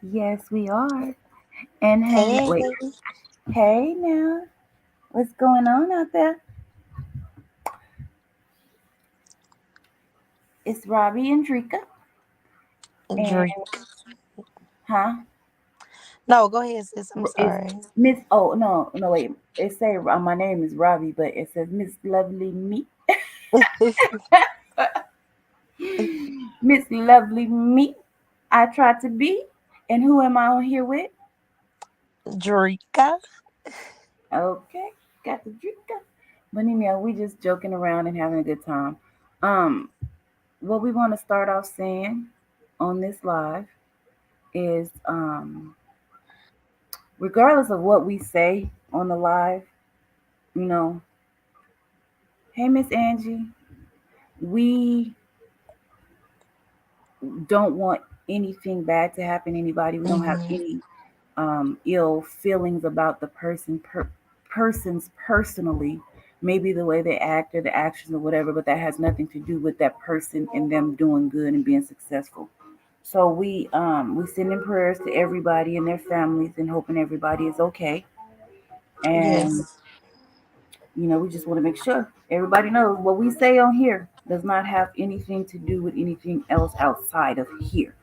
Yes, we are. And Hey, wait, hey now, what's going on out there? It's Robbie and Drika, and Drake. huh? No, go ahead, sis. I'm It's sorry. Miss. Oh no wait. It say my name is Robbie, but it says Miss Lovely Me. Miss Lovely Me. I try to be, and who am I on here with? Drika. Okay, got the Drika. But anyhow, we just joking around and having a good time. Um, what we want to start off saying on this live is regardless of what we say on the live, you know, hey Miss Angie, we don't want anything bad to happen to anybody. We don't have Hmm. any ill feelings about the persons personally. Maybe the way they act or the actions or whatever, but that has nothing to do with that person and them doing good and being successful. So we send in prayers to everybody and their families and hoping everybody is okay. And Yes. we just want to make sure everybody knows what we say on here does not have anything to do with anything else outside of here.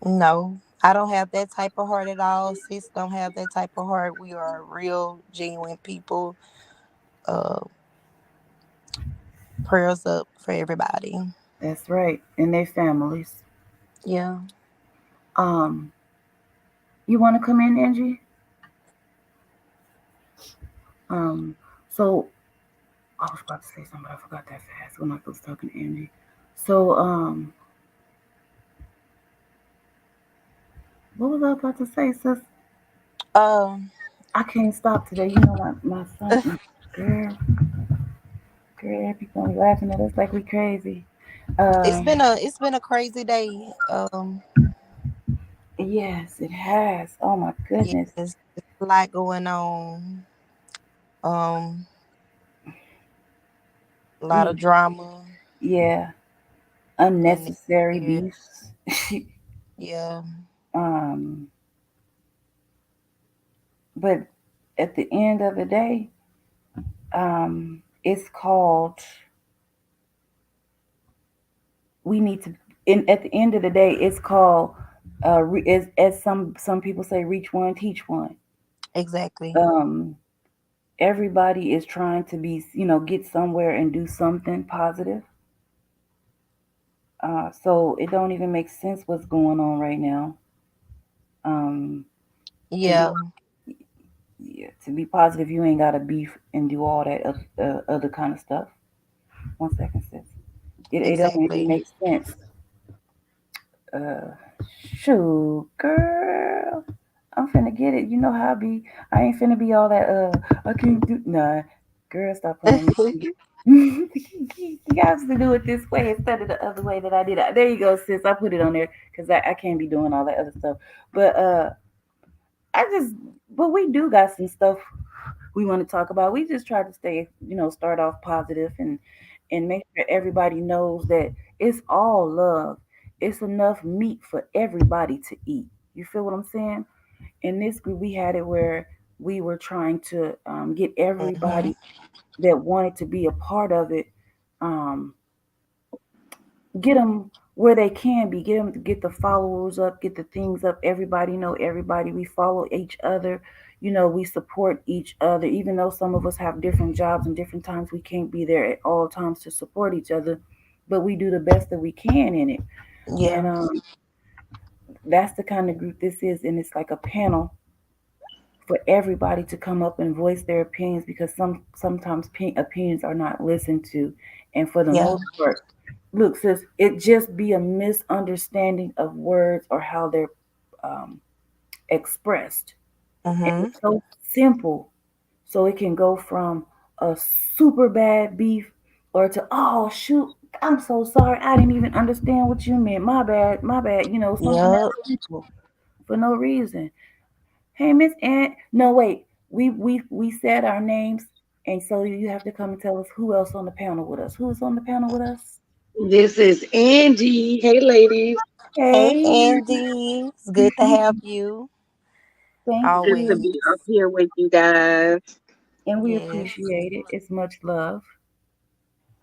No, I don't have that type of heart at all. Sis don't have that type of heart. We are real, genuine people. Uh, Prayers up for everybody. That's right. And their families. Yeah. Um, you want to come in, Angie? Um, so I was about to say something, but I forgot that fast when I was talking to Angie. So, what was I about to say, sis? Um, I can't stop today. You know, my son, girl, girl, people be laughing at us like we crazy. Um, it's been a crazy day. yes, it has. Oh my Yes, goodness. there's a lot going on. Um, a lot Mm, of drama yeah, and unnecessary yeah, beefs. yeah, um, but at the end of the day, it's called. We need to. At the end of the day, it's called. As some people say, reach one, teach one. exactly. Um, everybody is trying to be, get somewhere and do something positive. So it don't even make sense what's going on right now. Um, to be Yeah, yeah, to be positive, you ain't gotta beef and do all that other kind of stuff. 1 second, sis. It don't even exactly. make sense. Uh, shoot, girl, I'm finna get it. You know how I be. I ain't finna be all that. I can't do. Nah, girl, stop playing with me. You have to do it this way instead of the other way that I did. There you go, sis. I put it on there because I can't be doing all that other stuff. But I just, but we do got some stuff we want to talk about. We just try to stay, start off positive and make sure everybody knows that it's all love. It's enough meat for everybody to eat. You feel what I'm saying? In this group, we had it where we were trying to get Hmm. everybody that wanted to be a part of it, um, get them where they can be, get them to get the followers up, get the things up. Everybody know everybody. We follow each other. We support each other. Even though some of us have different jobs and different times, we can't be there at all times to support each other, but we do the best that we can in it. Yeah, And that's the kind of group this is, and it's like a panel for everybody to come up and voice their opinions because sometimes opinions are not listened to, and for the yeah. most part, look, sis, it just be a misunderstanding of words or how they're um, expressed, and Hmm. it's so simple, so it can go from a super bad beef or to oh shoot. I'm so sorry. I didn't even understand what you meant. My bad. My bad. Something that Yep. simple for no reason. Hey, Miss Aunt. No, wait. We said our names, and so you have to come and tell us who else on the panel with us. Who's on the panel with us? This is Angie. Hey, ladies. Hey, Hey, Andy. It's good to have you. thank Good to you. be Always. up here with you guys. And we Yes. appreciate it. It's much love,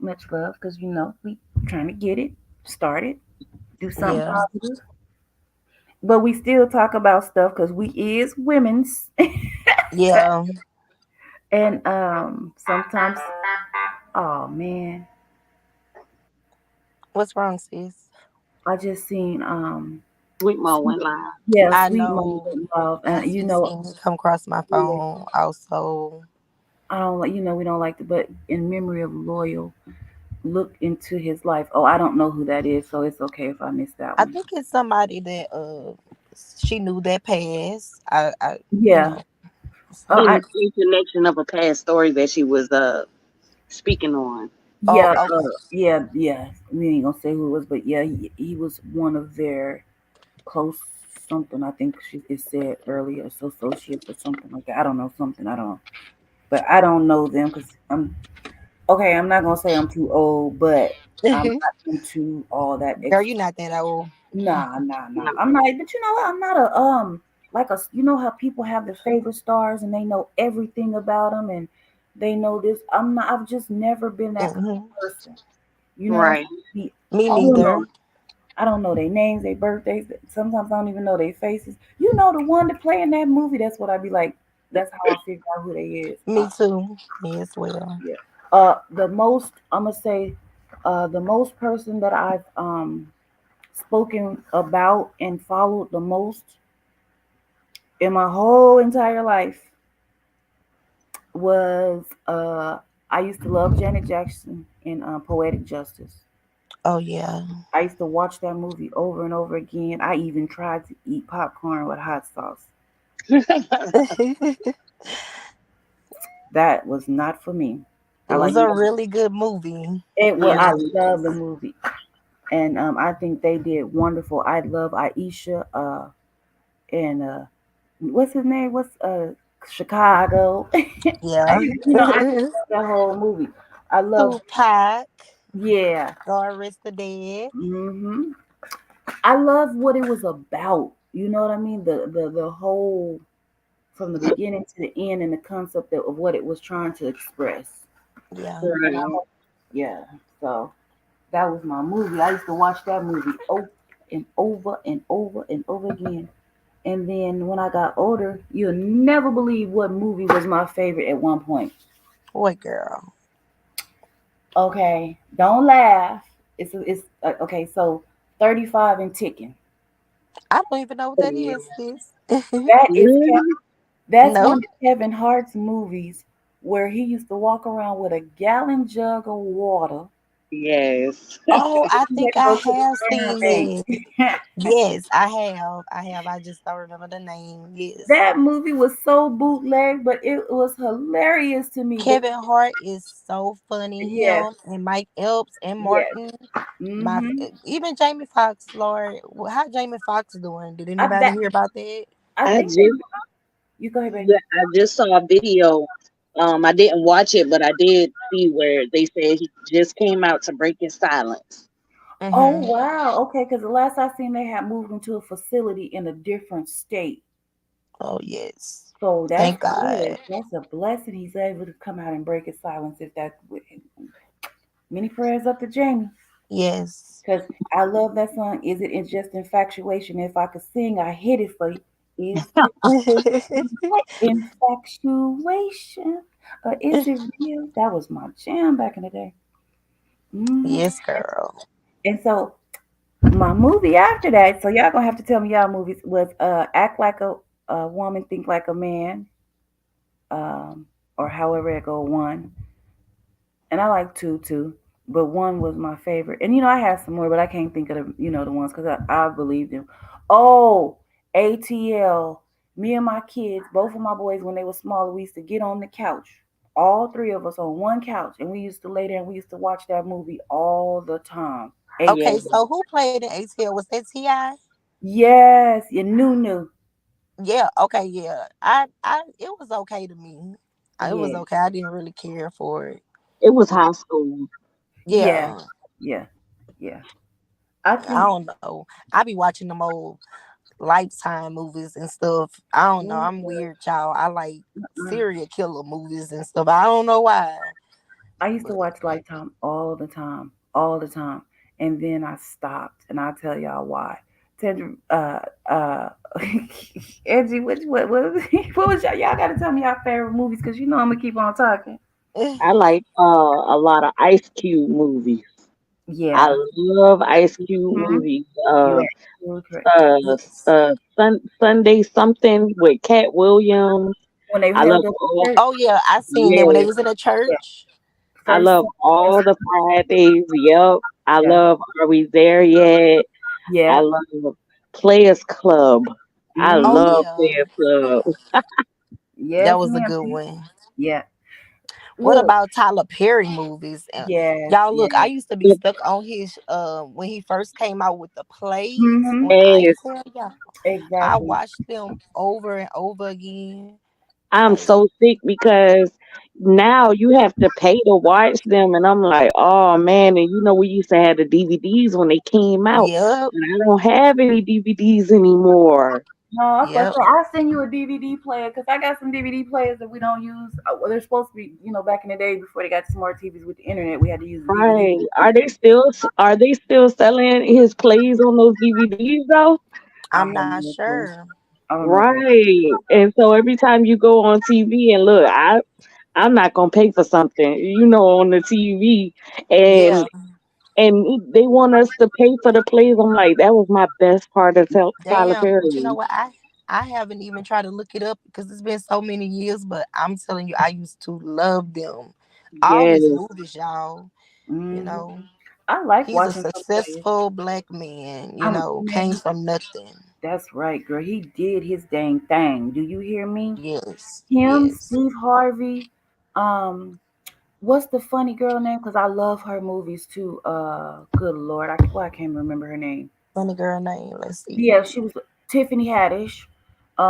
because we trying to get it started, do something Yeah. positive. But we still talk about stuff because we is women's. Yeah. And sometimes, oh man, What's wrong, sis? I just seen Sweetmo Sweet, went live. yeah, I Sweet Mama know. Love, I and just seen it come across my yeah, phone also. I don't like, we don't like to, but in memory of Loyal, look into his life. Oh, I don't know who that is, so it's okay if I missed that I one. think it's somebody that she knew that passed. I you Yeah. know, Uh, so I In connection of a past story that she was speaking on. oh yeah, okay. yeah. We ain't gonna say who it was, but yeah, he was one of their close something. I think it said earlier, associates or something like that. I don't know something. I don't, but I don't know them because I'm okay. I'm not gonna say I'm too old, but I'm not into all that. Girl, you're not that old. Nah. No. I'm not. But you know what? I'm not a like a. You know how people have their favorite stars and they know everything about them and they know this. I'm not. I've just never been that kind Hmm. of person. You know what I'm Right. saying? Me I don't neither. know. I don't know their names, their birthdays. Sometimes I don't even know their faces. You know the one to play in that movie. That's what I be like. That's how I figure out who they is. Me too. Me as well. Yeah. The most I'm gonna say, the most person that I've spoken about and followed the most in my whole entire life was I used to love Janet Jackson in Poetic Justice. Oh yeah. I used to watch that movie over and over again. I even tried to eat popcorn with hot sauce. It That was not for me. I like was a really good movie. it. Well, Yes, I it love the is. movie, and I think they did wonderful. I love Aisha. And what's his name? What's Chicago? Yeah. I love that whole movie. I love, Tupac, yeah. God Rest the Dead. hmm I love what it was about. You know what I mean? The whole from the beginning to the end and the concept of what it was trying to express. Yeah. And Right. yeah, so that was my movie. I used to watch that movie over and over and over and over again. And then when I got older, you'll never believe what movie was my favorite at one point. What girl? Okay, don't laugh. Okay. So 35 and ticking. I don't even know what that is, sis. That is Really? that's one No. of Kevin Hart's movies where he used to walk around with a gallon jug of water. Yes. Oh, I He had think to I go to the have seen that. mermaid. Yes, I have. I have. I just don't remember the name. Yes. That movie was so bootleg, but it was hilarious to me. But Kevin Hart is so funny. yes, Him and Mike Epps and yes. Martin. My hmm even Jamie Foxx, Lord, how Jamie Foxx doing? Did I anybody that hear about that? I I think they. just You go ahead, baby. yeah, I just saw a video. I didn't watch it, but I did see where they said he just came out to break his silence. Oh Mm-hmm. wow, okay. Because the last I seen, they had moved into a facility in a different state. Oh yes. So that's Thank God. good. That's a blessing. He's able to come out and break his silence. If that, many prayers up to Jamie. Yes. Because I love that song. Is it in just infatuation? If I could sing, I hit it for you. Is it infatuation? Or is it real? That was my jam back in the day. hmm Yes, girl. And so my movie after that, so y'all gonna have to tell me y'all movies was Act Like a Woman, Think Like a Man, um, or however it go one. And I like two too, but one was my favorite. And I had some more, but I can't think of the ones because I believed them. Oh, ATL. Me and my kids, both of my boys, when they were smaller, we used to get on the couch, all three of us on one couch, and we used to lay there and we used to watch that movie all the time. Yeah. Okay, ATL. so who played in ATL? Was that Ti? Yes, you knew. Yeah. Okay. Yeah. I. It was okay to me. It was Yeah, okay. I didn't really care for it. It was high school. yeah, Yeah. yeah, yeah. I I think. don't know. I be watching them old Lifetime movies and stuff. I don't know. I'm weird, child. I like serial killer movies and stuff. I don't know why, I used to but watch Lifetime all the time, and then I stopped, and I'll tell y'all why. Tendra, Angie, what, what was y'all got to tell me y'all favorite movies because you know I'm gonna keep on talking. I like a lot of Ice Cube movies. I Yeah, love Ice Cube hmm, movies. you are absolutely correct. yes. Sunday something with Cat Williams. When they I love held up the all. church, Oh yeah, I seen that when they Yes, was in a yeah, church. I first, love and all the Fridays. Yep. I yeah, love Are We There Yet? yeah, I love Players Club. I Oh mm-hmm, love yeah, Players Club. that yes, was a ma'am. good See, one. yeah, What look, about Tyler Perry movies? yes, Y'all look, I yes, used to be stuck on his when he first came out with the plays. mm-hmm, When I Yes, tell y'all, I exactly. watched them over and over again. I'm Like, so sick because now you have to pay to watch them, and I'm like, oh man! And we used to have the DVDs when they came out, yep, and I don't have any DVDs anymore. No, I was about to yep, say I'll send you a DVD player because I got some DVD players that we don't use. Well, they're supposed to be, back in the day before they got smart TVs with the internet, we had to use the DVD Right? player. Are they still selling his plays on those DVDs though? I I'm have not no clue. sure. I don't know if they. Right. And so every time you go on TV and look, I'm not gonna pay for something, on the TV, Yeah, and they want us to pay for the plays. I'm like, that was my best part of Tyler damn. But you know Perry. what? I haven't even tried to look it up because it's been so many years. But I'm telling you, I used to love them. All Yes, his movies, y'all. You Hmm. know, I like he's a watching some plays. successful black man. Came Man, from nothing. that's right, girl. He did his dang thing. Do you hear me? Yes, Him, yes. Steve Harvey. Um, what's the funny girl name? Because I love her movies too. Good lord, I can't remember her name. Funny girl name. Let's see. Yeah, she was Tiffany Haddish.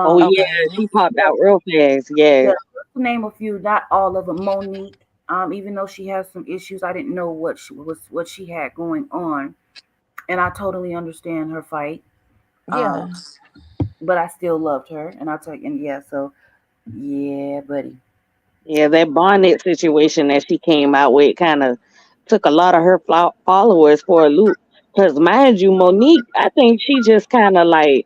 oh yeah, Um, Okay. she popped yeah, out real fast. yeah, Yes. just to name a few, not all of them. Monique. Even though she has some issues, I didn't know what she had going on, and I totally understand her fight. Um, Yeah. but I still loved her, and I'll tell you, and yeah, so yeah, buddy. Yeah, that bonnet situation that she came out with kind of took a lot of her followers for a loop. Because mind you, Monique, I think she just kind of like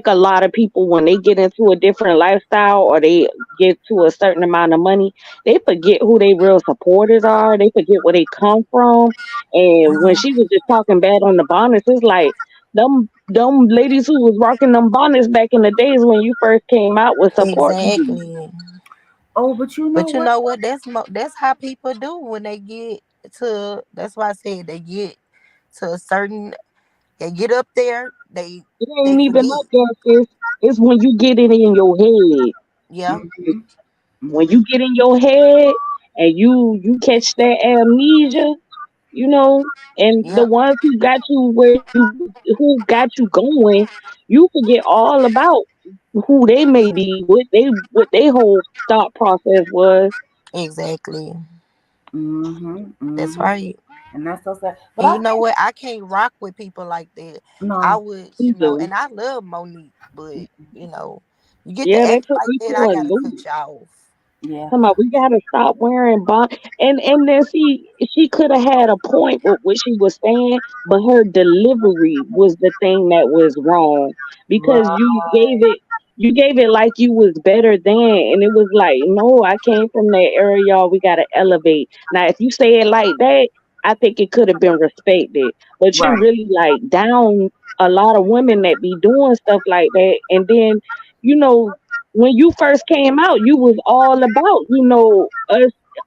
a lot of people when they get into a different lifestyle or they get to a certain amount of money, they forget who they real supporters are. They forget where they come from. And when she was just talking bad on the bonnets, it's like them ladies who was rocking them bonnets back in the days when you first came out was supporting you. Exactly. Oh, but you know But you what? know what? That's how people do when they get to. That's why I said they get to a certain. They get up there. It They ain't even forget. up there, sis. It's when you get it in your head. Yeah. Hmm. When Hmm. you get in your head and you catch that amnesia, and the Yep. ones who got you who got you going, you forget all about who they may be, what they whole thought process was. Exactly. Hmm. That's Hmm. right. And that's so sad. But And I you know what? I can't rock with people like that. I no. would, Either. and I love Monique, but you know, you get to Yeah, that act took like me that, I for a gotta loop. cut you off. Yeah. Come on, we gotta stop wearing bond. And then she could have had a point with what she was saying, but her delivery was the thing that was wrong because Right. you gave it like you was better than, and it was like, no, I came from that area, y'all. We gotta elevate. Now, if you say it like that, I think it could have been respected. But you're Right. really like down a lot of women that be doing stuff like that, and then you know when you first came out, you was all about,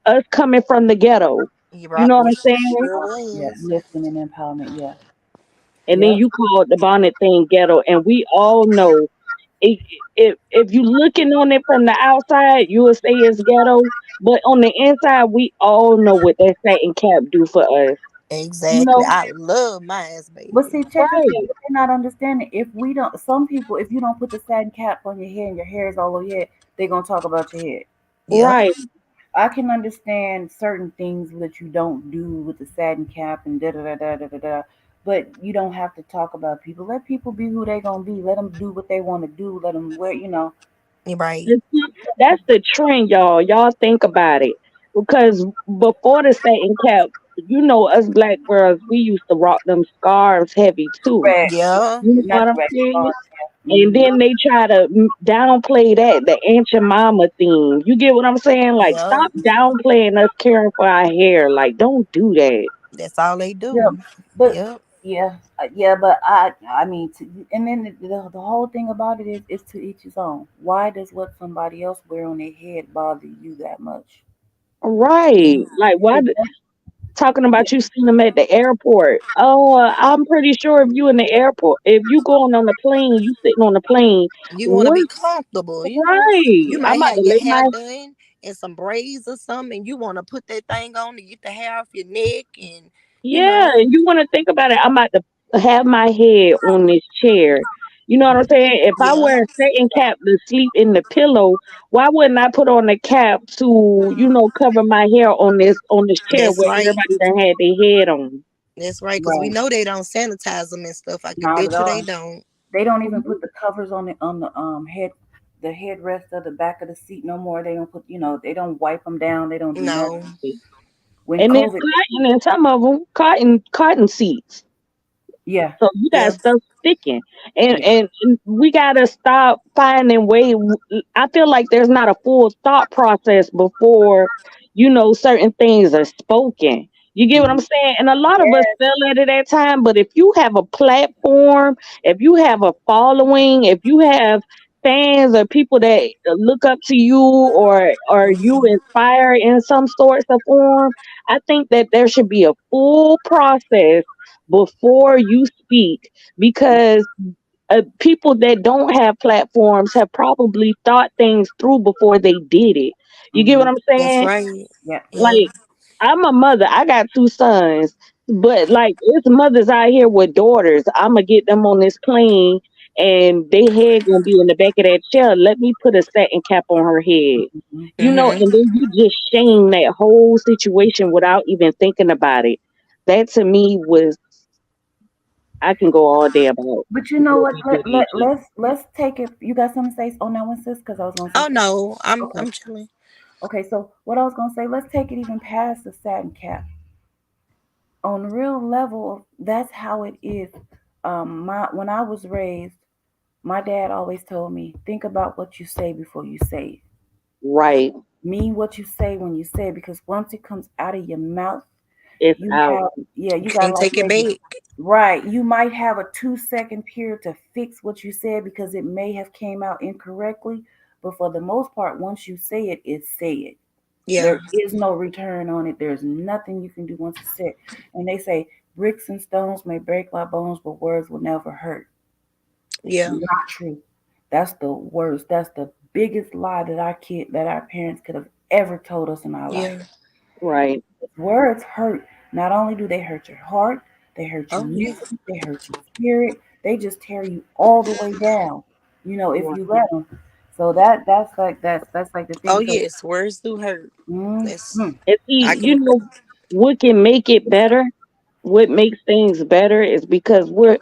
us coming from the ghetto. You You rock, know what we I'm saying? sure Yeah. was. Lifting and empowerment. Yeah. And then Yep. you called the bonnet thing ghetto, and we all know if you looking on it from the outside, you will say it's ghetto, but on the inside, we all know what that satin cap do for us. You Exactly. know, I love my ass, But baby. see, check this out. right? What they're not understanding. If we don't, some people, if you don't put the satin cap on your head and your hair is all over your head, they're gonna talk about your head. Yep. Right. I can understand certain things that you don't do with the satin cap and da da da da da da da. But you don't have to talk about people. Let people be who they gonna be. Let them do what they want to do. Let them wear, Right. It's not- That's the trend, y'all. Y'all think about it. Because before the satin cap, us black girls, we used to rock them scarves heavy too. red, Yeah. You know not what the I'm red saying? scarf. Yeah. And then they try to downplay that, the ancient mama theme. You get what I'm saying? Like, Yeah. stop downplaying us caring for our hair. Like, don't do that. That's all they Yeah, do. but Yep. yeah, yeah, but I mean, and then the whole thing about it is to each his own. Why does what somebody else wear on their head bother you that much? Right. Yeah. Like, why? It does, Talking yeah, about you seen them at the airport. Oh, I'm pretty sure if you in the airport, if you going on the plane, you sitting on the plane. You want to What? be comfortable, you know. Right. You I'm might about have to your lay hair my done and some braids or something, and you want to put that thing on to get the hair off your neck, and you Yeah, know. and you want to think about it. I'm about to have my head on this chair. You know what I'm saying? If I Yeah. wear a satin cap to sleep in the pillow, why wouldn't I put on a cap to, cover my hair on this chair That's where right. everybody done had their head on? That's right, because we right, know they don't sanitize them and stuff. I could not at bet you they all. don't. They don't even put the covers on the head, the headrest of the back of the seat no more. They don't put, they don't wipe them down. They don't do nothing. No. When And then COVID, cotton, and some of them cotton seats. yeah, So you got Yeah. stuff sticking, and, yeah, and we gotta stop finding way. I feel like there's not a full thought process before certain things are spoken. You get what I'm hmm, saying? And a lot of us yes, fell at it at time. But if you have a platform, if you have a following, if you have fans or people that look up to you, or you Hmm. inspire in some sorts of form, I think that there should be a full process before you speak, because people that don't have platforms have probably thought things through before they did it. You get what hmm, I'm That's saying? right. yeah, Yeah. Like, I'm a mother. I got two sons, but like, it's mothers out here with daughters. I'm gonna get them on this plane, and they head gonna be in the back of that chair. Let me put a satin cap on her head. hmm. And Hmm. then you just shame that whole situation without even thinking about it. That to me was, I can go all day about But you know what what? we do Let, to let, each other. let's take it. You got something to say on that one, sis? Because I was going to say Oh something. no, I'm Okay. I'm chilling. Okay. So, what I was going to say, let's take it even past the satin cap. On the real level, that's how it is. When I was raised, my dad always told me, think about what you say before you say it. Right. Mean what you say when you say it, because once it comes out of your mouth, It's you out. have, yeah, you got Can't like take it maybe, back. right, you might have a 2 second period to fix what you said because it may have came out incorrectly, but for the most part, once you say it, it's said. Yeah. There is no return on it. There's nothing you can do once it's said. And they say bricks and stones may break my bones, but words will never hurt. Yeah. Not true. That's the worst. That's the biggest lie that our parents could have ever told us in our life. Yeah. Right. Words hurt. Not only do they hurt your heart, they hurt you Oh yeah. mentally, they hurt your spirit. They just tear you all the way down. If you Right. let them. So that's like the thing. Oh So, yes, words do hurt. That's mhm, And see, I can. what can make it better? What makes things better is because we're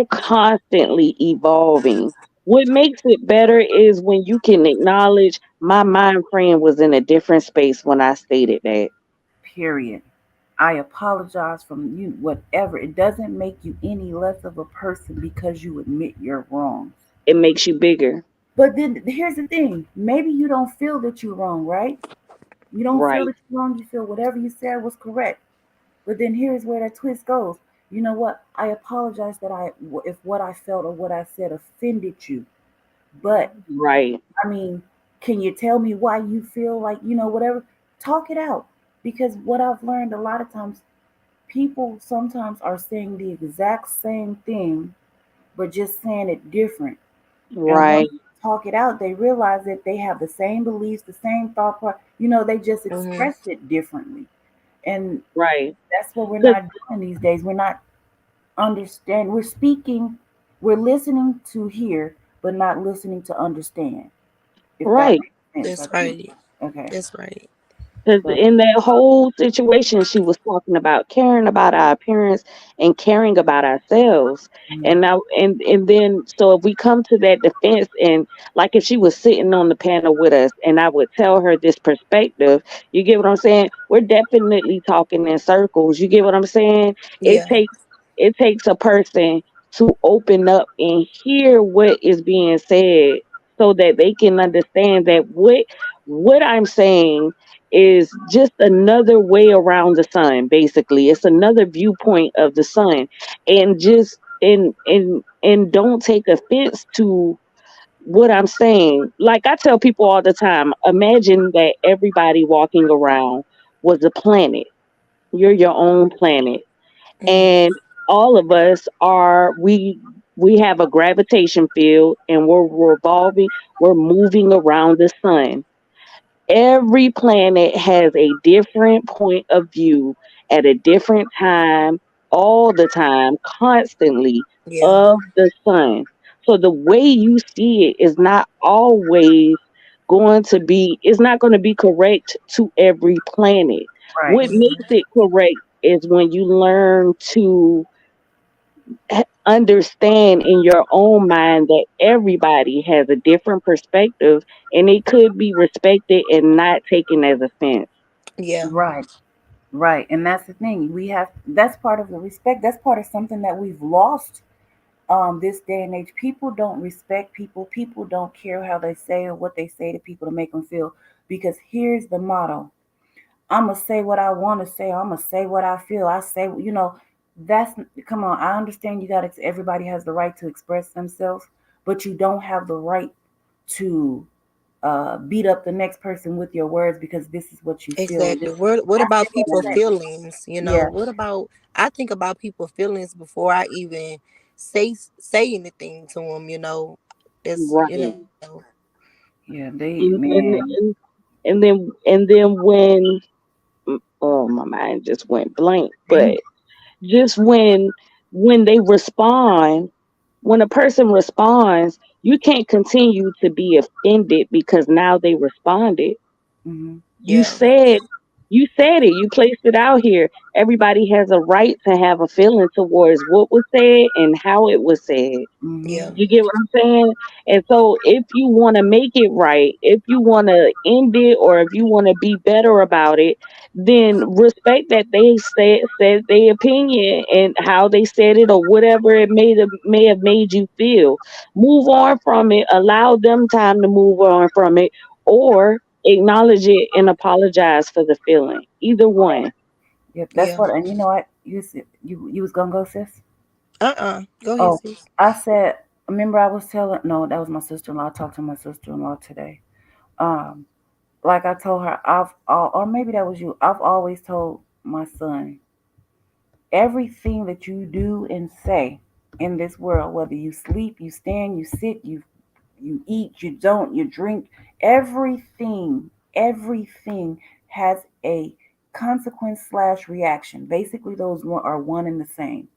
constantly evolving. What makes it better is when you can acknowledge my mind frame was in a different space when I stated that. period. I apologize from you, whatever. It doesn't make you any less of a person because you admit your wrongs. It makes you bigger. But then here's the thing. Maybe you don't feel that you're wrong, right? You don't feel Right. that you're wrong. You feel whatever you said was correct. But then here's where that twist goes. You know what? I apologize if what I felt or what I said offended you. But Right. I mean, can you tell me why you feel like, whatever? Talk it out. Because what I've learned a lot of times, people sometimes are saying the exact same thing, but just saying it different. And once Right. you talk it out, they realize that they have the same beliefs, the same thought part. They just Hmm. express it differently. And Right. that's what we're 'Cause- not doing these days. We're not understand. We're speaking, we're listening to hear, but not listening to understand. If that Right. makes sense, I That's think. right. Okay. That's right. Because But in that whole situation, she was talking about caring about our appearance and caring about ourselves. mm, And now, and then, so if we come to that defense, and like if she was sitting on the panel with us, and I would tell her this perspective, you get what I'm saying? We're definitely talking in circles. You get what I'm saying? It Yeah. takes it takes a person to open up and hear what is being said, so that they can understand that what I'm saying is just another way around the sun. Basically, it's another viewpoint of the sun. And just and don't take offense to what I'm saying. Like I tell people all the time, imagine that everybody walking around was a planet. You're your own planet, Mm-hmm. and all of us are we have a gravitation field, and we're revolving, we're moving around the sun. Every planet has a different point of view at a different time, all the time, constantly, Yeah. of the sun. So the way you see it is not always it's not going to be correct to every planet. right, What makes Mm-hmm. it correct is when you learn to understand in your own mind that everybody has a different perspective, and it could be respected and not taken as offense. Yeah. right, right. And that's the thing. That's part of the respect. That's part of something that we've lost this day and age. People don't respect people. People don't care how they say or what they say to people to make them feel. Because here's the motto: I'm gonna say what I want to say. I'm gonna say what I feel. I say, that's come on. I understand you got to. Everybody has the right to express themselves, but you don't have the right to beat up the next person with your words because this is what you feel. And Exactly. this, What I about say what people I say. feelings? Yeah, What about I think about people feelings before I even say anything to them. That's Right. yeah. They And and man. and, and then oh, my mind just went blank. But just when they respond, when a person responds, you can't continue to be offended because now they responded. Mm-hmm. You Yeah. said you said it. You placed it out here. Everybody has a right to have a feeling towards what was said and how it was said. Mm-hmm. Yeah. You get what I'm saying? And so if you want to make it right, if you want to end it, or if you want to be better about it, then respect that they said their opinion and how they said it, or whatever it may have made you feel. Move on from it. Allow them time to move on from it, or acknowledge it and apologize for the feeling. Either one. Yep. That's Yeah. what. And you know what? You was gonna go, sis. Go ahead, Oh, sis. I said. Remember, I was telling. No, that was my sister-in-law. I talked to my sister-in-law today. Um, like I told her, or maybe that was you. I've always told my son, everything that you do and say in this world, whether you sleep, you stand, you sit, you eat, you don't, you drink, everything, everything has a consequence slash reaction. Basically, those are one and the same.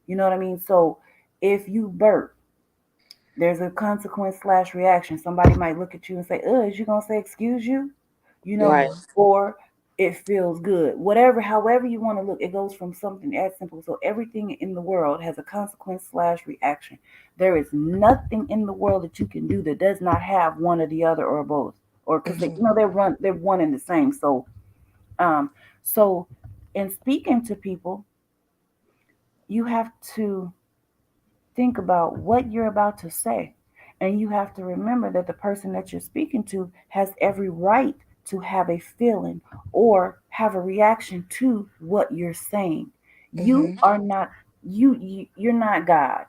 You know what I mean? So if you burp, there's a consequence slash reaction. Somebody might look at you and say, is you gonna say excuse you? You know, Right. Mm-hmm. or it feels good. Whatever, however you want to look, it goes from something as simple. So everything in the world has a consequence slash reaction. There is nothing in the world that you can do that does not have one or the other or both. Or because Mm-hmm. they're one and the same. Um so in speaking to people, you have to think about what you're about to say. And you have to remember that the person that you're speaking to has every right to have a feeling or have a reaction to what you're saying. You Mm-hmm. are not you're not God.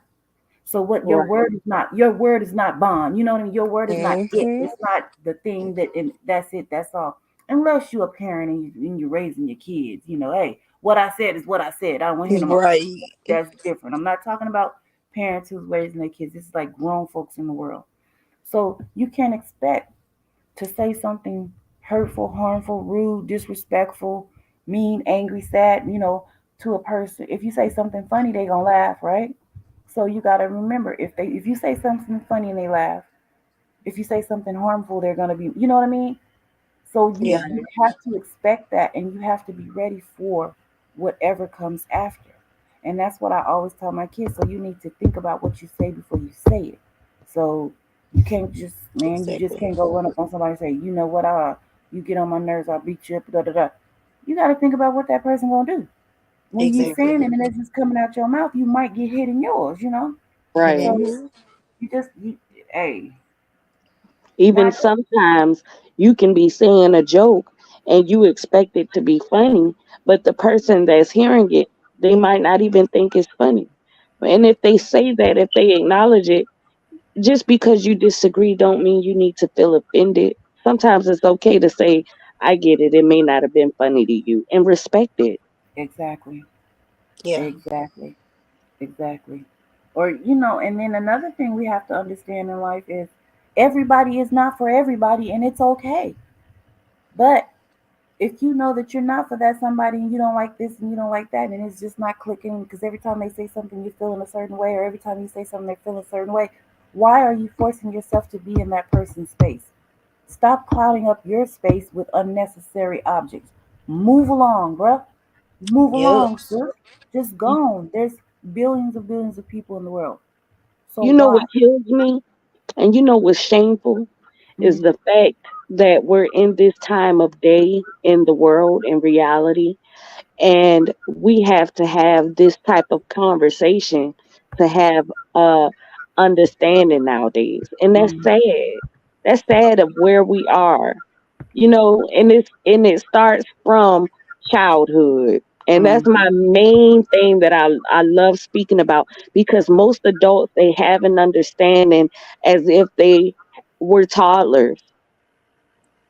So what Right. your word is not bond. You know what I mean? Your word is not it. Mm-hmm. It's not the thing that and that's it, that's all. Unless you're a parent and you're raising your kids, hey, what I said is what I said. I don't want to hear no more. Right. That's different. I'm not talking about parents who's raising their kids. This is like grown folks in the world. So you can't expect to say something hurtful, harmful, rude, disrespectful, mean, angry, sad, to a person. If you say something funny, they gonna laugh, right? So you gotta remember, if you say something funny and they laugh, if you say something harmful, they're gonna be, you know what I mean? So Yeah. you have to expect that, and you have to be ready for whatever comes after. And that's what I always tell my kids. So you need to think about what you say before you say it. So you can't just, man, you just Exactly. can't go run up on somebody and say, you know what, you get on my nerves, I'll beat you up, da da da. You got to think about what that person gonna do. When you Exactly. saying it and it's just coming out your mouth, you might get hit in yours, you know. Right. So Hmm. you just, hey, Even not sometimes you can be saying a joke and you expect it to be funny, but the person that's hearing it, they might not even think it's funny. And if they say that, if they acknowledge it, just because you disagree don't mean you need to feel offended. Sometimes it's okay to say, I get it, it may not have been funny to you, and respect it. exactly, Yeah. exactly, exactly. Or you know, and then another thing we have to understand in life is everybody is not for everybody, and it's okay. But if you know that you're not for that somebody and you don't like this and you don't like that and it's just not clicking because every time they say something you feel in a certain way or every time you say something they feel a certain way, why are you forcing yourself to be in that person's space? Stop clouding up your space with unnecessary objects. Move along, bruh. Move Yep. along, sis. Just gone. There's billions of people in the world. So You know what why? kills me? And you know what's shameful is Mm, the fact that we're in this time of day in the world in reality, and we have to have this type of conversation to have understanding nowadays, and that's mm, sad. That's sad of where we are, and it starts from childhood. And that's mm. my main thing that I love speaking about, because most adults, they have an understanding as if they were toddlers,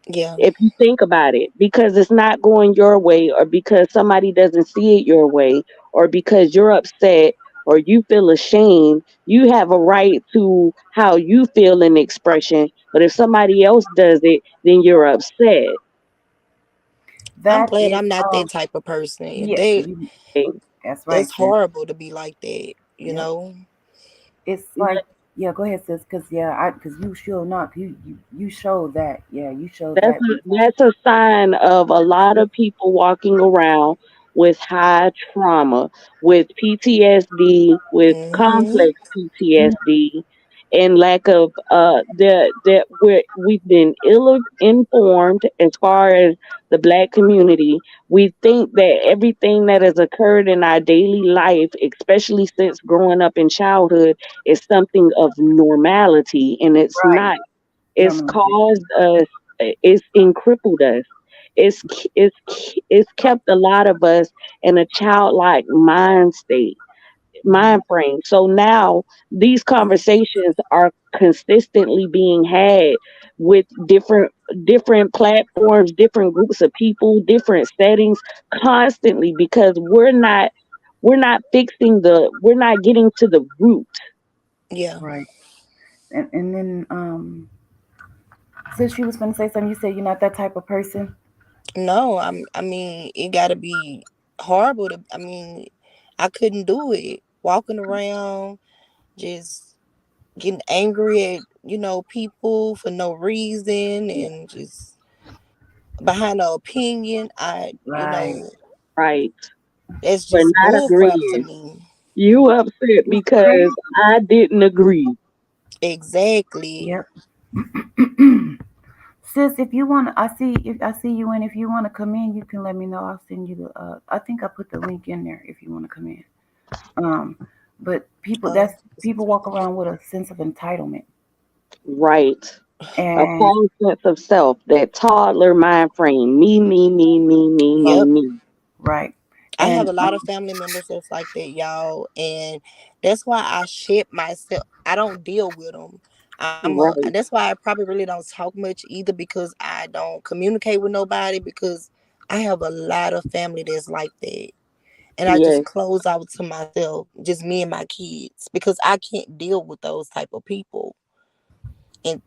Yeah. if you think about it, because it's not going your way, or because somebody doesn't see it your way, or because you're upset or you feel ashamed. You have a right to how you feel in expression, but if somebody else does it, then you're upset. I'm That glad is, I'm not that type of person. yeah, that's right, That's sis. horrible to be like that, you Yep. know? It's like, yeah, go ahead, sis, because yeah, because you sure not, you show that, yeah, you show that. That's a sign of a lot of people walking around with high trauma, with PTSD, with Hmm. complex PTSD, and lack of we've been ill informed as far as the black community. We think that everything that has occurred in our daily life, especially since growing up in childhood, is something of normality, and it's Right. not. It's Normally. caused us, it's crippled us. It's kept a lot of us in a childlike mind state, Hmm. mind frame. So now these conversations are consistently being had with different platforms, different groups of people, different settings, constantly, because we're not getting to the root. Yeah. Right. And then since you was gonna say something, you said you're not that type of person. No, I mean, it gotta be horrible to, I mean, I couldn't do it. Walking around, just getting angry at, people for no reason Yeah. and just behind an opinion. Right. Right. That's For just not bull crap to agreeing. me. You upset It's because crazy. I didn't agree. Exactly. Yep. Sis, if you want, if I see you in. If you want to come in, you can let me know. I'll send you the. I think I put the link in there if you want to come in. Um, but Oh, people walk around with a sense of entitlement, Right. A and false sense of self, that toddler mind frame. yep. Me. right, I have and a lot of family members that's like that, y'all, and that's why I ship myself. I don't deal with them. Right. That's why I probably really don't talk much either, because I don't communicate with nobody, because I have a lot of family that's like that, and I just Yes. close out to myself, just me and my kids, because I can't deal with those type of people, and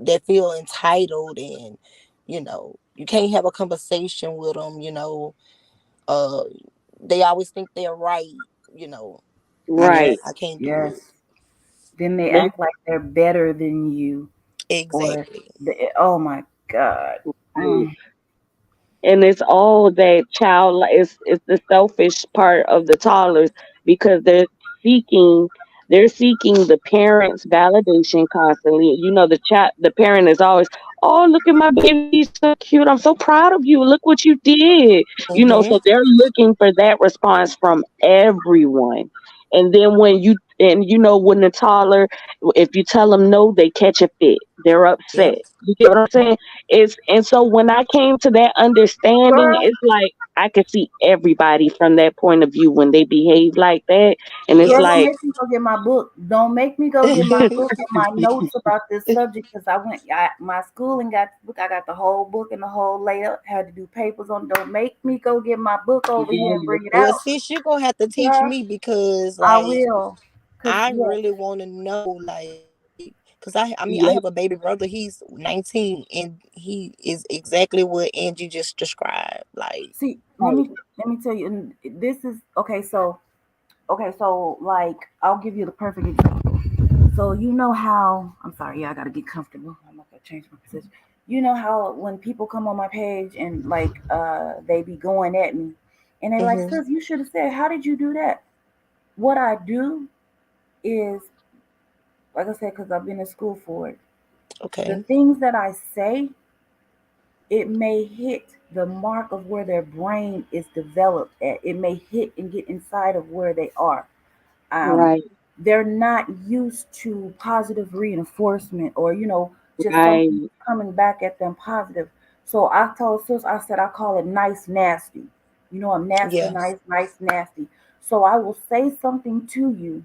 that feel entitled, and you can't have a conversation with them, uh they always think they're right, you know. yes, Right. I can't do yes. it. Then they That's act like they're better than you, or Exactly. oh my. God. Right. Mm. And it's all that child, it's the selfish part of the toddlers, because seeking seeking the parents validation constantly. The child, the parent is always, oh, look at my baby, he's so cute, I'm so proud of you, look what you did. Mm-hmm. So they're looking for that response from everyone. And then when the toddler, if you tell them no, they catch a fit, they're Yep. upset. You get what I'm saying? And so when I came to that understanding, Girl, it's like I could see everybody from that point of view when they behave like that. And it's girl, don't Yes. like, make me go get my book. Don't make me go get my book and my notes about this subject because my schooling got the book. I got the whole book and the whole layout. Had to do papers on. Don't make me go get my book over here and yes, bring it Well, out, sis, you're gonna have to teach girl. me because, I like, will, cause I yes, really want to know, like, because I mean, I have a yep, baby brother. He's 19, and he is exactly what Angie just described. Like, see, right, let me tell you, and this is okay. So like I'll give you the perfect example. So you know how I'm sorry, yeah, I gotta get comfortable. I'm not gonna change my position. You know how when people come on my page and like they be going at me and they like, mm-hmm. sis, you should have said, how did you do that? What I do is, like I said, because I've been in school for it, the Okay, things that I say, it may hit the mark of where their brain is developed at. It may hit and get inside of where they are. um, right, they're not used to positive reinforcement or just something right, coming back at them positive. So I told sis, I said I call it nice nasty. I'm nasty, yeah, nice, nice, nasty. So I will say something to you,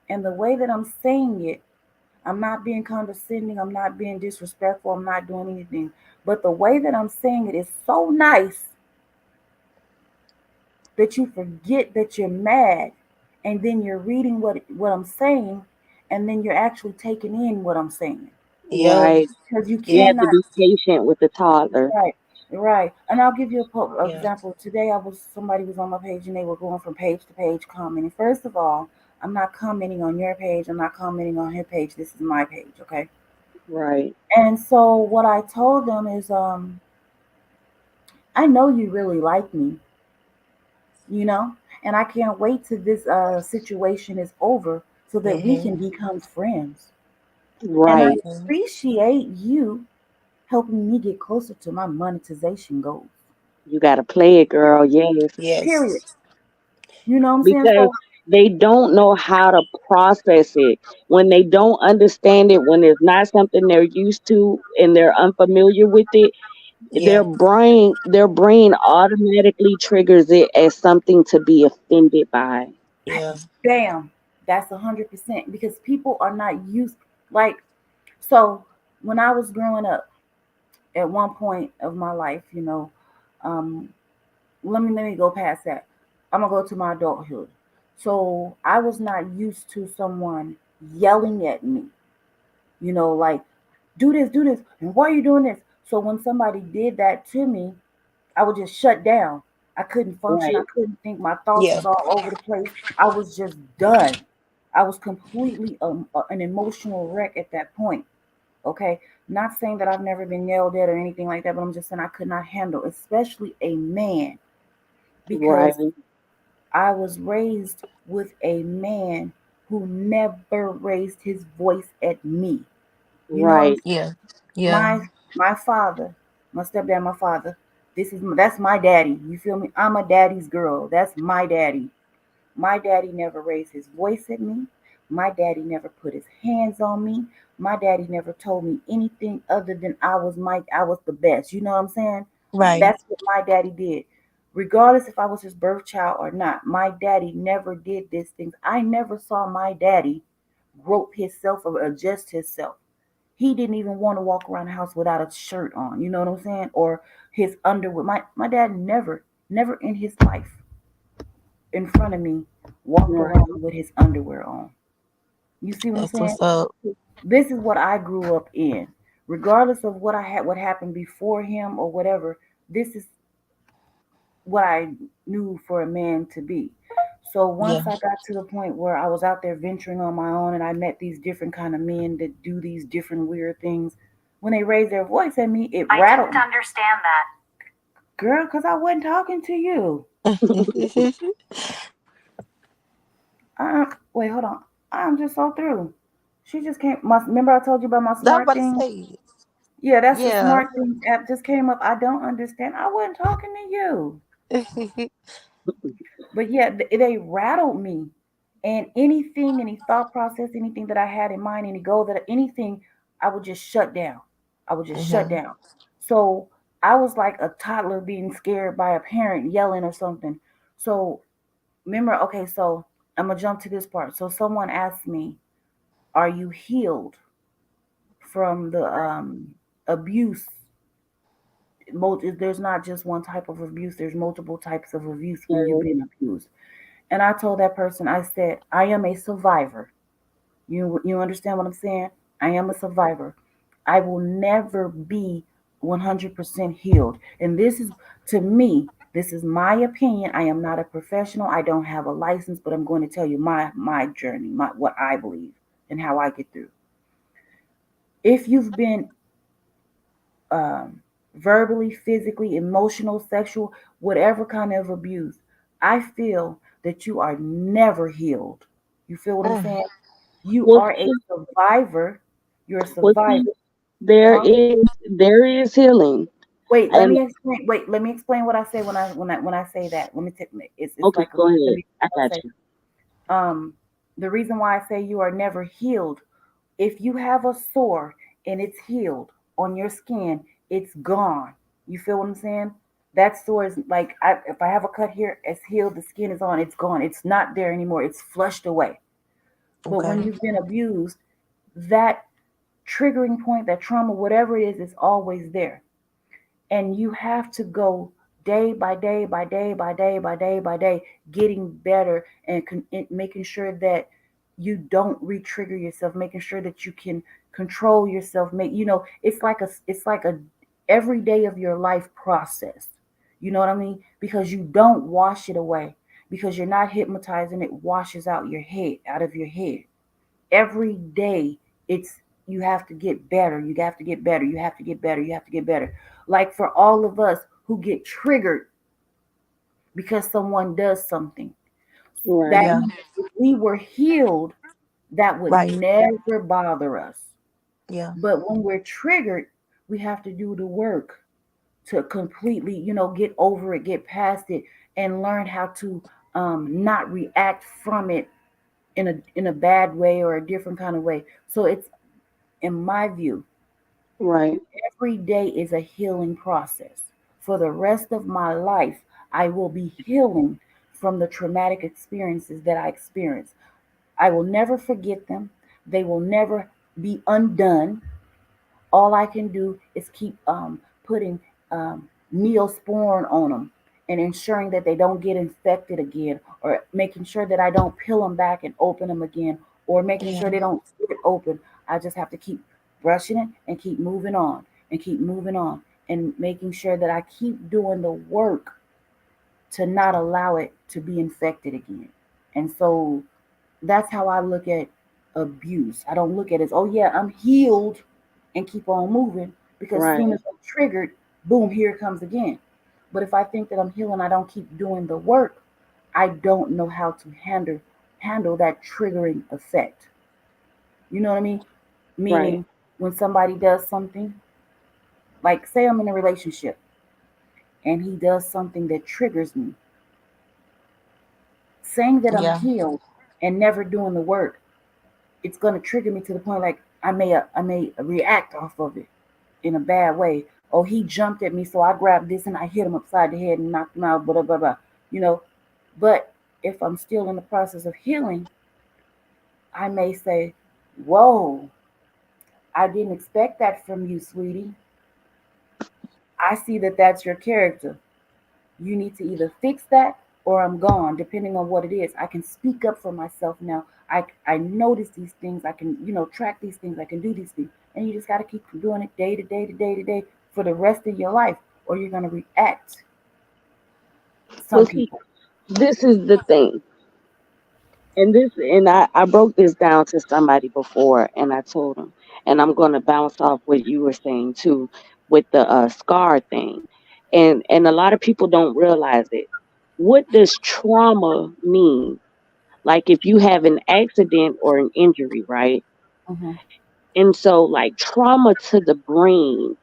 and the way that I'm saying it, I'm not being condescending, I'm not being disrespectful, I'm not doing anything, but the way that I'm saying it is so nice that you forget that you're mad, and then you're reading what I'm saying, and then you're actually taking in what I'm saying, yeah, right. because you You have to cannot. be patient with the toddler. Right, right. And I'll give you yeah, example. Today, somebody was on my page and they were going from page to page commenting. First of all, I'm not commenting on your page, I'm not commenting on her page, this is my page, okay? Right, And so what I told them is, I know you really like me, you know, and I can't wait till this situation is over so that we mm-hmm. can become friends. And I right. Mm-hmm. appreciate you helping me get closer to my monetization goals. You got to play it, girl. Yes. Period. Yes, You know what I'm saying? Because So they don't know how to process it. When they don't understand it, when it's not something they're used to and they're unfamiliar with it, yeah, their brain automatically triggers it as something to be offended by. yeah, bam, that's 100% because people are not used. Like, so when I was growing up, at one point of my life, um, let me go past that. I'm gonna go to my adulthood. So I was not used to someone yelling at me, like do this, and why are you doing this? So when somebody did that to me, I would just shut down. I couldn't function. I Right, couldn't think. My thoughts yeah, was all over the place. I was just done. I was completely an emotional wreck at that point. Okay, not saying that I've never been yelled at or anything like that, but I'm just saying I could not handle, especially a man, because right, I was raised with a man who never raised his voice at me. You know what I'm right, saying? yeah, yeah, My father, my stepdad, my father. That's my daddy. You feel me? I'm a daddy's girl. That's my daddy. My daddy never raised his voice at me. My daddy never put his hands on me. My daddy never told me anything other than I was the best. You know what I'm saying? right, That's what my daddy did. Regardless if I was his birth child or not, my daddy never did these things. I never saw my daddy grope himself or adjust himself. He didn't even want to walk around the house without a shirt on. You know what I'm saying? Or his underwear. My dad never in his life in front of me walked around right, with his underwear on. You see what I'm that's saying? what's up. This is what I grew up in. Regardless of what happened before him or whatever, this is what I knew for a man to be. So once Yeah, I got to the point where I was out there venturing on my own and I met these different kind of men that do these different weird things, when they raised their voice at me, it rattled me. Understand that. Girl, because I wasn't talking to you. Wait, hold on. I'm just so through. She just came. Remember I told you about my That I'm smart about to thing? say. Yeah, that's the Yeah. smart thing app just came up. I don't understand. I wasn't talking to you. But yeah, they rattled me. And anything, any thought process, anything that I had in mind, any goal that anything, I would just shut down. I would just shut Hmm. down. So I was like a toddler being scared by a parent yelling or something. So remember, okay, so I'm gonna jump to this part. So someone asked me, "Are you healed from the abuse?" There's not just one type of abuse. There's multiple types of abuse when you've been abused. And I told that person, I said, I am a survivor. You understand what I'm saying? I am a survivor. I will never be 100% healed. And this is, to me, this is my opinion. I am not a professional. I don't have a license, but I'm going to tell you my journey, my what I believe and how I get through. If you've been um, verbally, physically, emotional, sexual, whatever kind of abuse, I feel that you are never healed. You feel what I'm Mm. saying? You Well, are a survivor. You're a well, survivor. see, there Huh? is healing, Wait, let and me explain. Wait, let me explain what I say when I say that. Let me take it's okay, like a go let ahead. me I I'll got say you. the reason why I say you are never healed, if you have a sore and it's healed on your skin, it's gone. You feel what I'm saying? That sore is like if I have a cut here, it's healed, the skin is on, it's gone. It's not there anymore. It's flushed away. But when Okay. you've been abused, that triggering point, that trauma, whatever it is always there. And you have to go day by day by day by day by day by day getting better and making sure that you don't re-trigger yourself, making sure that you can control yourself, make it's like a every day of your life process. You know what I mean? Because you don't wash it away, because you're not hypnotizing it washes out your head, out of your head. Every day it's you have to get better, you have to get better, you have to get better, you have to get better. Like for all of us who get triggered because someone does something, that Right, Yeah. means if we were healed, that would Right. never bother us. Yeah. But when we're triggered, we have to do the work to completely, get over it, get past it, and learn how to not react from it in a bad way or a different kind of way. So it's, in my view, right, every day is a healing process. For the rest of my life, I will be healing from the traumatic experiences that I experienced. I will never forget them. They will never be undone. All I can do is keep putting neosporin on them and ensuring that they don't get infected again, or making sure that I don't peel them back and open them again, or making Yeah. sure they don't split open. I just have to keep brushing it and keep moving on and keep moving on and making sure that I keep doing the work to not allow it to be infected again. And so that's how I look at abuse. I don't look at it as, oh yeah, I'm healed and keep on moving, because as soon right, as I'm triggered, boom, here it comes again. But if I think that I'm healed, I don't keep doing the work, I don't know how to handle that triggering effect. You know what I mean? right, Meaning when somebody does something, like say I'm in a relationship and he does something that triggers me, saying that I'm Yeah. healed and never doing the work, it's going to trigger me to the point like I may react off of it in a bad way. Oh, he jumped at me, so I grabbed this and I hit him upside the head and knocked him out. Blah blah blah. You know, but if I'm still in the process of healing, I may say, "Whoa, I didn't expect that from you, sweetie. I see that that's your character. You need to either fix that or I'm gone, depending on what it is. I can speak up for myself now. I notice these things. I can, track these things. I can do these things. And you just got to keep doing it day to day to day to day for the rest of your life, or you're going to react. well, Some see, people. this is the thing. And I broke this down to somebody before, and I told them, and I'm going to bounce off what you were saying too with the scar thing. And a lot of people don't realize it. What does trauma mean? Like if you have an accident or an injury, right? Mm-hmm. And so, like, trauma to the brain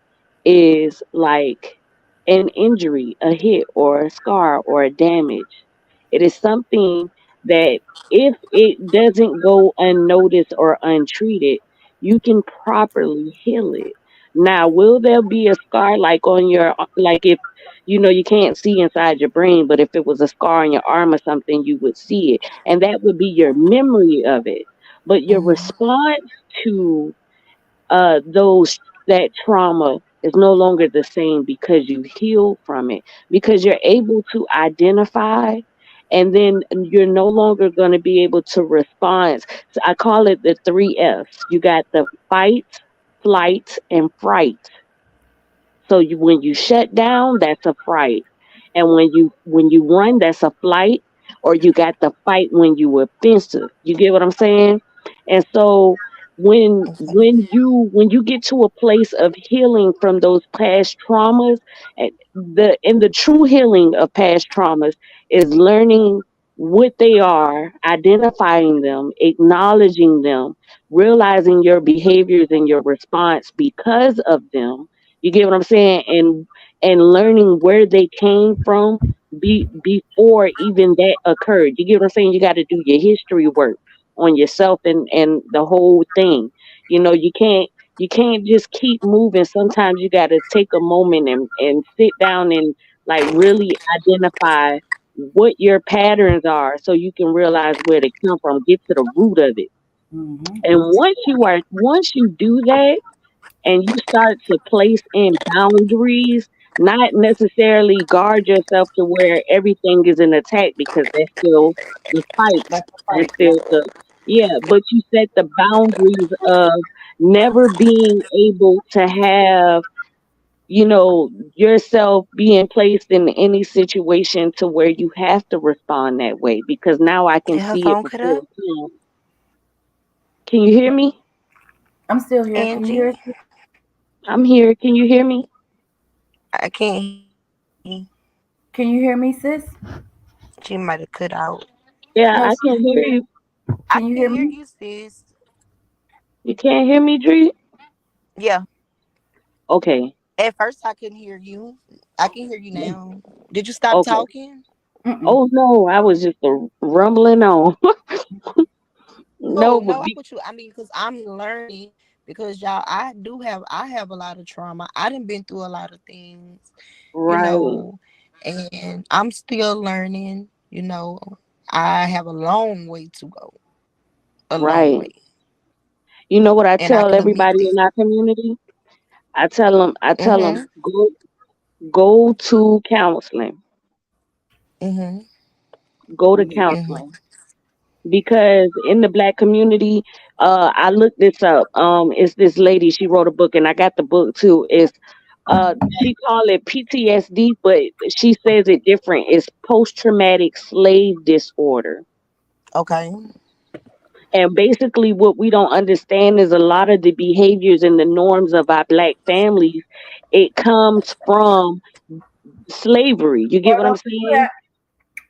is like an injury, a hit, or a scar, or a damage. It is something that, if it doesn't go unnoticed or untreated, you can properly heal it. Now, will there be a scar like on your, like if you can't see inside your brain, but if it was a scar on your arm or something, you would see it, and that would be your memory of it. But your Mhm. response to those that trauma is no longer the same because you heal from it, because you're able to identify, and then you're no longer going to be able to respond. So I call it the 3 F's. You got the fight, flight, and fright. So when you shut down, that's a fright, and when you run, that's a flight, or you got the fight when you were offensive. You get what I'm saying? And so when you get to a place of healing from those past traumas, and the true healing of past traumas is learning what they are, identifying them, acknowledging them, realizing your behaviors and your response because of them. You get what I'm saying? And learning where they came from before even that occurred. You get what I'm saying? You got to do your history work on yourself and the whole thing. You can't just keep moving. Sometimes you got to take a moment and sit down and like really identify what your patterns are so you can realize where they come from, get to the root of it. Mm-hmm. And once you do that, and you start to place in boundaries, not necessarily guard yourself to where everything is an attack, because that's still the fight. That's the That's fight. still Yep. the, yeah, but you set the boundaries of never being able to have, yourself being placed in any situation to where you have to respond that way, because now I can Did her see it phone cut before up? it comes. Can you hear me? I'm still here. Can you hear Angie? us? I'm here. Can you hear me? I can't hear you. Can you hear me, sis? She might have cut out. Yeah, No, I can she's hear here. you. I Can you can hear hear me? you, sis. You can't hear me, Dree? Yeah. Okay. At first, I couldn't hear you. I can hear you now. Did you stop Okay. talking? Mm-mm. Oh no, I was just rumbling on. Oh No, but no, I put you. I mean, because I'm learning. Because y'all, I have a lot of trauma. I done been through a lot of things, you right, know, and I'm still learning. I have a long way to go, a long right. way, You know what I and I tell can admit everybody that. in our community? I tell them, Mhm. go to counseling. Mhm. Go to Yeah. counseling. Because in the black community, I looked this up. It's this lady, she wrote a book, and I got the book too. She called it PTSD, but she says it different. It's post traumatic slave disorder. Okay. And basically, what we don't understand is a lot of the behaviors and the norms of our black families, it comes from slavery. You get Girl, what I'm don't you do saying? that.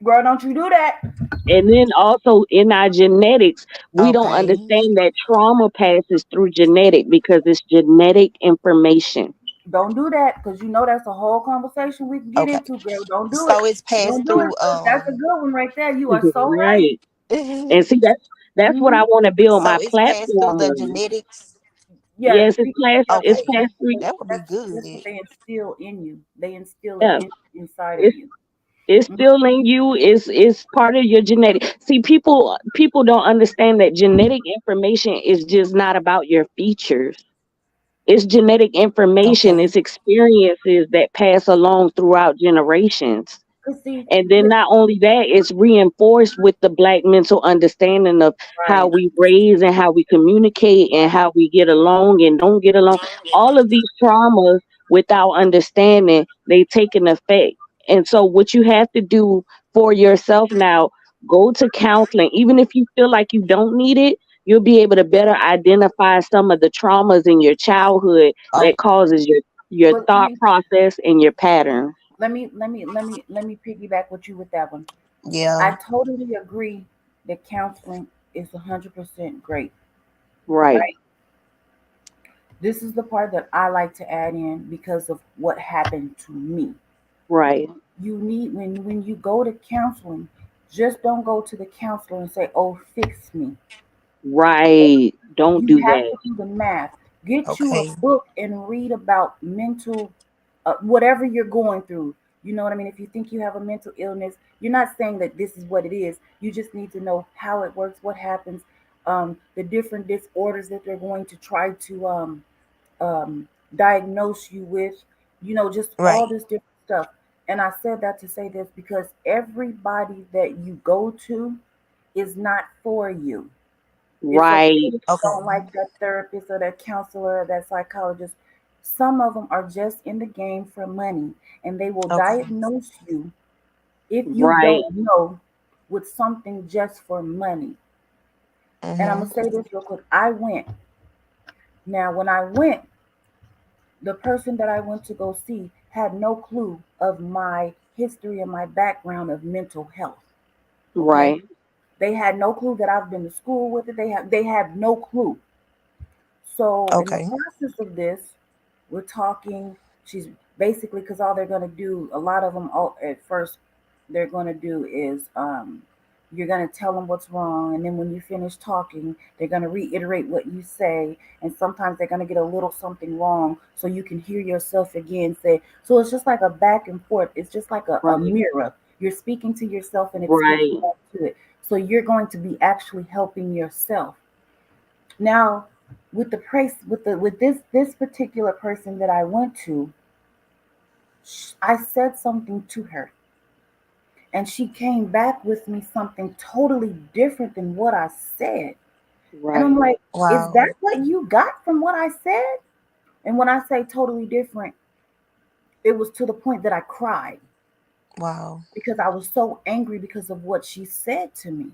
Girl, don't you do that. And then also in our genetics, we don't Okay. understand that trauma passes through genetic because it's genetic information. Don't do that, because you know that's a whole conversation we can get Okay. into, girl. Don't do it. So it's Don't passed do it, through. sis. That's a good one right there. You are so right. Right. And see, that's what Mm-hmm. I want to build so my it's passed through platform the on. genetics. Yes, Yes, it's Okay. past three. That would be that's what good. they instill in you. They instill it Yeah. inside of It's you. it's Mhm. still in you. It's part of your genetic. See, people don't understand that genetic information is just not about your features. It's genetic information. Okay. It's experiences that pass along throughout generations. Cause see, And then not only that, it's reinforced with the black mental understanding of how right, we raise and how we communicate and how we get along and don't get along. All of these traumas, without understanding, they take an effect. And so what you have to do for yourself now, Go to counseling. Even if you feel like you don't need it, you'll be able to better identify some of the traumas in your childhood Oh, that causes your But thought process and your patterns. let me piggyback with you with that one. yeah. I totally agree that counseling is 100% great, Right, right? This is the part that I like to add in because of what happened to me. right, You need when you go to counseling, just don't go to the counselor and say, "Oh, fix me." right. Don't You do have that. to do the math. Get you a Okay. book and read about mental, whatever you're going through. You know what I mean? If you think you have a mental illness, you're not saying that this is what it is. You just need to know how it works, what happens, the different disorders that they're going to try to um, diagnose you with, just all Right. this different stuff. And I said that to say this because everybody that you go to is not for you. It's okay Right, if you Okay. don't like that therapist or that counselor or that psychologist. Some of them are just in the game for money and they will Okay. diagnose you if you right, don't know with something just for money. And I'm Mhm. going to say this real quick. I went. Now, when I went, the person that I went to go see had no clue of my history and my background of mental health. Okay? right, They had no clue that I've been to school with it. They had no clue. So in the Okay. process of this, we're talking. She's basically because all they're gonna do, a lot of them all at first, they're gonna do is you're gonna tell them what's wrong, and then when you finish talking, they're gonna reiterate what you say, and sometimes they're gonna get a little something wrong, so you can hear yourself again say. So it's just like a back and forth. It's just like a right, mirror. You're speaking to yourself, and it's speaking right, back to it. So you're going to be actually helping yourself. Now, with the price, with this particular person that I went to, I said something to her, and she came back with me something totally different than what I said. And I'm right. like, is Wow. that what you got from what I said? And when I say totally different, it was to the point that I cried Wow. because I was so angry because of what she said to me.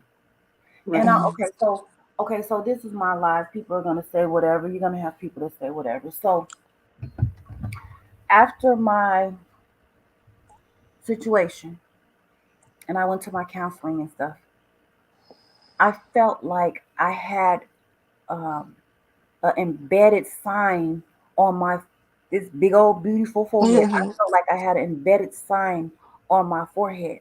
And I, Right. Mhm. okay, so this is my life. People are gonna say whatever. You're gonna have people that say whatever. So after my situation, and I went to my counseling and stuff, I felt like I had um, an embedded sign on my this big old beautiful forehead. I Mhm. felt like I had an embedded sign on my forehead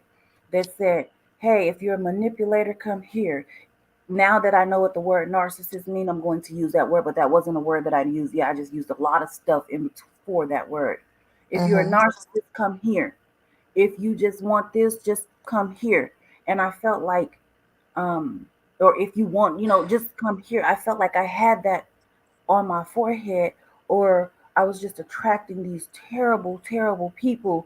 that said, "Hey, if you're a manipulator, come here." Now that I know what the word narcissist mean, I'm going to use that word, but that wasn't a word that I used. Yeah, I just used a lot of stuff for that word. If you're a Mhm. narcissist, come here. If you just want this, just come here. And I felt like, um, or if you want, just come here. I felt like I had that on my forehead, or I was just attracting these terrible, terrible people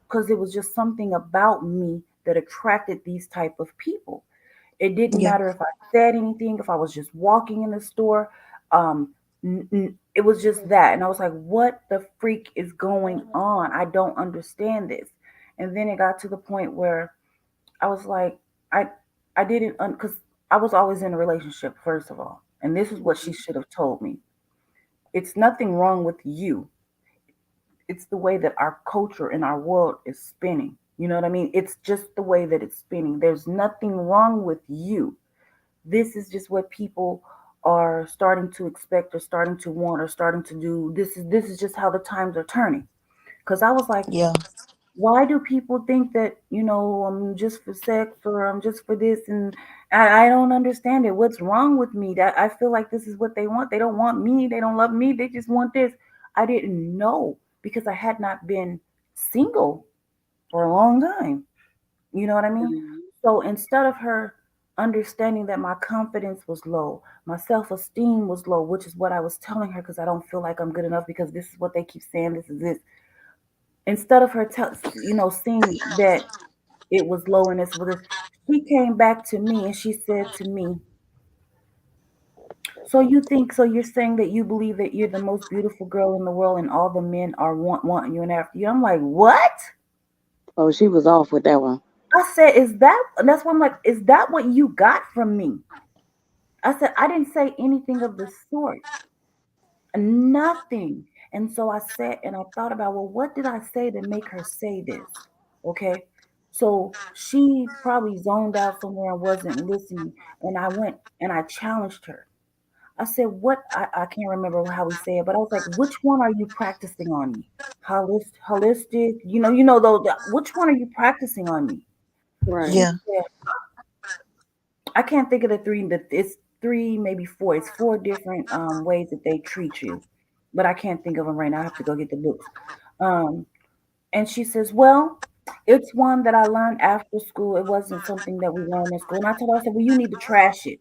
because it was just something about me that attracted these type of people. It didn't Yeah. matter if I said anything, if I was just walking in the store. Um, it was just that. And I was like, what the freak is going on? I don't understand this. And then it got to the point where I was like, I, I didn't, because I was always in a relationship, first of all. And this is what she should have told me. It's nothing wrong with you. It's the way that our culture and our world is spinning. You know what I mean? It's just the way that it's spinning. There's nothing wrong with you. This is just what people are starting to expect or starting to want or starting to do. This is just how the times are turning. Because I was like, Yeah. why do people think that I'm just for sex or I'm just for this? And I don't understand it. What's wrong with me? That I feel like this is what they want. They don't want me. They don't love me. They just want this. I didn't know because I had not been single for a long time. You know what I mean? Mhm. So instead of her understanding that my confidence was low, my self esteem was low, which is what I was telling her because I don't feel like I'm good enough because this is what they keep saying, this is this. Instead of her, seeing that it was low and this was this, she came back to me and she said to me, so you're saying that you believe that you're the most beautiful girl in the world and all the men are wanting you and after you. I'm like, what? Oh, she was off with that one. I said, is that, that's what I'm like, is that what you got from me? I said, I didn't say anything of the sort. Nothing. And so I sat and I thought about, well, what did I say to make her say this? Okay. So she probably zoned out somewhere and wasn't listening. And I went and I challenged her. I said, what? I can't remember how we say it, but I was like, which one are you practicing on me? Holistic, though, which one are you practicing on me? She Right. Yeah. said, I can't think of the three, but it's three, maybe four. It's four different ways that they treat you, but I can't think of them right now. I have to go get the books. Um, and she says, well, it's one that I learned after school. It wasn't something that we learned in school. And I told her, I said, well, you need to trash it.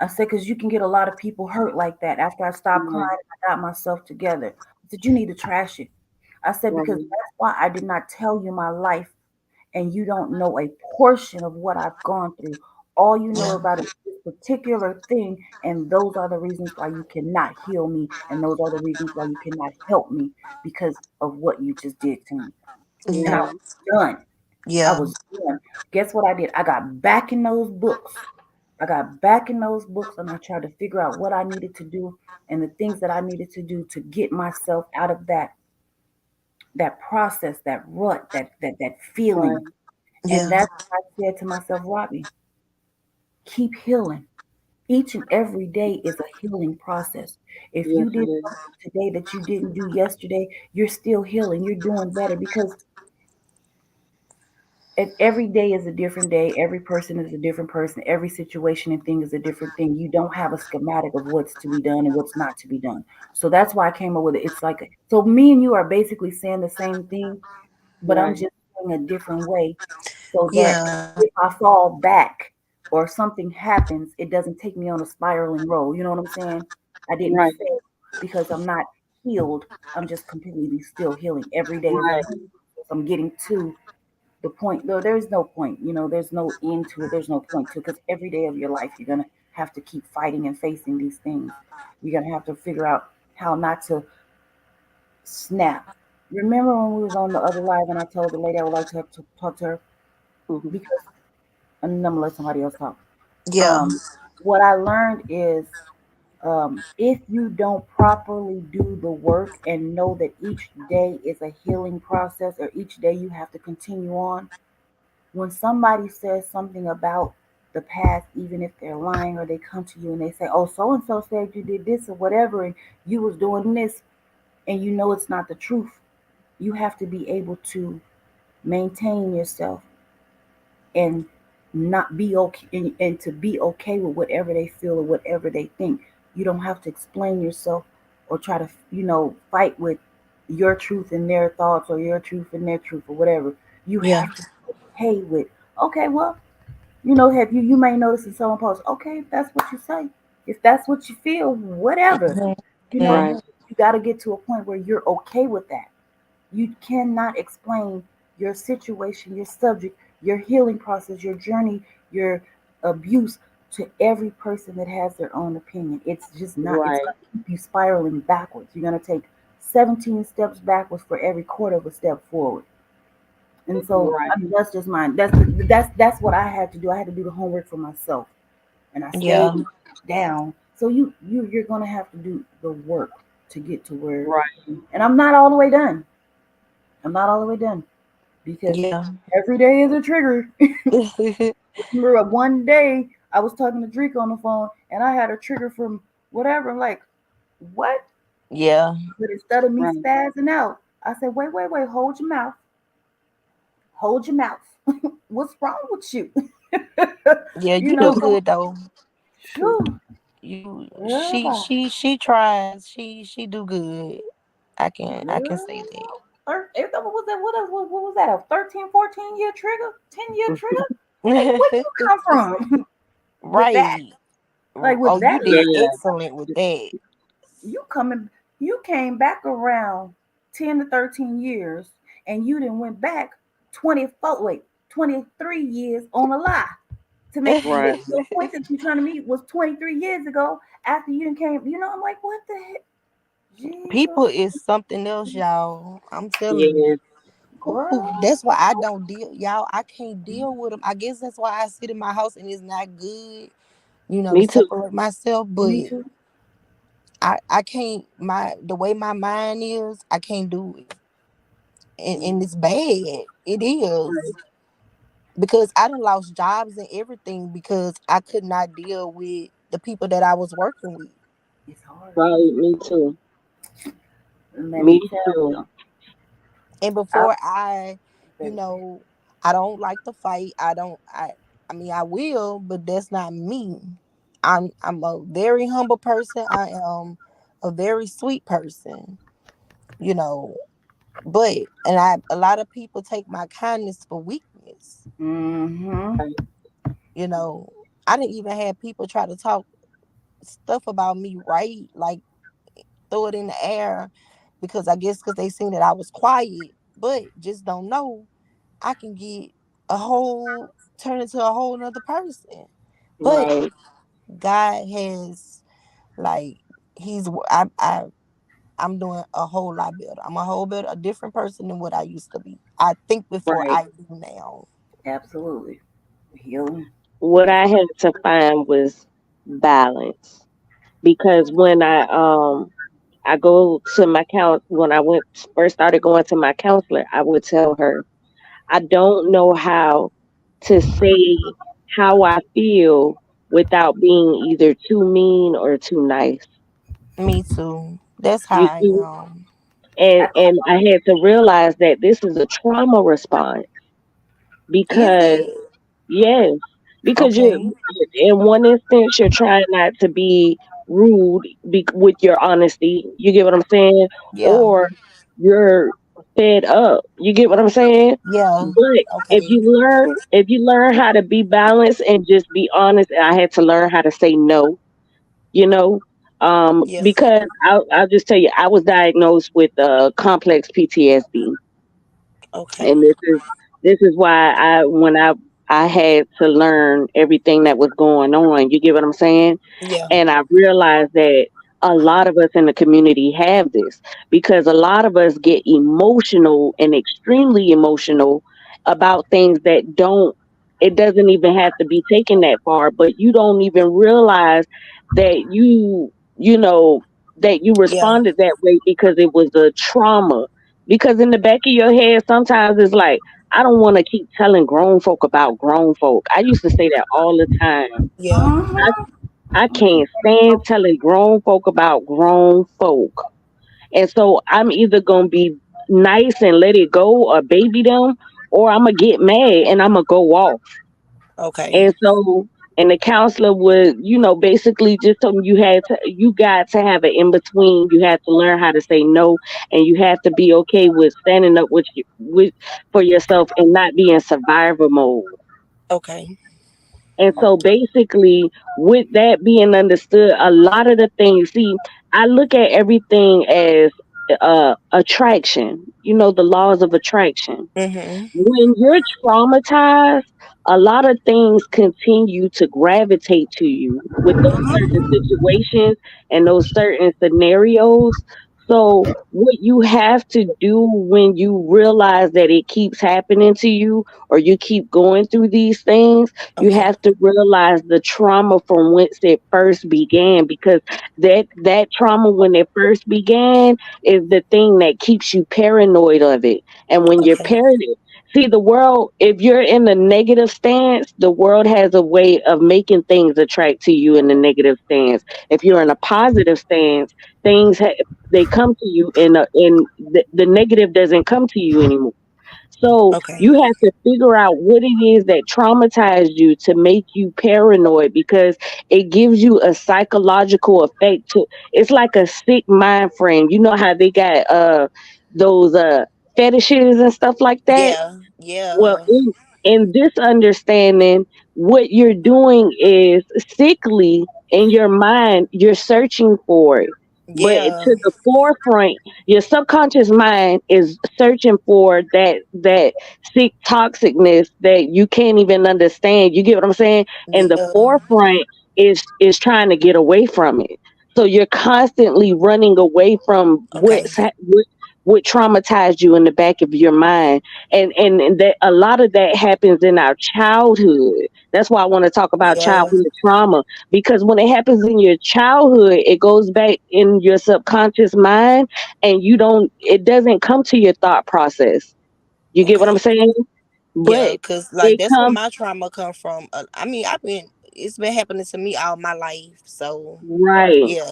I said, because you can get a lot of people hurt like that. After I stopped crying, Right. I got myself together. I said, you need to trash it. I said, because Right. that's why I did not tell you my life and you don't know a portion of what I've gone through. All you know Yeah. about it is this particular thing, and those are the reasons why you cannot heal me, and those are the reasons why you cannot help me because of what you just did to me. And I Yeah. Yeah. was done. I Yeah. was done. Guess what I did? I got back in those books. I got back in those books and I tried to figure out what I needed to do and the things that I needed to do to get myself out of that process, that rut, that feeling. Right. And Yeah. that's what I said to myself, Robbie, keep healing. Each and every day is a healing process. If Yes, you it did is. something today that you didn't do yesterday, you're still healing. You're doing better because every day is a different day. Every person is a different person. Every situation and thing is a different thing. You don't have a schematic of what's to be done and what's not to be done. So that's why I came up with it. It's like, so me and you are basically saying the same thing, but I'm Right. just saying a different way so that Yeah. if I fall back or something happens, it doesn't take me on a spiraling road. You know what I'm saying? I didn't Right. fail because I'm not healed. I'm just completely still healing. Every day is a Right. healing process. I'm getting to the point. Though there's no point. There's no end to it. There's no point to it because every day of your life, you're going to have to keep fighting and facing these things. You're going to have to figure out how not to snap. Remember when we was on the other live and I told the lady I would like to talk to her Hmm. because and I'm gonna let somebody else talk. Yeah. Um, what I learned is if you don't properly do the work and know that each day is a healing process or each day you have to continue on, when somebody says something about the past, even if they're lying or they come to you and they say, oh, so and so said you did this or whatever, and you was doing this, and you know it's not the truth, you have to be able to maintain yourself and not be okay and to be okay with whatever they feel or whatever they think. You don't have to explain yourself or try to fight with your truth and their thoughts or your truth and their truth or whatever. You Yeah. have to be okay with, okay, well, have you may notice in someone posts, okay, if that's what you say, if that's what you feel, whatever, Mhm. you know Right. Mhm. you got to get to a point where you're okay with that. You cannot explain your situation, your subject, your healing process, your journey, your abuse to every person that has their own opinion. It's just not, it's Right. going to keep you spiraling backwards. You're going to take 17 steps backwards for every quarter of a step forward. And so, Right. I mean, that's just mine. That's what I had to do. I had to do the homework for myself, and I stayed Yeah. down. So you're gonna have to do the work to get to where. Right. And I'm not all the way done. I'm not all the way done because Yeah. every day is a trigger. Remember, one day I was talking to Drake on the phone, and I had a trigger from whatever. I'm like, what? Yeah. But instead of me Right. spazzing out, I said, wait, wait, wait, hold your mouth, hold your mouth. What's wrong with you? Yeah. you You know, do so good though. shoo, You girl, bye. she tries. She do good. I can say Girl, that. what was that? What was that? A 13, 14 year trigger? 10-year trigger? Like, where you come from with that? Right. Like, Oh, with you that did mindset, Yeah. excellent with that. you coming, you came back around 10 to 13 years, and you didn't went back 24, wait, 23 years on a lie to make Right. your point that you're trying to meet was 23 years ago after you didn't came. I'm like, what the heck? People Jesus. is something else, y'all. I'm telling you. Yes. Ooh, Girl, that's why I don't deal, y'all. I can't deal with them. I guess that's why I sit in my house and it's not good, to Me too. separate myself. me But too. I can't, the way my mind is, I can't do it. And it's bad. It is. Because I done lost jobs and everything because I could not deal with the people that I was working with. It's hard. Right, me too. Let Me me tell too. you. And I, before you baby, know, I don't like to fight. I mean I will, but that's not me. I'm a very humble person. I am a very sweet person, you know. But and I a lot of people take my kindness for weakness. mm-hmm. You know, I didn't even have people try to talk stuff about me, right? Like throw it in the air because I guess because they seen that I was quiet, but just don't know I can get a whole turn into a whole nother person. But Right, God has like he's I'm doing a whole lot better. I'm a whole better a different person than what I used to be. I think before right. I do now. Absolutely. Healing. What It's I had to find was balance because when I go to my when I went first started going to my counselor, I would tell her I don't know how to say how I feel without being either too mean or too nice. Me too. That's how You I see, am. and I had to realize that this is a trauma response Is because it? yes, because you're Okay. in one instance you're trying not to be rude with your honesty. You get what I'm saying? Yeah. Or you're fed up. You get what I'm saying? Yeah. But Okay. if you learn how to be balanced and just be honest, and I had to learn how to say no. You know, Yeah. because I'll just tell you, I was diagnosed with complex PTSD, Okay. and this is why I had to learn everything that was going on. You get what I'm saying? Yeah. And I realized that a lot of us in the community have this because a lot of us get emotional and extremely emotional about things that it doesn't even have to be taken that far, but you don't even realize that you know, that you Yeah. responded that way because it was a trauma. Because in the back of your head, sometimes it's like, I don't want to keep telling grown folk about grown folk. I used to say that all the time. Yeah. Mm-hmm. I can't stand telling grown folk about grown folk. And so I'm either going to be nice and let it go or baby them, or I'm going to get mad and I'm going to go off. Okay. And so, and the counselor would, basically just told me you got to have an in between. You have to learn how to say no, and you have to be okay with standing up for yourself and not be in survivor mode. Okay. And so basically, with that being understood, a lot of the things, see, I look at everything as attraction, the laws of attraction. Mhm. When you're traumatized, a lot of things continue to gravitate to you with those certain situations and those certain scenarios. So, what you have to do when you realize that it keeps happening to you or you keep going through these things, you Okay. have to realize the trauma from whence it first began because that trauma when it first began is the thing that keeps you paranoid of it. And when you're Okay. paranoid, see, the world, if you're in the negative stance, the world has a way of making things attract to you in the negative stance. If you're in a positive stance, they come to you the negative doesn't come to you anymore. So Okay. you have to figure out what it is that traumatized you to make you paranoid because it gives you a psychological effect to it's like a sick mind frame. You know how they got those fetishes and stuff like that? Yeah. Well, Yeah. in this understanding, what you're doing is sickly in your mind, you're searching for it. But Yeah. to the forefront, your subconscious mind is searching for that sick toxicness that you can't even understand. You get what I'm saying? And the Yeah. forefront is trying to get away from it. So you're constantly running away from Okay. what traumatized you in the back of your mind. And that a lot of that happens in our childhood. That's why I want to talk about Yeah. childhood trauma, because when it happens in your childhood, it goes back in your subconscious mind, and it doesn't come to your thought process. You get what I'm Okay. saying? Yeah, But cause like it that's where comes my trauma come from. I mean, it's been happening to me all my life. So right. yeah,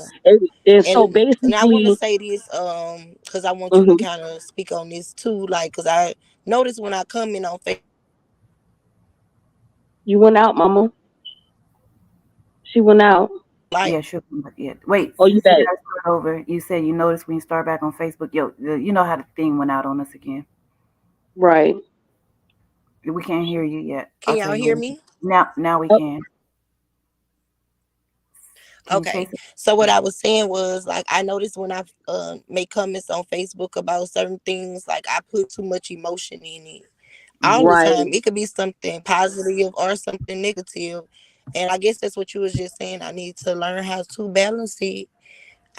And so and I want to basically, say this, cause I want you to mhm, kind of speak on this too, like, cause I notice when I come in on Facebook about certain things, like you went out, mama. She went out. Yeah, like sure. Yeah. Wait, Oh, you since you back? guys start over, you said you noticed when you start back on Facebook, you know how the thing went out on us again. Right. We can't hear you yet. can I'll y'all tell you hear when. me? Now we Oh, can. Can you say Okay. something? So what Yeah. I was saying was like I noticed when I make comments on Facebook about certain things, like I put too much emotion in it all Mm-hmm. the right. time. It could be something positive or something negative. And I guess that's what you was just saying. I need to learn how to balance it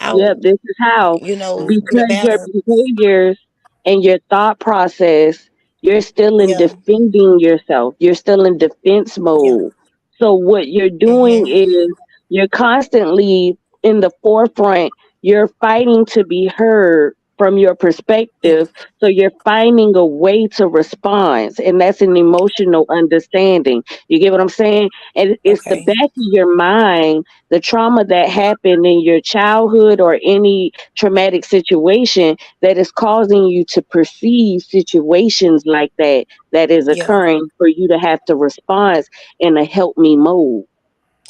Yep, out, this is how. get a Because your balance. behaviors and your thought process, you're still in Yeah. defending yourself. You're still in defense Yeah. mode. So what you're doing Mm-hmm. is you're constantly in the forefront. You're fighting to be heard from your Yeah. perspective. So you're finding a way to respond. And that's an emotional understanding. You get what I'm saying? And it's the Okay. back of your mind, the trauma that happened in your childhood or any traumatic situation that is causing you to perceive situations like that is Yeah. occurring for you to have to respond in a help me mode.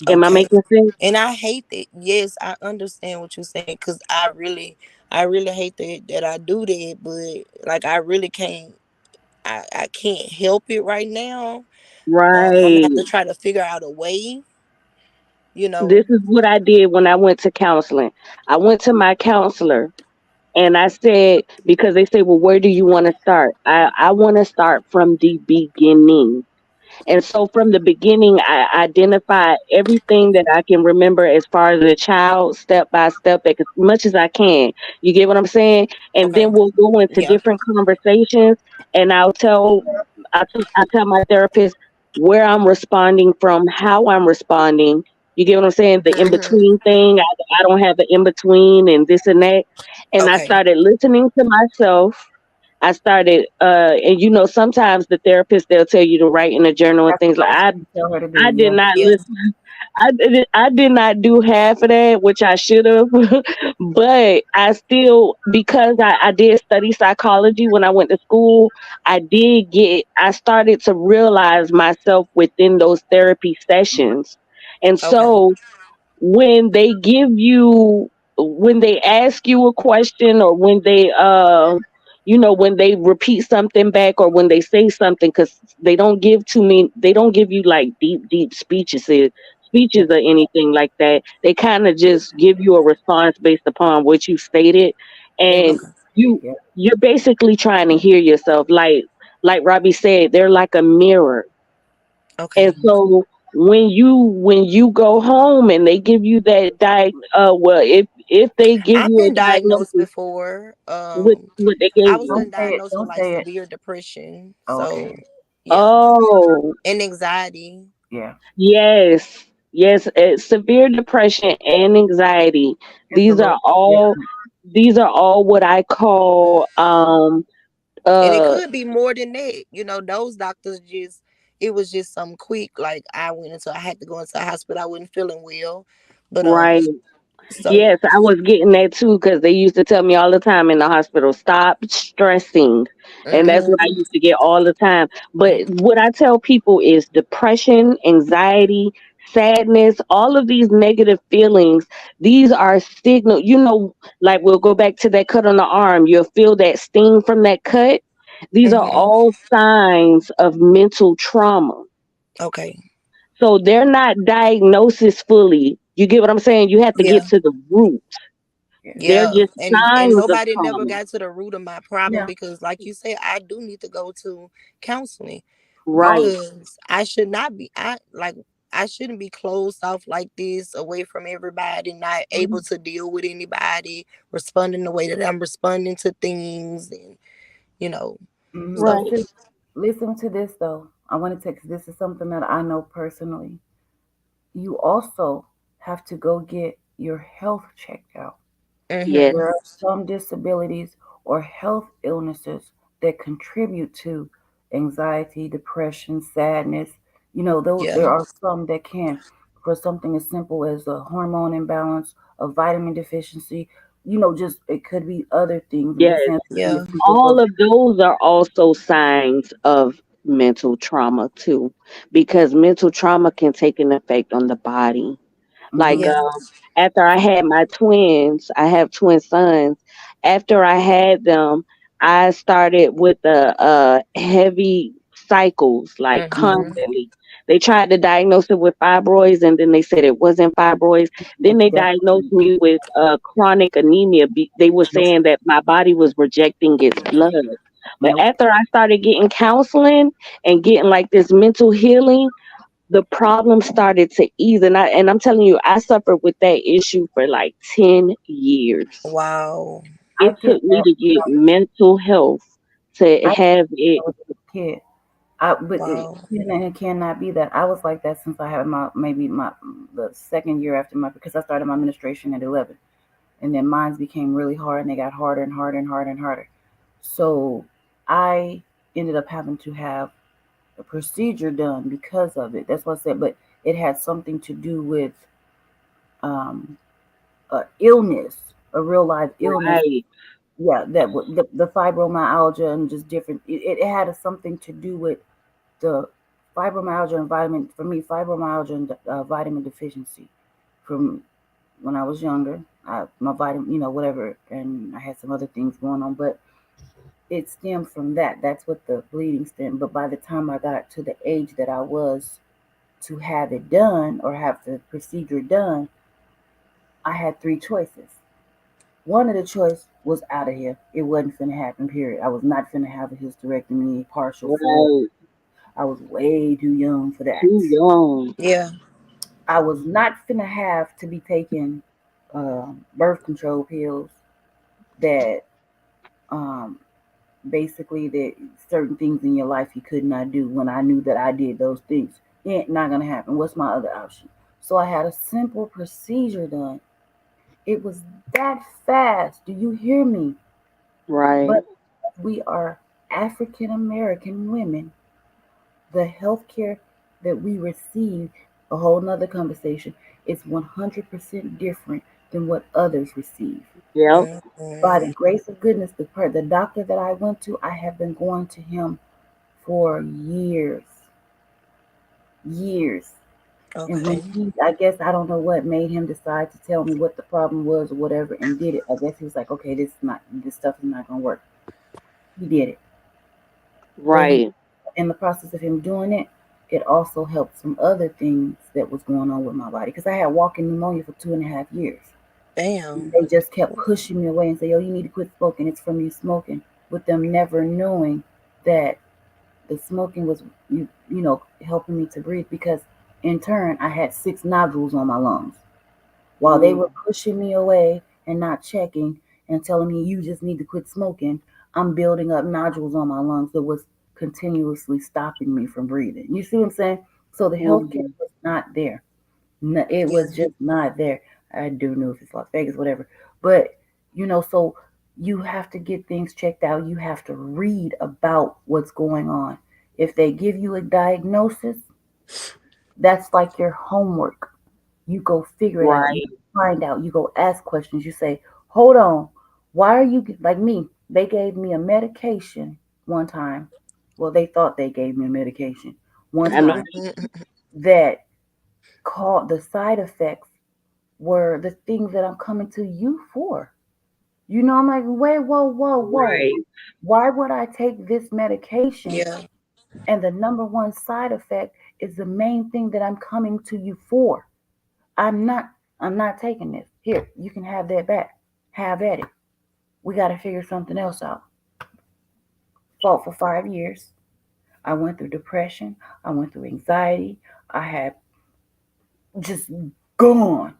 Am I Okay. making sense? And I hate that. Yes, I understand what you're saying because I really hate that I do that, but like I really can't. I can't help it right now. I'm gonna Right. have to try to figure out a way. You This know. is what I did when I went to counseling. I went to my counselor and I said, because they say, well, where do you want to start? I want to start from the beginning. And so from the beginning, I identified everything that I can remember as far as a child, step by step, as much as I can. You get what I'm saying? And Okay. then we'll go into Yeah. different conversations, and I tell my therapist where I'm responding from, how I'm responding. You get what I'm saying? The in Hmm. between thing, I don't have an in between and this and that. And I Okay. started listening to myself. I started, and sometimes the therapist, they'll tell you to write in a journal and That's things what like. I was I going to tell her to I do. did Yeah. not Yeah. listen. I did not do half of that, which I should have. But I still, because I did study psychology when I went to school, I started to realize myself within those therapy sessions. And Okay. so when they ask you a question, or when they repeat something back, or when they say something, because they don't give you like deep speeches or anything like that. They kind of just give you a response based upon what you stated. And Okay. you Yeah. you're basically trying to hear yourself, like Robbie said, they're like a mirror. And Okay. so when you go home and they give you that well, if they give I've you a been diagnosed diagnosis before. with what they I gave was you. Don't done say it. diagnosed with Don't like say it. severe depression. Oh, okay. So yeah. Oh, And anxiety. Yeah. yes, yes, severe depression and anxiety. It's a These are little all different. these are all what I call And it uh could be more than that. Those doctors just it was just some quick, like I had to go into a hospital. I wasn't feeling well. But right. so Yes, I was getting that too, because they used to tell me all the time in the hospital, stop stressing. And that's what I hmm used to get all the time. But what I tell people is depression, anxiety, sadness, all of these negative feelings, these are signal, like we'll go back to that cut on the arm. You'll feel that sting from that cut. These are hmm all signs of mental trauma. okay. So they're not diagnosis fully. You get what I'm saying? You have to get Yeah. to the root. Yeah. They're Yeah, just and signs of nobody never trauma. got to the root of my problem Yeah. because, like you said, I do need to go to counseling Oh, Right. because I should not be. I like. I shouldn't be closed off like this, away from everybody, not able Mhm. to deal with anybody, responding the way that I'm responding to things, and you know. Mhm. But So, Right. sis, listen to this though. I want to take this is something that I know personally. You also have to go get your health checked out. Yes. There mhm, are some disabilities or health illnesses that contribute to anxiety, depression, sadness. yeah, There are some that can, for something as simple as a hormone imbalance, a vitamin deficiency. Just it could be other things. I'm just Yes. saying something yeah, as simple as All those. of those are also signs of mental trauma too, because mental trauma can take an effect on the body. Like Mm-hmm. yeah, after I had my twins, I have twin sons. After I had them, I started with the heavy cycles, like mhm, constantly. They tried to diagnose it with fibroids, and then they said it wasn't fibroids. Then It's they diagnosed definitely me with chronic anemia. They were saying that my body was rejecting its blood. But nope. after I started getting counseling and getting like this mental healing, the problem started to ease, and I'm telling you, I suffered with that issue for like 10 years. wow, I It get took me that. to get mental health to I have it. was a kid. But wow, it cannot be that. I was like that since I had maybe the second year after my because I started my administration at 11, and then mines became really hard, and they got harder and harder and harder and harder. So I ended up having to have a procedure done because of it. That's what I said. But it had something to do with um, illness, a real life illness. Right. Yeah, the fibromyalgia and just different. It had something to do with the fibromyalgia and vitamin for me fibromyalgia and vitamin deficiency from when I was younger. My vitamin, whatever, and I had some other things going on, but it stemmed from that. That's what the bleeding stemmed. But by the time I got to the age that I was to have it done or have the procedure done, I had three choices. One of the choice was out of here. It wasn't finna happen. Period. I was not finna have a hysterectomy, partial, full. Right. I was way too young for that. Too young. yeah, I was not finna have to be taking birth control pills that um, basically that certain things in your life you could not do when I knew that I did those things. It ain't not gonna happen. What's my other option? So I had a simple procedure done. It was that fast. Do you hear me? Right. But we are African American women. The health care that we receive, a whole nother conversation, is 100% different than what others receive. Yep. By the mhm, grace of goodness, the doctor that I went to, I have been going to him for years, years. And when okay, I guess I don't know what made him decide to tell me what the problem was or whatever, and did it. I guess he was like, okay, this stuff is not gonna work. He did it, but he, Right. in the process of him doing it, it also helped some other things that was going on with my body because I had walking pneumonia for 2.5 years. damn, They just kept pushing me away and say, "Oh, you need to quit smoking. It's from you smoking," with them never knowing that the smoking was helping me to breathe because in turn I had 6 nodules on my lungs while they Mm. were pushing me away and not checking and telling me you just need to quit smoking. I'm building up nodules on my lungs that was continuously stopping me from breathing. You see what I'm saying? So the healthcare Mhm. was not there. No, it yeah, was just not there. I do know if it's Las Vegas, whatever. But so you have to get things checked out. You have to read about what's going on. If they give you a diagnosis, that's like your homework. You go figure it out. You Right. find out. You go ask questions. You say, hold on, why are you like me? They gave me a medication one time. Well, they thought they gave me a medication one I know. time mhm, that called the side effects were the things that I'm coming to you for. I'm like, wait, whoa, whoa, whoa. Right. Why would I take this medication? yeah, And the number one side effect is the main thing that I'm coming to you for. I'm not, I'm not taking this. Here, you can have that back. Have at it. We got to figure something else out. Fought for 5 years. I went through depression. I went through anxiety. I had just gone.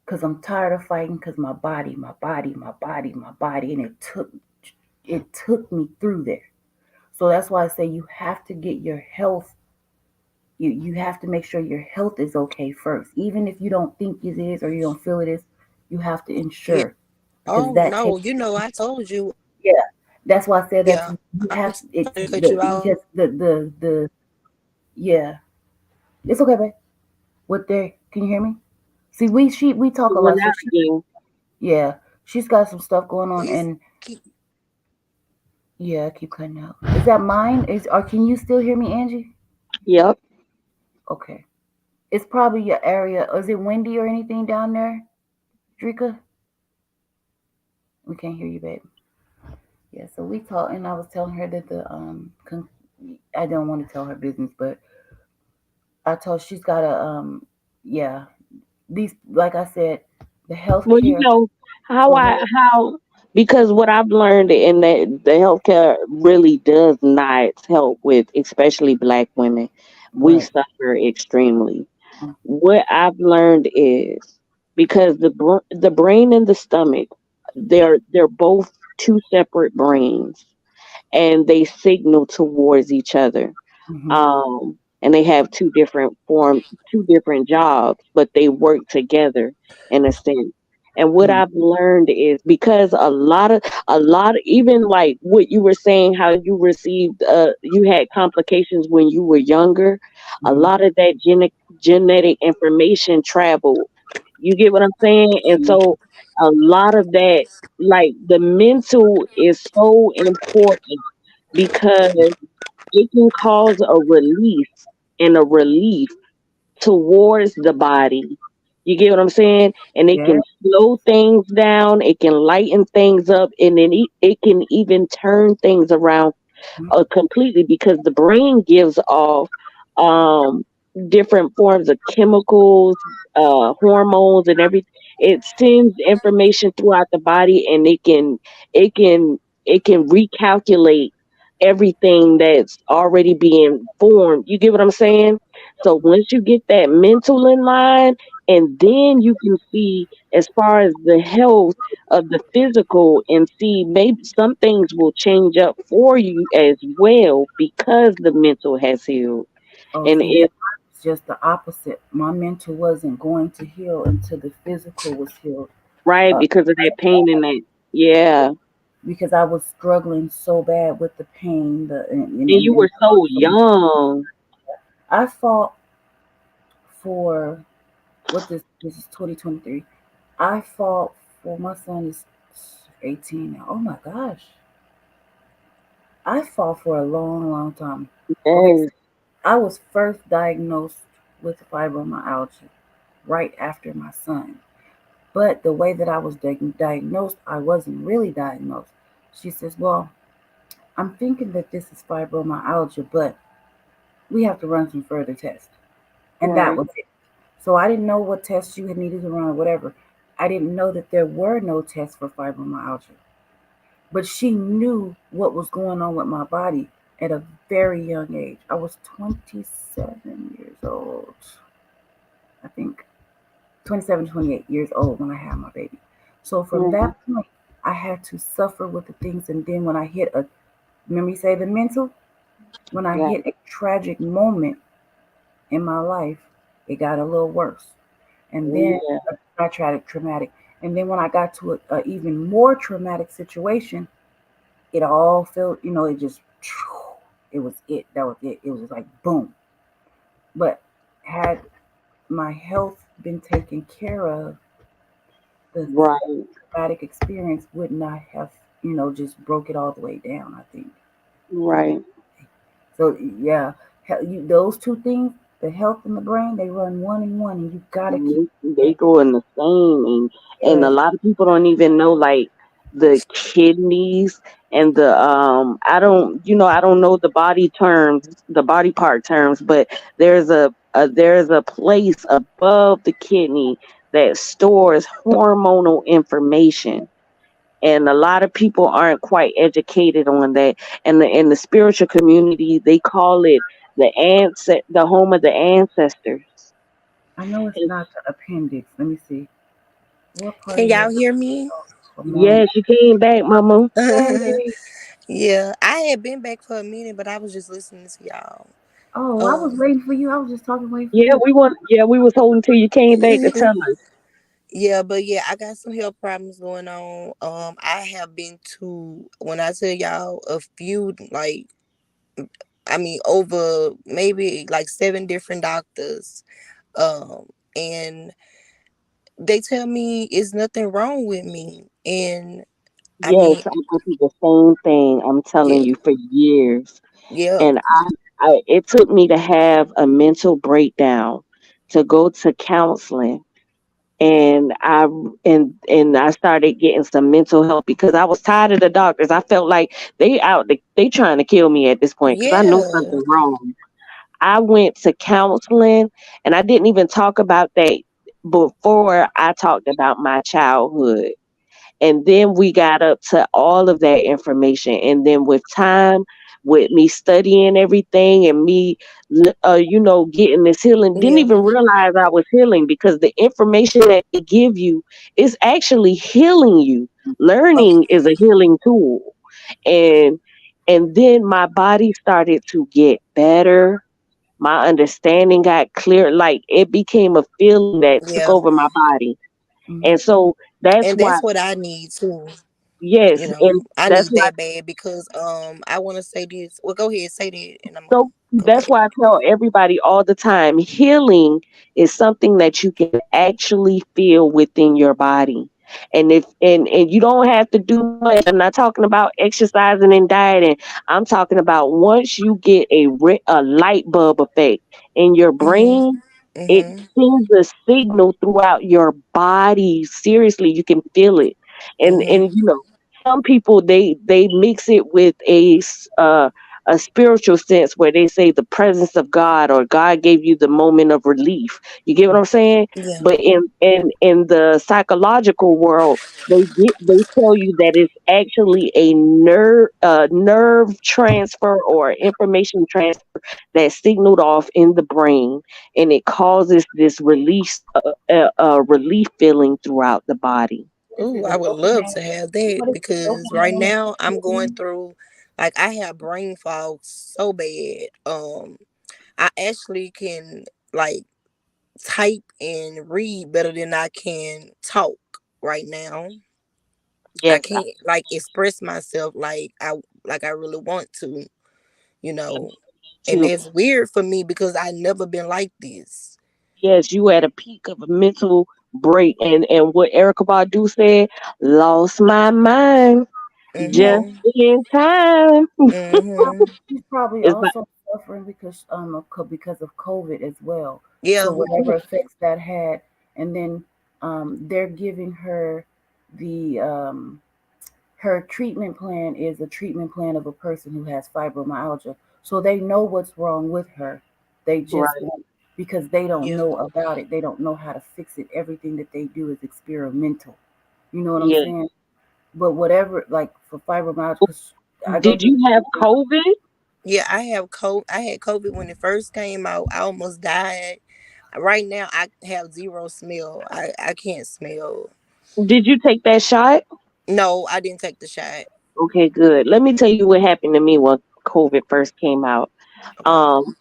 Cause I'm tired of fighting. Cause my body, my body, my body, my body, and it took me through there. So that's why I say you have to get your health. You have to make sure your health is okay first, even if you don't think it is or you don't feel it is. You have to Yeah. ensure because Oh that no, takes. I told you. Yeah, that's why I said that Yeah, you I'm have sorry to it's cut you the off. because the yeah. It's okay, babe. What there? Can you hear me? See, we talk a Well, lot, so now she again, yeah, she's got some stuff going on, He's and keep, yeah, I keep cutting out. Is that mine? Is or can you still hear me, Angie? yep. Okay, it's probably your area. Is it windy or anything down there, Drika? We can't hear you, babe. Yeah, so we talked, and I was telling her that I don't want to tell her business, but I told she's got yeah, these like I said, the Well, healthcare. how Go ahead. because what I've learned in that the healthcare really does not help with, especially Black women. We Right. suffer extremely. Mm-hmm. What I've learned is because the brain and the stomach, they're both two separate brains, and they signal towards each other. Mm-hmm. And they have two different jobs, but they work together in a sense. And what I've learned is because even like what you were saying, how you had complications when you were younger, a Mm-hmm. lot of that genetic information traveled. You get what I'm saying? And so a lot of that, like the mental is so important because it can cause a release and a relief towards the body. You get what I'm saying? And it Yeah. can slow things down, it can lighten things up, and then it can even turn things around completely because the brain gives off um, different forms of chemicals, hormones, and everything. It sends information throughout the body, and it can it can recalculate everything that's already being formed. You get what I'm saying? So once you get that mental in line, and then you can see as far as the health of the physical and see maybe some things will change up for you as well because the mental has healed. Oh, And see, it's it's just the opposite. My mental wasn't going to heal until the physical was healed. right Uh, because of that pain and that, yeah. because I was struggling so bad with the pain, And you and were so young. I fought for what this is 2023. I fought for my son is 18 now. Oh my gosh, I fought for a long, long time. Okay, so Yes, I was first diagnosed with fibromyalgia right after my son. But the way that I was diagnosed, I wasn't really diagnosed. She says, well, I'm thinking that this is fibromyalgia, but we have to run some further tests. And that right, was it. So I didn't know what tests you had needed to run or whatever. I didn't know that there were no tests for fibromyalgia. But she knew what was going on with my body at a very young age. I was 27 years old. I think 27, 28 years old when I had my baby. So from mhm, that point, I had to suffer with the things. And then when I hit remember you say the mental? When I right, hit a tragic moment in my life, it got a little worse. And then yeah, not tragic, traumatic. And then when I got to a even more traumatic situation, it all felt, it just, it was it. That was it. It was just like boom. But had my health been taken care of, the right, traumatic experience would not have, just broke it all the way down, I think. right. So, yeah, those two things, the health and the brain, they run one and one, and you got to keep They go in the same, and yeah, a lot of people don't even know like the kidneys and the I don't know the body terms, the body part terms, but there's a place above the kidney that stores hormonal information, and a lot of people aren't quite educated on that. And the spiritual community, they call it the home of the ancestors. I know it's And not the appendix. Let me see. What part Can of your y'all body hear is me? for yeah, Monique? she came back, mama. Hey. Yeah, I had been back for a minute, but I was just listening to y'all. Oh, I was Um, waiting for you. I was just talking, waiting for Yeah, you. we was holding till you came back to tell us. yeah, but yeah, I got some health problems going on. I have been to when I tell y'all a few like I mean over maybe like 7 different doctors. And they tell me it's nothing wrong with me. And I mean, Yes, I go through the same thing. I'm telling yeah, you for years. yeah, And I it took me to have a mental breakdown to go to counseling. And I started getting some mental help because I was tired of the doctors. I felt like they trying to kill me at this point because I knew yeah, something wrong. I went to counseling, and I didn't even talk about that before I talked about my childhood. And then we got up to all of that information. And then with time, with me studying everything and me, getting this healing, didn't yeah. even realize I was healing because the information that they give you is actually healing you. Learning is a healing tool. And and then my body started to get better. My understanding got clear. Like it became a feeling that took Yeah. over my body. Mm-hmm. And so that's And why, that's what I need too. yes, and I that's need why. that bad because I want to say this. Well, go ahead, say that, and I'm gonna So go that's back. why I tell everybody all the time, healing is something that you can actually feel within your body. And you don't have to do much. I'm not talking about exercising and dieting. I'm talking about once you get a light bulb effect in your Mhm. brain, it Mhm. sends a signal throughout your body. Seriously, you can feel it. And Mhm. some people they mix it with a spiritual sense where they say the presence of God or God gave you the moment of relief. You get what I'm saying? Yeah. But in the psychological world, they tell you that it's actually a nerve transfer or information transfer that's signaled off in the brain, and it causes this relief feeling throughout the body. What is Ooh, it? The I would love dopamine? to have that What is it? because right Dopamine now I'm going feeling? through like I have brain fog so bad. I actually can like type and read better than I can talk right now. I Yes, I can't like express myself like I really want to, you know. And too. it's weird for me because I never been like this. Yes, you at a peak of a mental break, and what Erica Badu said, lost my mind just Mhm. in time. Mhm. She's probably It's like also suffering because of COVID as well. So Yeah. whatever effects that had, and then they're giving her the her treatment plan is a treatment plan of a person who has fibromyalgia. So they know what's wrong with her. They just right. won't because they don't Yeah. know about it. They don't know how to fix it. Everything that they do is experimental. You know what I'm Yeah. saying? But whatever, like for fibromyalgia, because I go Did through you the have treatment. COVID? Yeah, I have COVID. I had COVID when it first came out. I almost died. Right now, I have zero smell. I can't smell. Did you take that shot? No, I didn't take the shot. Okay, good. Let me tell you what happened to me when COVID first came out. Okay. Um,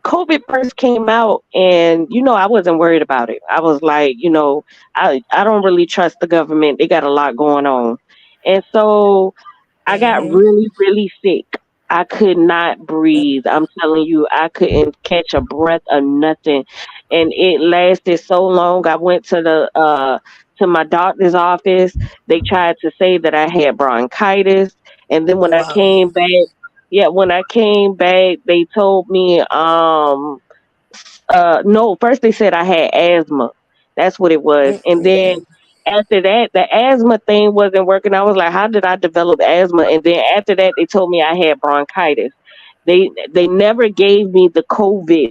COVID first came out, and I wasn't worried about it. I was like, I don't really trust the government. They got a lot going on, and so I got Mhm. really, really sick. I could not breathe. I'm telling you, I couldn't catch a breath or nothing. And it lasted so long. I went to my doctor's office. They tried to say that I had bronchitis. And then when I Wow. came back, yeah, when I came back, they told me no, first they said I had asthma. That's what it was. And then Mm-mm-mm. after that, the asthma thing wasn't working. I was like, how did I develop asthma? And then after that, they told me I had bronchitis. They never gave me the COVID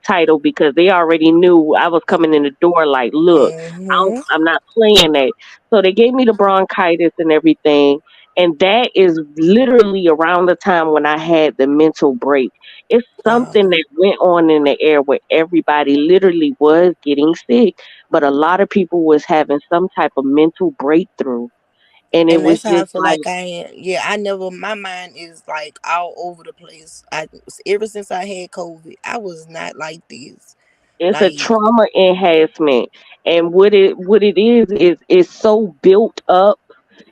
title because they already knew I was coming in the door. Like, look, Mhm. I'm not playing that. So they gave me the bronchitis and everything. And that is literally around the time when I had the mental break. It's Wow. something that went on in the air where everybody literally was getting sick, but a lot of people was having some type of mental breakthrough. And it And was that's how I just feel like, like I am. Yeah, I never. My mind is like all over the place. I ever since I had COVID, I was not like this. it's a Like, trauma enhancement. And what it is it's so built up.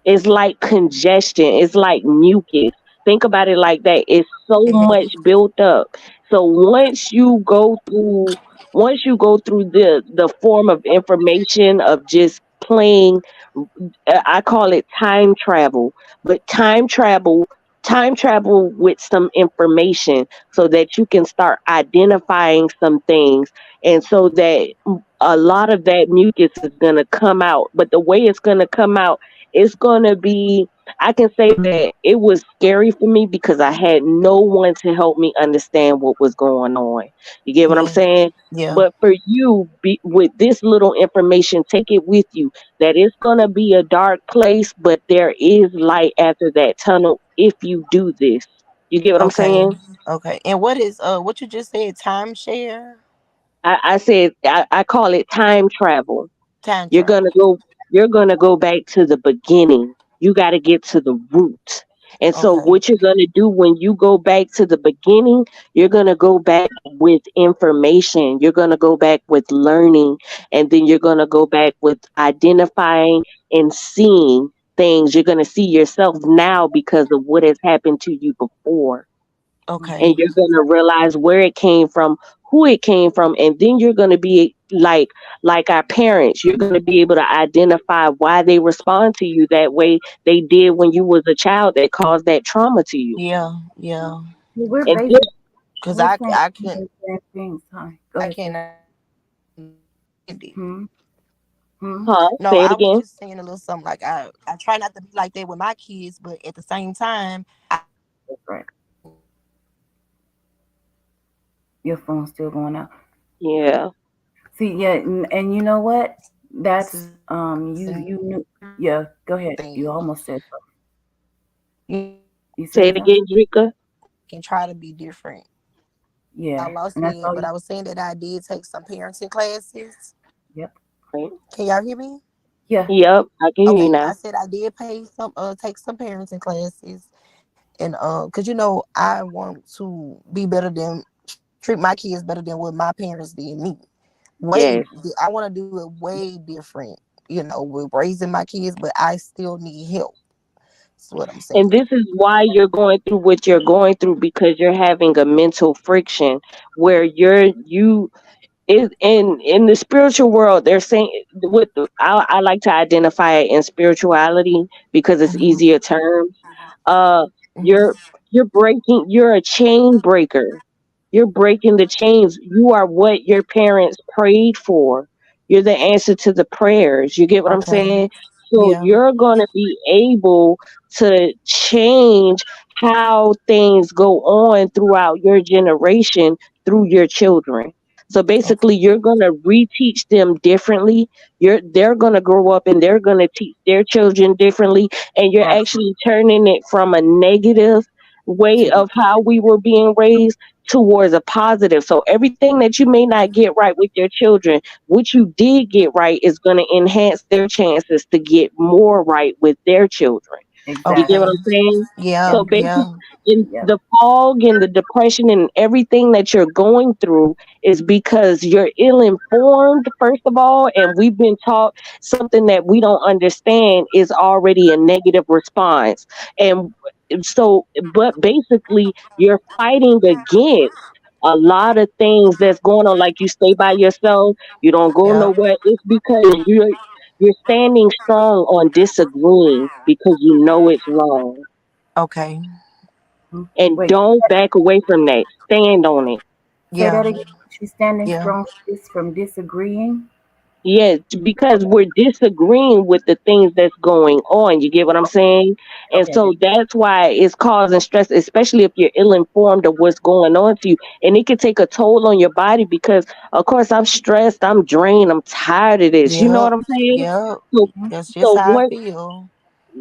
It's like congestion. It's like mucus. Think about it like that. It's so much mhm, built up. So once you go through the form of information of just playing, I call it time travel, but time travel with some information so that you can start identifying some things, and so that a lot of that mucus is going to come out. But the way it's going to come out, it's going to be, I can say that it was scary for me because I had no one to help me understand what was going on. You get what I'm yeah, saying? yeah, But for you, with this little information, take it with you that it's going to be a dark place, but there is light after that tunnel if you do this. You get what I'm okay, saying? okay. And what is what you just said? Timeshare, I said I call it time travel. time You're gonna travel. go you're gonna go back to the beginning. You gotta get to the root. And so Okay, what you're gonna do when you go back to the beginning, you're gonna go back with information. You're gonna go back with learning, and then you're gonna go back with identifying and seeing things. You're gonna see yourself now because of what has happened to you before, and okay, you're going to realize where it came from, who it came from, and then you're going to be like our parents. You're going to be able to identify why they respond to you that way they did when you was a child that caused that trauma to you. yeah, yeah. Well, we're And this, basic. Cause We're saying I can the same things. Huh? Go I ahead, sir. cannot understand it. Hmm. Hmm. huh? No, Say it I was again. just saying a little something like I try not to be like that with my kids, but at the same time, I That's right. Your phone's still going out. Yeah. See, yeah, and you know what? That's and you knew. Yeah, go ahead. You things. almost said something. You know, You Say said it something. again, Drika. I can try to be different. I Yeah, lost and that's it, all but you. I was saying that I did take some parenting classes. Yep. Right. Can y'all hear me? Yeah. Yep, I can hear you Okay, I now. said I did pay some take some parenting classes, and because I want to be better than treat my kids better than what my parents did me. Way Yes. I want to do it way different, with raising my kids, but I still need help. That's what I'm saying. And this is why you're going through what you're going through, because you're having a mental friction where you is in the spiritual world. They're saying, I like to identify it in spirituality because it's Hmm. easier terms. uh Hmm. you're you're a chain breaker. You're breaking the chains. You are what your parents prayed for. You're the answer to the prayers. You get what I'm Okay. saying? So Yeah. you're going to be able to change how things go on throughout your generation through your children. So Okay. basically, you're going to reteach them differently. They're going to grow up and they're going to teach their children differently, and you're Absolutely. actually turning it from a negative way To the of how we were being raised towards a positive. So everything that you may not get right with your children, what you did get right is going to enhance their chances to get more right with their children. You get exactly. what Okay. I'm saying? Yeah. So Yep. basically, Yeah. in Yep. the fog and the depression and everything that you're going through is because you're ill informed, first of all, and we've been taught something that we don't understand is already a negative response. And so, but basically, you're fighting against a lot of things that's going on. Like, you stay by yourself, you don't go Yeah. nowhere. It's because you're standing strong on disagreeing because you know it's wrong. Okay. Mhm. And Wait. don't back away from that. Stand on it. Say Yeah. that again. She's standing Yeah. strong from disagreeing. Yes, because we're disagreeing with the things that's going on. You get what I'm saying? And Okay. I get so it. that's why it's causing stress, especially if you're ill informed of what's going on to you. And it can take a toll on your body because, of course, I'm stressed, I'm drained, I'm tired of this. You know Yep. what I'm saying? Yep. So, Mhm. That's just so how I once feel.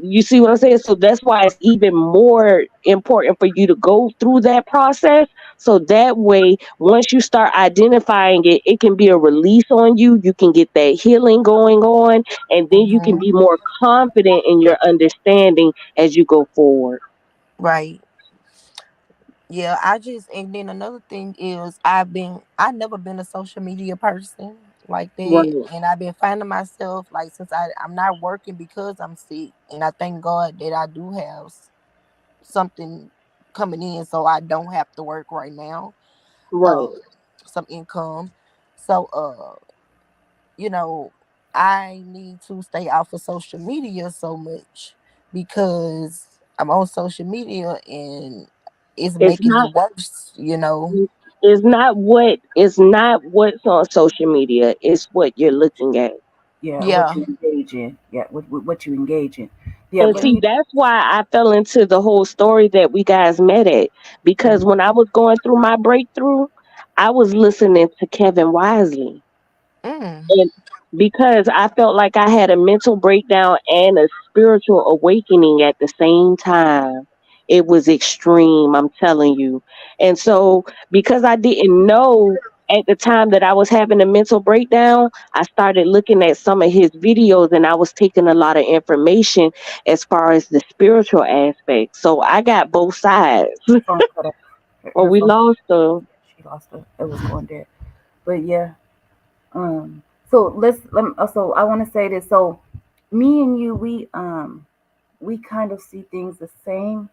You see what I'm saying? So that's why it's even more important for you to go through that process. So that way, once you start identifying it, it can be a release on you. You can get that healing going on, and then you can Hmm. be more confident in your understanding as you go forward. Right. Yeah, and then another thing is I never been a social media person like that. Right, And I've been finding myself like since I'm not working because I'm sick. And I thank God that I do have something coming in so I don't have to work right now. right. Um some income. So you know, I need to stay off of social media so much because I'm on social media and it's It's making not. it worse. It's not what's on social media. It's what you're looking at. Yeah, what Yeah. you engage in. Yeah, what you engage in. Yeah, And let see, me. that's why I fell into the whole story that we guys met at. Because Mm, when I was going through my breakthrough, I was listening to Kevin Wisely. Mm. And because I felt like I had a mental breakdown and a spiritual awakening at the same time. It was extreme, I'm telling you. And so, because I didn't know at the time that I was having a mental breakdown, I started looking at some of his videos and I was taking a lot of information as far as the spiritual aspect. So, I got both sides. phone cut off. Or Her we phone. lost her. She lost it. It was going dead. But yeah. So so I want to say this. So me and you, we kind of see things the same.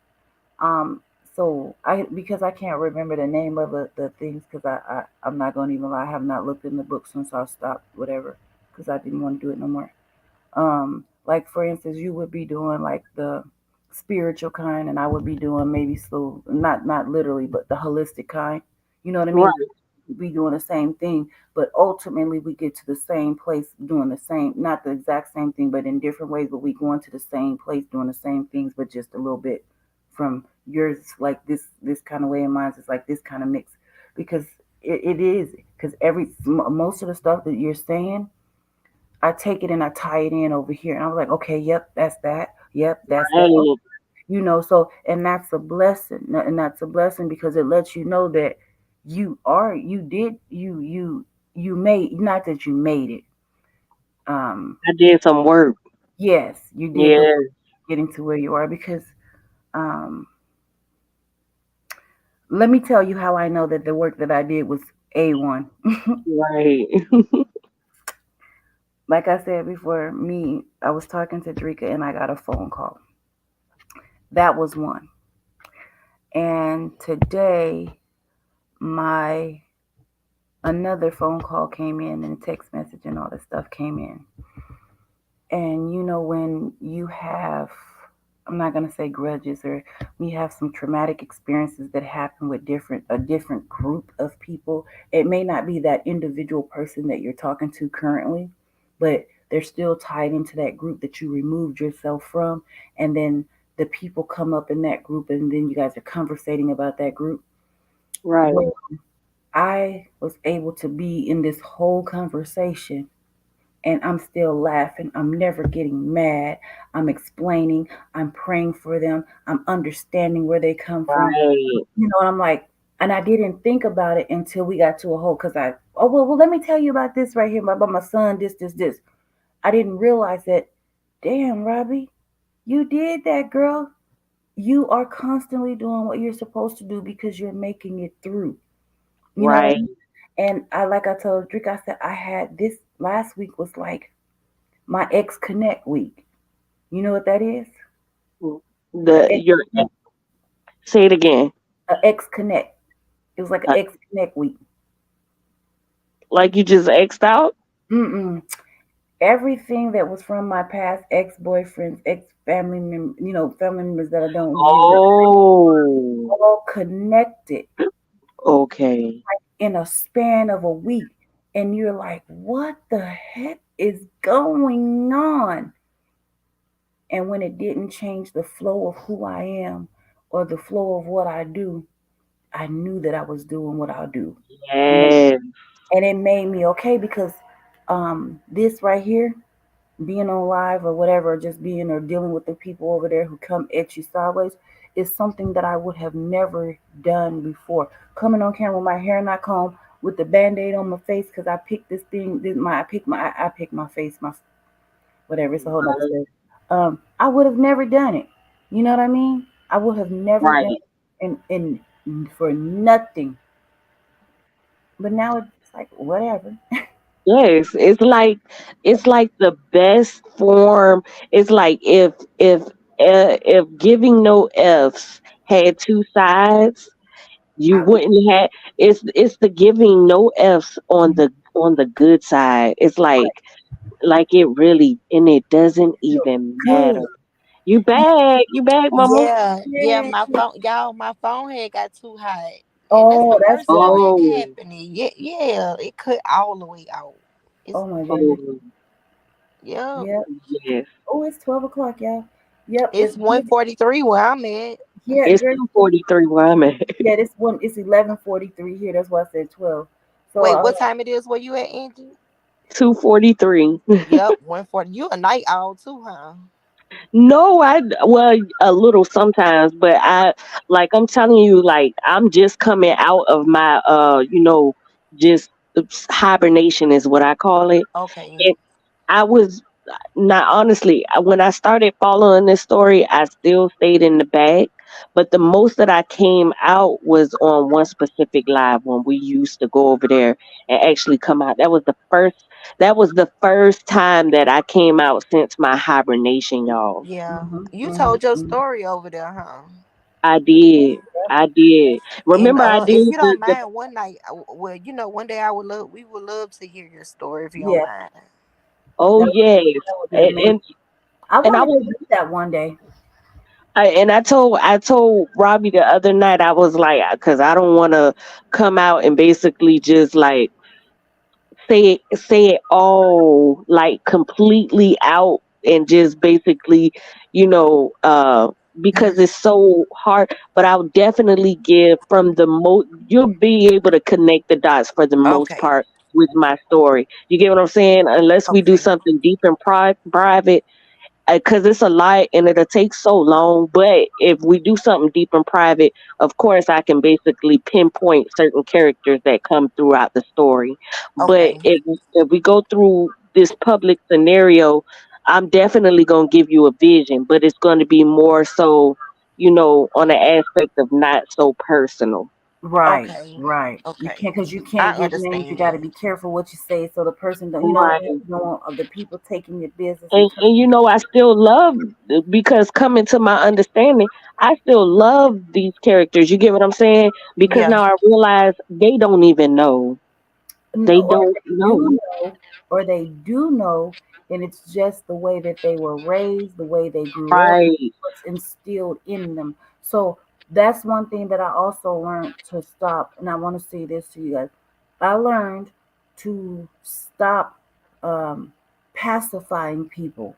Um, so I because I can't remember the name of the things because I'm not gonna even lie. I have not looked in the book since I stopped whatever because I didn't want to do it no more. Like for instance, you would be doing like the spiritual kind, and I would be doing maybe slow, not literally, but the holistic kind. You know what I mean? Right, We doing the same thing, but ultimately we get to the same place doing the same, not the exact same thing, but in different ways. But we going to the same place doing the same things, but just a little bit from yours, like this kind of way, and mine's is like this kind of mix, because it is because most of the stuff that you're saying I take it and I tie it in over here. And I was like, okay, yep, that's that. Yep, that's that. Oh, right, so, and that's a blessing. And that's a blessing because it lets you know that you did, you made, not that you made it. Um, I did some work. yes, you did the Yeah, getting to where you are because, um, let me tell you how I know that the work that I did was A1. right, Like I said before, I was talking to Drika and I got a phone call. That was one. And today, my another phone call came in and a text message and all this stuff came in. And when you have, I'm not gonna say grudges, or we have some traumatic experiences that happen with a different group of people. It may not be that individual person that you're talking to currently, but they're still tied into that group that you removed yourself from, and then the people come up in that group, and then you guys are conversating about that group. right, Well, I was able to be in this whole conversation and I'm still laughing. I'm never getting mad. I'm explaining. I'm praying for them. I'm understanding where they come from. right, I'm like, and I didn't think about it until we got to a whole, because well, let me tell you about this right here about my son, this. I didn't realize that, damn, Robbie, you did that, girl. You are constantly doing what you're supposed to do because you're making it through. You know what I right. mean? And like I told Drake, I said I had this last week was like my ex connect week. You know what that is? A ex Your say it again. a ex connect. It was like an Uh, ex connect week. like you just X'd out? Mm-mm. Everything that was from my past ex boyfriends, ex family members, family members that I don't hear, Oh, all connected okay. in a span of a week. And you're like, what the heck is going on? And when it didn't change the flow of who I am or the flow of what I do, I knew that I was doing what I do. You know, Yes, and it made me okay because this right here, being on live or whatever, or just being or dealing with the people over there who come at you sideways is something that I would have never done before. Coming on camera with my hair not combed, with the band-aid on my face because I picked this thing, I picked my face, my whatever. It's a whole nother story. I would have never done it. You know what I mean? I would have never done Right. it, and for nothing. But now it's like whatever. Yes, it's like the best form. It's like if giving no F's had two sides, you I would. wouldn't have. It's the giving no F's on the good side. It's like it really, and it doesn't Feel even matter. good. You back, mama. Yeah, Yeah. my phone, y'all, my phone had got too hot, and that's Oh, the that's first time why. it Oh, happening. Yeah, yeah, it cut all the way out. It's Oh my goodness. oh, Yep, Yep. yes. Oh, it's 12 o'clock, y'all. Yep. it's 143 where I'm at. Yeah, It's girl. 2:43 where I'm at. Yeah, this one. It's 11:43 here. That's why I said 12. So Wait, what time it is where you at, Angie? 2:43. Yep, 140. You a night owl too, huh? No, well a little sometimes, but I'm telling you, like I'm just coming out of my just hibernation is what I call it. Okay, And I was not honestly when I started following this story, I still stayed in the bag, but the most that I came out was on one specific live when we used to go over there and actually come out. That was the first time that I came out since my hibernation, y'all. yeah. hmm You hmm told your hmm story over there, huh? I did. I did. And Remember I if did you don't the mind, one night, well, one day we would love to hear your story if you don't Yeah, mind. oh that yes. that would be And amazing. I and I wanted to was do that one day. I told Robbie the other night I was like cuz I don't want to come out and basically just like say it all like completely out and just basically, you know, because Mhm. it's so hard, but I'll definitely give from the most you'll be able to connect the dots for the most Okay, part with my story. You get what I'm saying? Unless we do okay, something deep and private, because it's a lot and it'll take so long. But if we do something deep and private, of course, I can basically pinpoint certain characters that come throughout the story. But okay, if we go through this public scenario, I'm definitely gonna give you a vision, but it's going to be more so, on the aspect of not so personal. Right, okay, right. You okay. can't because you I can't give names. You got to understand. be careful what you say so the person don't. Right. You don't want of the people taking your business and turn. And I still love because coming to my understanding, I still love these characters. You get what I'm saying? Because Yeah. now I realize they don't even know. They Or don't they know. do know, or they do know, and it's just the way that they were raised, the way they grew up, Right. what's instilled in them. So that's one thing that I also learned to stop. And I want to say this to you guys. I learned to stop um, pacifying people.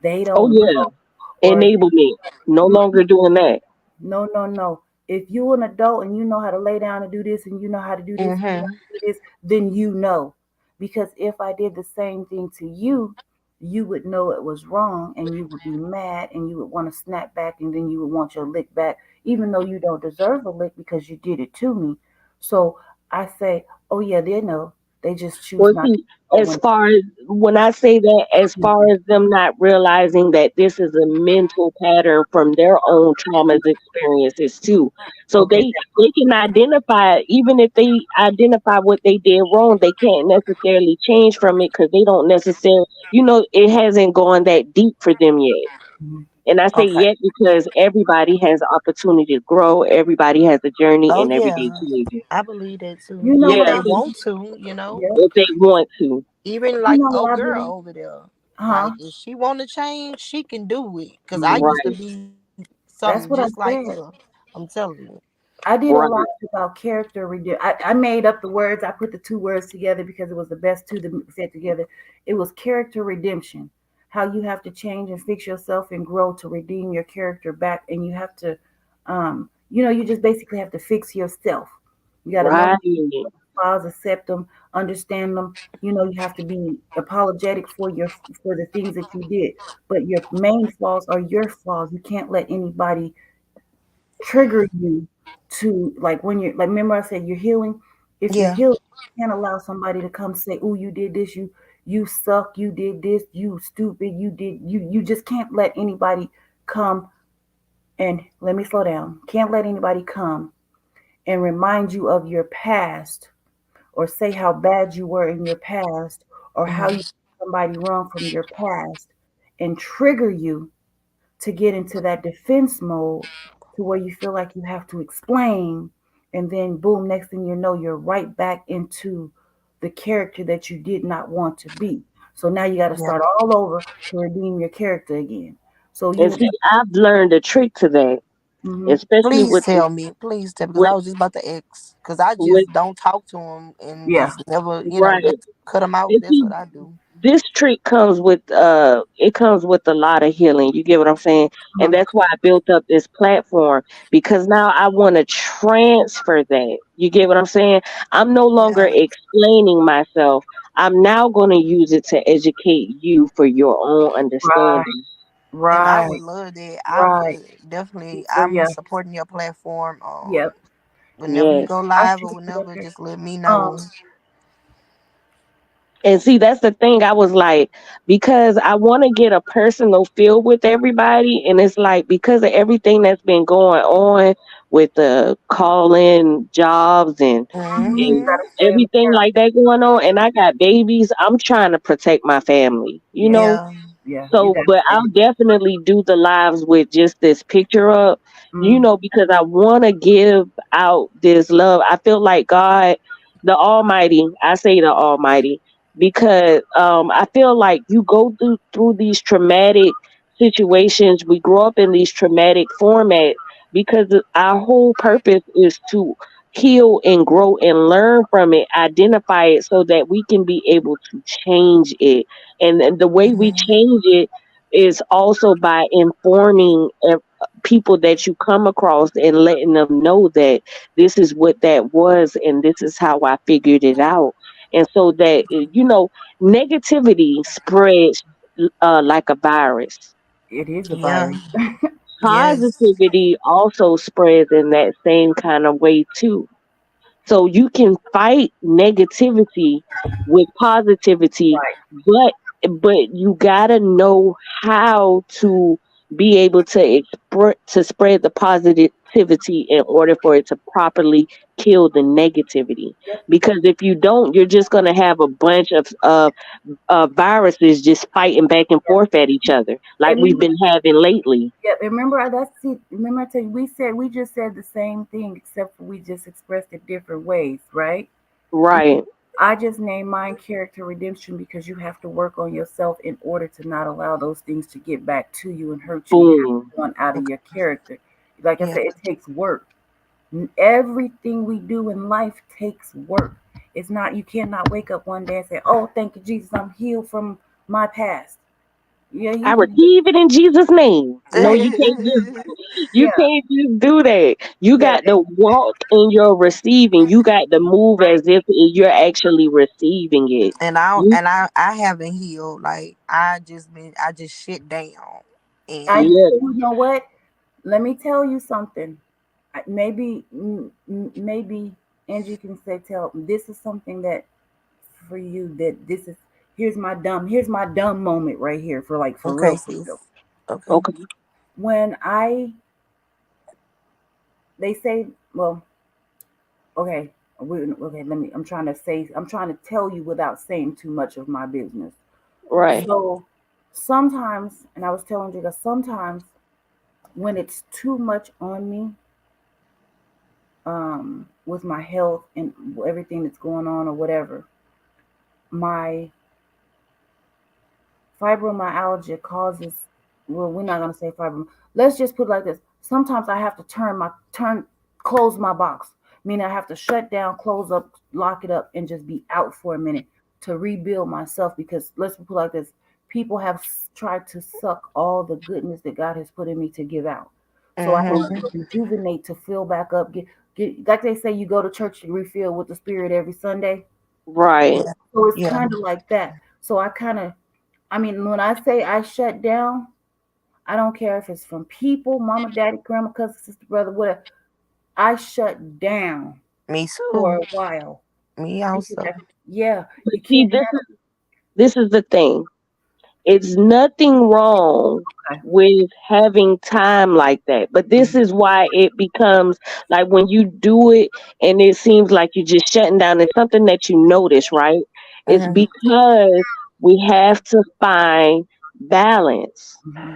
They Oh don't yeah. know, or Enablement. No longer doing that. no, no, no. If you're an adult and you know how to lay down and do this, and you know how to do this, and you know Mm-hmm. how to do this, then you know. Because if I did the same thing to you, you would know it was wrong, and you would be mad, and you would want to snap back, and then you would want your lick back, even though you don't deserve a lick because you did it to me. So I say, oh yeah, they know. They just choose Well, not to see, know as when. far as when I say that, as far as them not realizing that this is a mental pattern from their own traumas experiences too, so Okay, they can identify even if they identify what they did wrong, they can't necessarily change from it because they don't necessarily, it hasn't gone that deep for them yet. mhm. And I say Okay. yet because everybody has the opportunity to grow, everybody has a journey, Oh and every day yeah. changes. I believe that too. You know If what Yeah, they I believe? want to. Yeah. if they want to. Even You like know old what I girl believe? over there. Huh? Like if she want to change, she can do it. Cause I used to Right, be something That's just what I like said. her. I'm telling you. I did a lot right, about character I made up the words. I put the two words together because it was the best two that fit together. It was character redemption. How you have to change and fix yourself and grow to redeem your character back, and you have to, you just basically have to fix yourself. You got to know right. flaws, accept them, understand them. You know, you have to be apologetic for the things that you did. But your main flaws are your flaws. You can't let anybody trigger you to, like, when you're like, remember I said you're healing. If you're Yeah. healing, you can't allow somebody to come say, "Oh, you did this, you suck, you did this, you stupid, you just can't let anybody come and let me slow down. Can't let anybody come and remind you of your past or say how bad you were in your past or how you Mhm. did somebody wrong from your past and trigger you to get into that defense mode to where you feel like you have to explain, and then boom, next thing you know, you're right back into the character that you did not want to be. So now you got to Yeah. start all over to redeem your character again. So And you see, I've learned a trick to that, mm-hmm, especially Please with the tell me. Please tell me, because I with was just about to ask. Because I with just don't talk to him and yeah, just never, right. just cut him out. And That's see, what I do. this trick comes with it comes with a lot of healing. You get what I'm saying? And uh-huh, that's why I built up this platform, because now I want to transfer that. You get what I'm saying? I'm no longer Yeah. explaining myself. I'm now going to use it to educate you for your own right, understanding. And I right, would love that. I right. would definitely. So I'm yeah, supporting your platform. yep. Whenever you Yes. go I live or should whenever, just let me um know. And see, that's the thing. I was like, because I want to get a personal feel with everybody. And it's like, because of everything that's been going on with the call in jobs you and Hmm. gotta stay in the everything like that going on. And I got babies. I'm trying to protect my family, you yeah, know? Yeah. yeah, you So, gotta but stay. I'll definitely do the lives with just this picture up, Mm, because I want to give out this love. I feel like God, the Almighty, I say the Almighty, because I feel like you go through these traumatic situations. We grow up in these traumatic formats because our whole purpose is to heal and grow and learn from it, identify it so that we can be able to change it. And the way we Hmm. change it is also by informing people that you come across and letting them know that this is what that was and this is how I figured it out. And so that, negativity spreads like a virus. it is a Yeah. virus. Yes. Positivity also spreads in that same kind of way too. So you can fight negativity with positivity, Right. but you gotta know how to be able to spread the positivity in order for it to properly kill the negativity. Yep. Because if you don't, you're just gonna have a bunch of viruses just fighting back and Yep. forth at each other, like And we've been having lately. yep. And remember, remember I tell you, we just said the same thing, except for we just expressed it different ways, right? Right. I just named mine character redemption because you have to work on yourself in order to not allow those things to get back to you and hurt you. You have Boom. to want out of Okay. your character. Like I Yeah. said, it takes work. Everything we do in life takes work. It's not, you cannot wake up one day and say, "Oh, thank you, Jesus, I'm healed from my past." Yeah, I you can. receive it in Jesus' name. No, you can't just you Yeah, can't just do that. You yeah, got to walk in your receiving. You got to move as if you're actually receiving it. You, I haven't healed. Like I just shit down. I. And yeah, You know what? Let me tell you something. Maybe, maybe Angie can say, "Tell this is something that for you that this is here's my dumb moment right here for like for okay, real for sis. real." Okay. okay, When they say, well, okay, okay, I'm trying to say, I'm trying to tell you without saying too much of my business. right. So sometimes, and I was telling you that sometimes when it's too much on me, with my health and everything that's going on or whatever, my fibromyalgia causes, well, we're not going to say fibrom, let's just put it like this. Sometimes I have to close my box, meaning I have to shut down, close up, lock it up, and just be out for a minute to rebuild myself, because let's put it like this, people have tried to suck all the goodness that God has put in me to give out. So I have Mm, Mm-hmm. to rejuvenate, to fill back up, get like they say, you go to church to refill with the spirit every Sunday. Right. Yeah. So it's Yeah. kind of like that. So I kind of, I mean, when I say I shut down, I don't care if it's from people, mama, daddy, grandma, cousin, sister, brother, whatever. I shut down Me for a too. while Me because also. yeah, But you see, can't have. this is the thing. It's nothing wrong Okay. with having time like that. But this is why it becomes like when you do it and it seems like you're just shutting down. It's something that you notice, right? It's Hmm. because we have to find balance. Mm-hmm.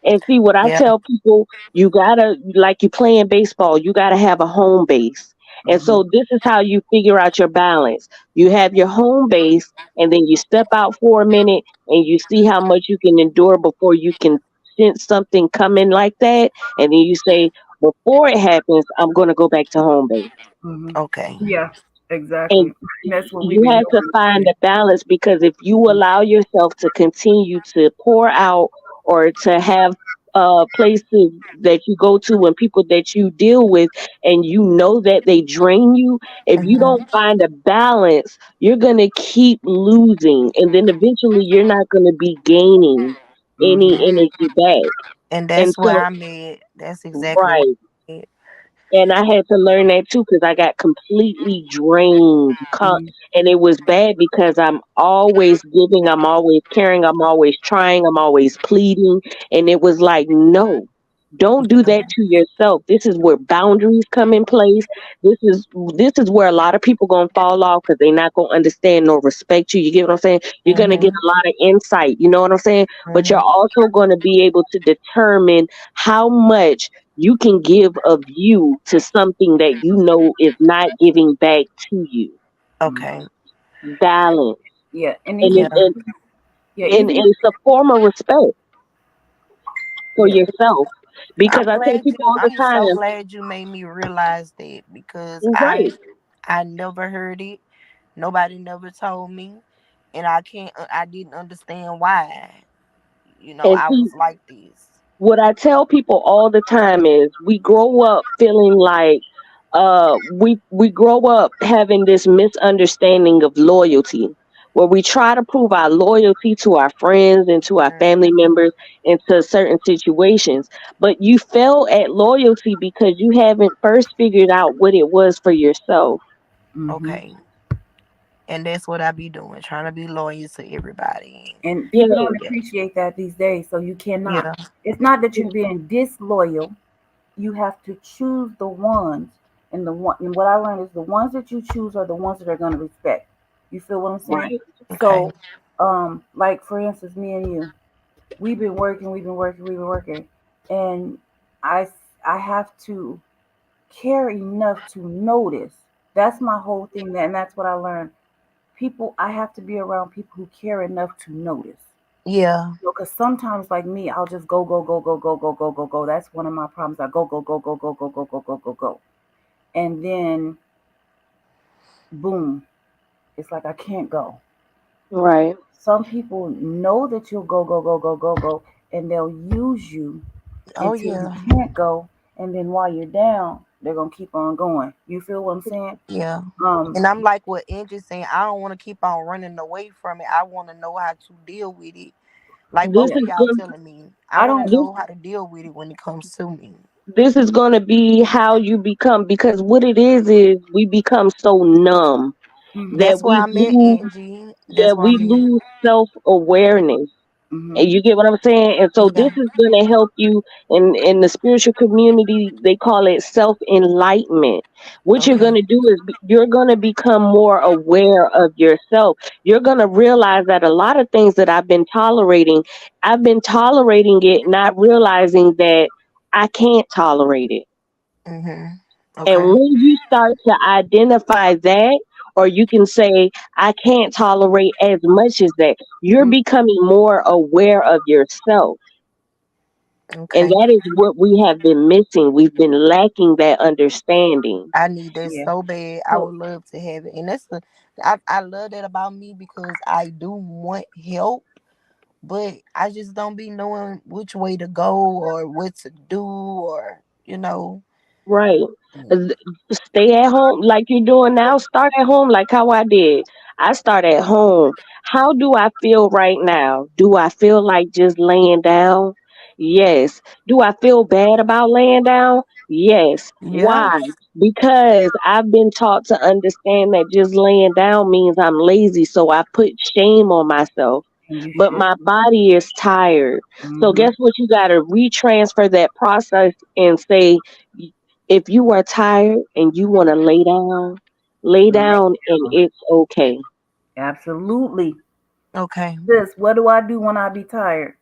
And see, what I Yeah. tell people, you gotta, like you playing baseball, you gotta have a home base. And Mm-hmm. so this is how you figure out your balance. You have your home base, and then you step out for a minute and you see how much you can endure before you can sense something coming like that. And then you say, before it happens, I'm going to go back to home base. Mm-hmm. Okay. Yeah, exactly. And And that's what we've you been have to find doing. a balance because if you allow yourself to continue to pour out or to have places that you go to and people that you deal with and you know that they drain you, if you Hmm. don't find a balance, you're going to keep losing. And then eventually you're not going to be gaining any Mm-hmm. energy back. And And that's where so, I'm at. That's exactly where right. I'm at. And I had to learn that too because I got completely drained. Mm-hmm. And it was bad because I'm always giving, I'm always caring, I'm always trying, I'm always pleading. And it was like, no, don't do that to yourself. This is where boundaries come in place. This is where a lot of people gonna fall off because they're not gonna understand nor respect you. You get what I'm saying? You're gonna get Hmm. a lot of insight. You know what I'm saying? But you're Hmm. also gonna be able to determine how much you can give of you to something that you know is not giving back to you. Okay. Balance. Yeah, and And even it, Yeah. yeah, and even it's a form of respect for yeah. yourself. Because I'm I tell glad people you. all the I'm so time, glad you made me realize that because right. I never heard it. Nobody never told me, and I can't. I didn't understand why. And I see, was like this. what I tell people all the time is we grow up feeling like we grow up having this misunderstanding of loyalty where we try to prove our loyalty to our friends and to our family Mhm. members and to certain situations, but you fail at loyalty because you haven't first figured out what it was for yourself. Mm-hmm. Okay, and that's what I be doing, trying to be loyal to everybody. And Yeah, people don't Yeah. appreciate that these days. So you cannot. Yeah. It's not that you're being disloyal. You have to choose the ones, and what I learned is the ones that you choose are the ones that are going to respect. You feel what I'm saying? right, Okay. So, like for instance, me and you, we've been working, and I I have to care enough to notice. That's my whole thing, and that's what I learned. People, I have to be around people who care enough to notice. Yeah. Because sometimes, like me, I'll just go, go, go, go, go, go, go, go, go. That's one of my problems. I go, go, go, go, go, go, go, go, go, go, go, and then boom, it's like I can't go. right. Some people know that you'll go, go, go, go, go, go, and they'll use you Oh until you yeah. can't go, and then while you're down, they're gonna keep on going. You feel what I'm saying? Yeah. Um, And I'm like what Angie saying. I don't want to keep on running away from it. I want to know how to deal with it. Like This both yeah, of is y'all going telling me, I I want to don't. this know how to deal with it when it comes to me. this is going to be how you become because what it is we become so numb Mhm, that That's where we I'm at, lose Angie. That's that where we I'm at. lose self-awareness. mhm, And you get what I'm saying? And so Yeah. this is going to help you in the spiritual community. They call it self-enlightenment. What you're Okay. going to do is you're going to become more aware of yourself. You're going to realize that a lot of things that I've been tolerating it, not realizing that I can't tolerate it. Mhm. And Okay. when you start to identify that, or you can say, I can't tolerate as much as that, you're mhm. becoming more aware of yourself. And Okay. that is what we have been missing. We've been lacking that understanding. I need that Yeah. so bad. I So, would love to have it, and I love that about me because I do want help, but I just don't be knowing which way to go or what to do or. Right. Mm. Uh, Stay at home like you're doing now. Start at home like how I did. I start at home. How do I feel right now? Do I feel like just laying down? Yes. Do I feel bad about laying down? Yes. Yeah. Why? Because I've been taught to understand that just laying down means I'm lazy, so I put shame on myself. And you But should. my body is tired. So Mm-hmm. guess what? You got to retransfer that process and say, if you are tired and you want to lay Lay down and down. it's okay. Absolutely. Okay. This. What do I do when I be tired?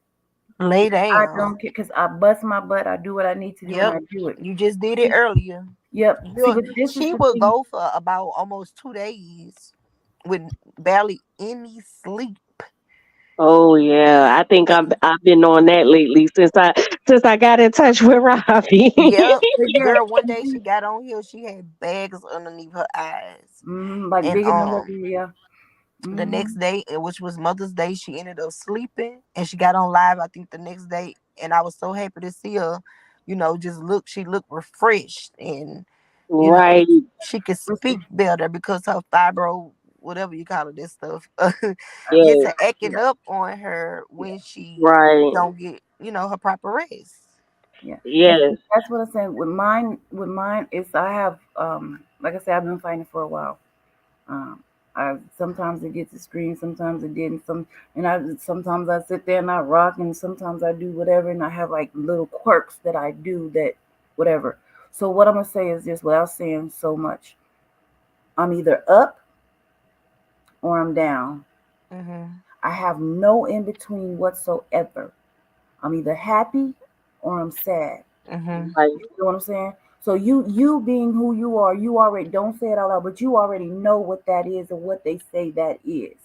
Lay I down. don't care because I bust my butt. I do what I need to do and Yep. I do it. You just did it earlier. Yep. See, but this is She the would thing. go for about almost 2 days with barely any sleep. Oh yeah, I think I've been on that lately since I got in touch with Robbie. Yep. But yeah, Girl, one you day see, she got on here, she had bags underneath her eyes. like And bigger than what? Yeah. the Mm-hmm. next day, which was Mother's Day, she ended up sleeping and she got on live, I think, the next day. And I was so happy to see her, just she looked refreshed and, you know, Right. she could speak better because her fibro, whatever you call it, this stuff, get Yes. to acting Yeah. up on her Yeah. when she Right. don't get, her proper rest. Yeah. And see, Yes. that's what I'm saying. With mine is I have like I said, I've been fighting for a while. Um, I sometimes it gets extreme, sometimes it didn't. And I sometimes I sit there and I rock, and sometimes I do whatever, and I have like little quirks that I do that whatever. So what I'm gonna say is this, without saying so much, I'm either up or I'm down. Mm-hmm. I have no in between whatsoever. I'm either happy or I'm sad. Mm-hmm. Right. You know what I'm saying? So you being who you are, you already don't say it out loud, but you already know what that is and what they say that is.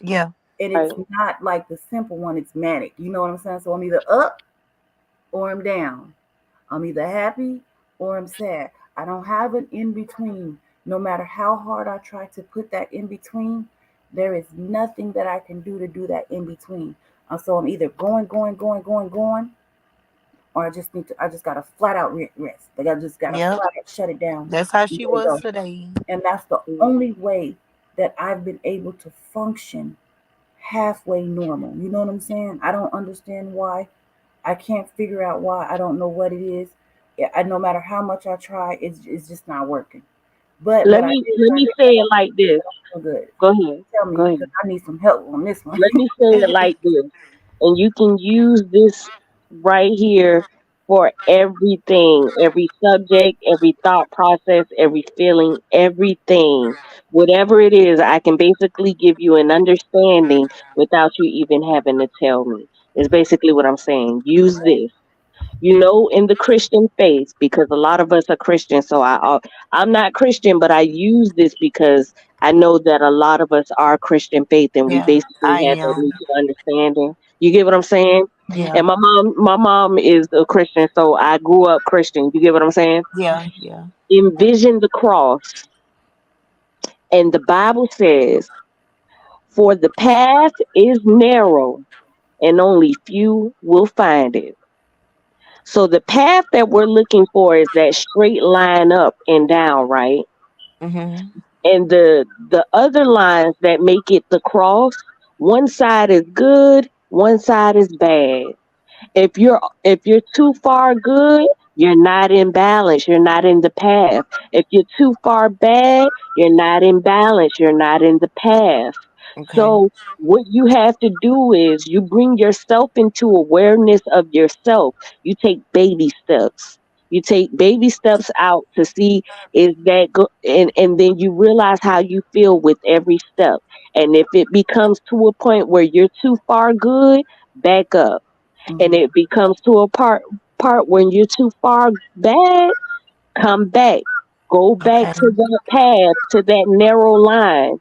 Yeah. And Right. it's not like the simple one, it's manic. You know what I'm saying? So I'm either up or I'm down. I'm either happy or I'm sad. I don't have an in between. No matter how hard I try to put that in between, there is nothing that I can do that in between. So I'm either going, or I just gotta flat out rest. Like I just gotta Yep. flat out shut it down That's how and she let it was go. today. And that's the only way that I've been able to function halfway normal. You know what I'm saying? I don't understand why. I can't figure out why. I don't know what it is. No matter how much I try, it's just not working. But what Let I me did let try me this, say it like this. so good. Go ahead. Tell Go me, ahead. because I need some help on this one. Let me say it like this. And you can use this right here for everything, every subject, every thought process, every feeling, everything. Whatever it is, I can basically give you an understanding without you even having to tell me. Is basically what I'm saying. Use this. In the Christian faith, because a lot of us are Christians. So I'm not Christian, but I use this because I know that a lot of us are Christian faith, and we Yeah, basically I have that am. mutual understanding. You get what I'm saying? Yeah, And my mom is a Christian, so I grew up Christian. You get what I'm saying? yeah, yeah. Envision the cross, and the Bible says, "For the path is narrow, and only few will find it." So the path that we're looking for is that straight line up and down, right? Mhm. And the other lines that make it the cross, one side is good, one side is bad. If you're too far good, you're not in balance, you're not in the path. If you're too far bad, you're not in balance, you're not in the path. Okay. So what you have to do is you bring yourself into awareness of yourself. You take baby steps. You take baby steps out to see is that go, and then you realize how you feel with every step. And if it becomes to a point where you're too far good, back up, and Mm-hmm. it becomes to a part when you're too far bad, come back. Go back Okay. to that path, to that narrow line,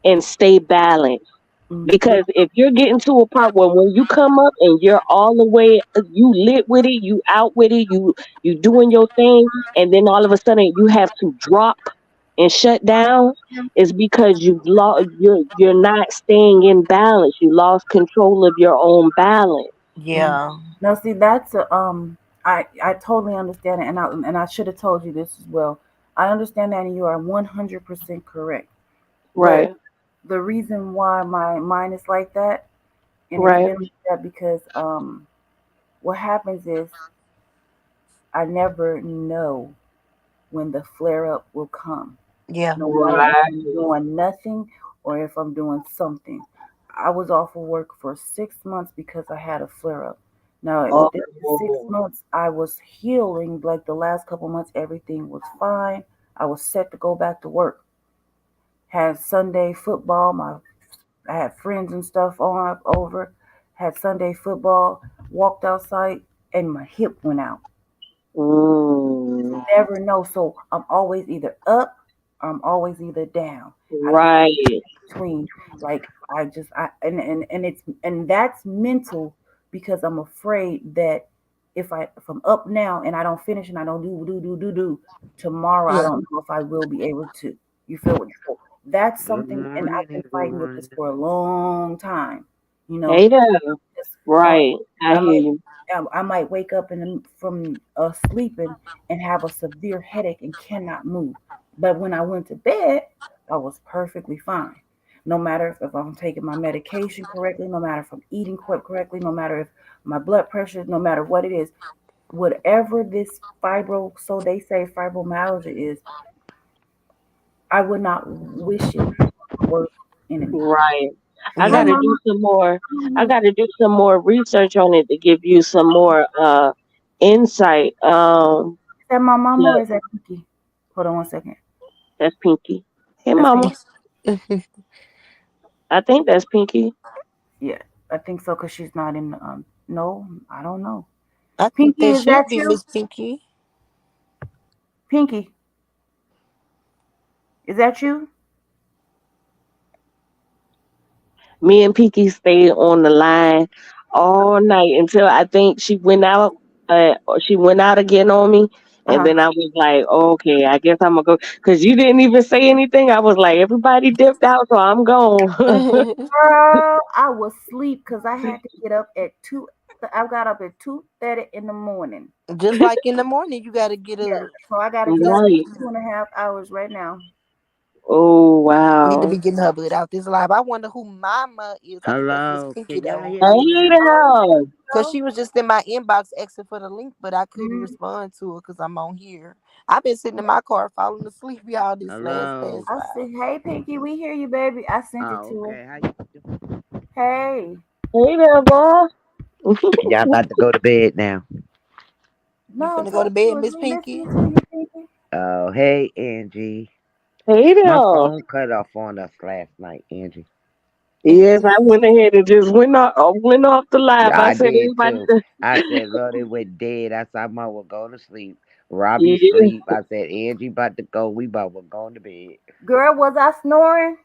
and stay balanced. Mm-hmm. Because if you're getting to a part where when you come up and you're all the way, you lit with it, you out with it, you doing your thing, and then all of a sudden you have to drop and shut down, is because you're not staying in balance. You lost control of your own balance. Mm-hmm. Yeah. Now, see, that's I totally understand it, and I should have told you this as well. I understand that, and you are 100% correct. But Right. the reason why my mind is like that, and it's Right. been like that because what happens is I never know when the flare up will come, Yeah. no matter if I'm Right. doing nothing or if I'm doing something. I was off of work for 6 months because I had a flare up. Now, within the six Oh. months, I was healing. Like the last couple months, everything was fine. I was set to go back to work. Had Sunday football. I had friends and stuff on over. Had Sunday football. Walked outside, and my hip went out. Mm. Never know. So I'm always either up or I'm always either down. I don't Right. between. Like I just I and that's mental because I'm afraid that if I'm up now and I don't finish and I don't do tomorrow, I Yeah. don't know if I will be able to. You feel what? So that's Good something, and morning, I've been fighting with this everyone. for a long time. You know, Hey there. just um, Right. I I hear might you. I might wake up from sleeping and have a severe headache and cannot move. But when I went to bed, I was perfectly fine. No matter if I'm taking my medication correctly, no matter if I'm eating correctly, no matter if my blood pressure, no matter what it is, whatever this so they say fibromyalgia is, I would not wish it on my worst enemy. Right. I Hi, Yeah. gotta do Mama. some more. I Is gotta do some more research on it to give you some more insight. that my mama Yeah, or is that Pinky? Hold on one second. that's Pinky. Hey, That's Mama. Pinky. I think that's Pinky. Yeah, I think so because she's not in. No, I don't know. I think Pinky, that is that should be you? Miss Pinky. Pinky, is that you? Me and Pinky stayed on the line all night until I think she went out. Or she went out again on me, Uh and huh. then I was like, "Okay, I guess I'm gonna go." Cause you didn't even say anything. I was like, "Everybody dipped out, so I'm gone." Girl, I was asleep because I had to get up at 2. I got up at 2:30 in the morning. Just like in the morning, you got to get Yeah, up. so I got to get up in Right. 2.5 hours right now. Oh Need to be wow. getting her butt out this live. I wonder who Mama is. I think that's Miss Hello, Pinky can y'all though. hear me Hey now? Oh, there. Cause so, she was just in my inbox asking for the link, but I couldn't mm, respond to her because I'm on here. I've been sitting in my car falling asleep, y'all, this last Hello. past I while. said, "Hey, Pinky, we hear you, baby." I sent it Oh, to her. okay. How you doing? Hey, Hey there, boy. Y'all about to go to bed now. You no, finna go to talk to bed, us. Miss We Pinky? listening to you, Pinky. Oh, hey, Angie. Hey My there. phone cut off on us last night, Angie. Yes, I went ahead and just went off the live. Yeah, I I said did everybody. too. I said, Lord, it went dead. I said, I might well go to sleep. Robbie Yeah. sleep. I said, Angie about to go. We about well going to bed. Girl, was I snoring?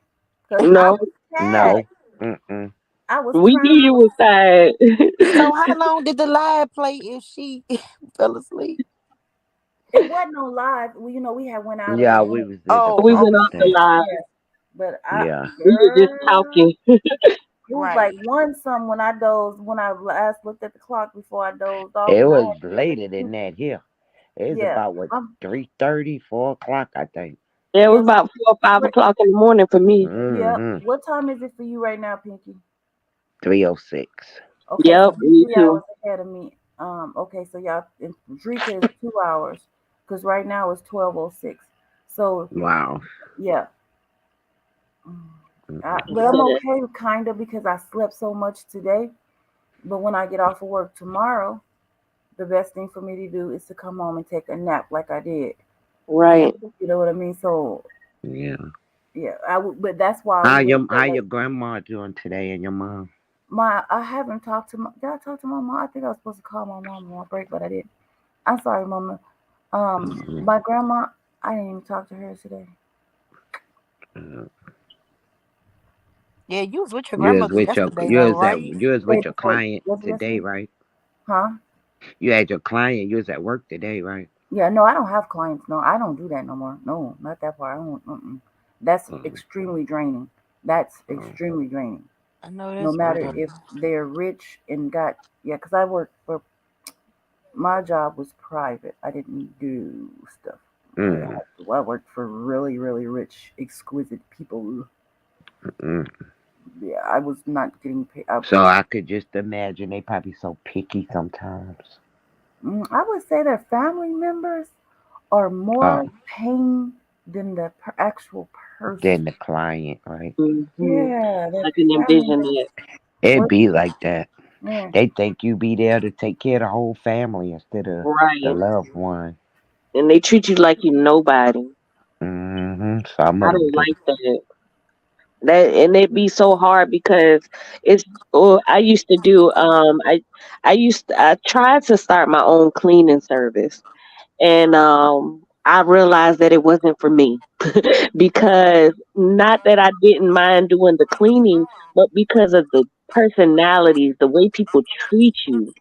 Cause I No, was tired. No. Mm-mm. I was we trying knew you was tired. So how long did the live play if she fell asleep? it wasn't on live. We had went out of the Yeah, room. we was at the Oh, We went property off okay. the thing. live. Yeah. But Yeah. We were just girl, talking. it was like Right. one some when I dozed, when I last looked at the clock before I dozed off, It and I was had to get up at later two. than that here. It was Yeah. about what Um, 3:30, 4 o'clock, I think. Yeah, it yeah. was about 4 or 5 o'clock in the morning for me. Yep. Mm-hmm. What time is it for you right now, Pinky? 3:06. Okay, so Yep, you me 3 hours too. ahead of me. Okay, so y'all, and Drika is 2 hours, because right now it's 12:06. So Wow. yeah. But I'm Mm-mm. Yeah, okay, kind of, because I slept so much today. But when I get off of work tomorrow, the best thing for me to do is to come home and take a nap like I did. You, right. you know what I mean? So Yeah. yeah, I would. But that's why we were How so your late. grandma doing today and your mom? I haven't talked to my. Did I talk to my mom? I think I was supposed to call my mom on my break, but I didn't. I'm sorry, Mama. Mm-mm. My grandma, I didn't even talk to her today. Uh, Yeah, you was with your grandmother yesterday though, right? you was Day with your before, client was it today, yesterday? right? Huh? You had your client. You was at work today, right? Yeah, no, I don't have clients. No, I don't do that no more. No, not that far. I don't. That's Mm, extremely draining. That's mm, extremely draining. I know No that's matter real. if they're rich and got, yeah, because I work for my job was private. I didn't do stuff. Like Mm, I worked for really, really rich, exquisite people. mm. Yeah, I was not getting paid. So I could just imagine they probably so picky sometimes. I would say that family members are more Oh, paying than the actual person. then the client, right? Hmm. Yeah, I that can family envision members that. It work. be like that. Man, They think you be there to take care of the whole family instead of the Right. loved one. And they treat you like you nobody. Some I of them don't do. like that. That and it be so hard because it's I used to do I tried to start my own cleaning service, and I realized that it wasn't for me. Because not that I didn't mind doing the cleaning, but because of the personalities, the way people treat you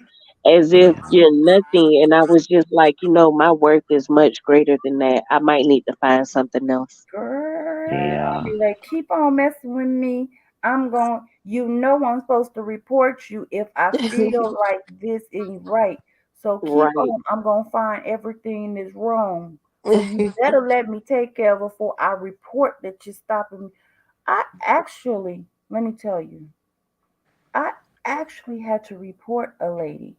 as if you're nothing. And I was just like, my worth is much greater than that. I might need to find something else. girl, I'll Yeah. be like, keep on messing with me. I'm going. You know I'm supposed to report you if I feel like this ain't right. So keep Right, on. I'm gonna find everything that's wrong. So you better let me take care of it before I report that you're stopping me. I actually, let me tell you, I actually had to report a lady.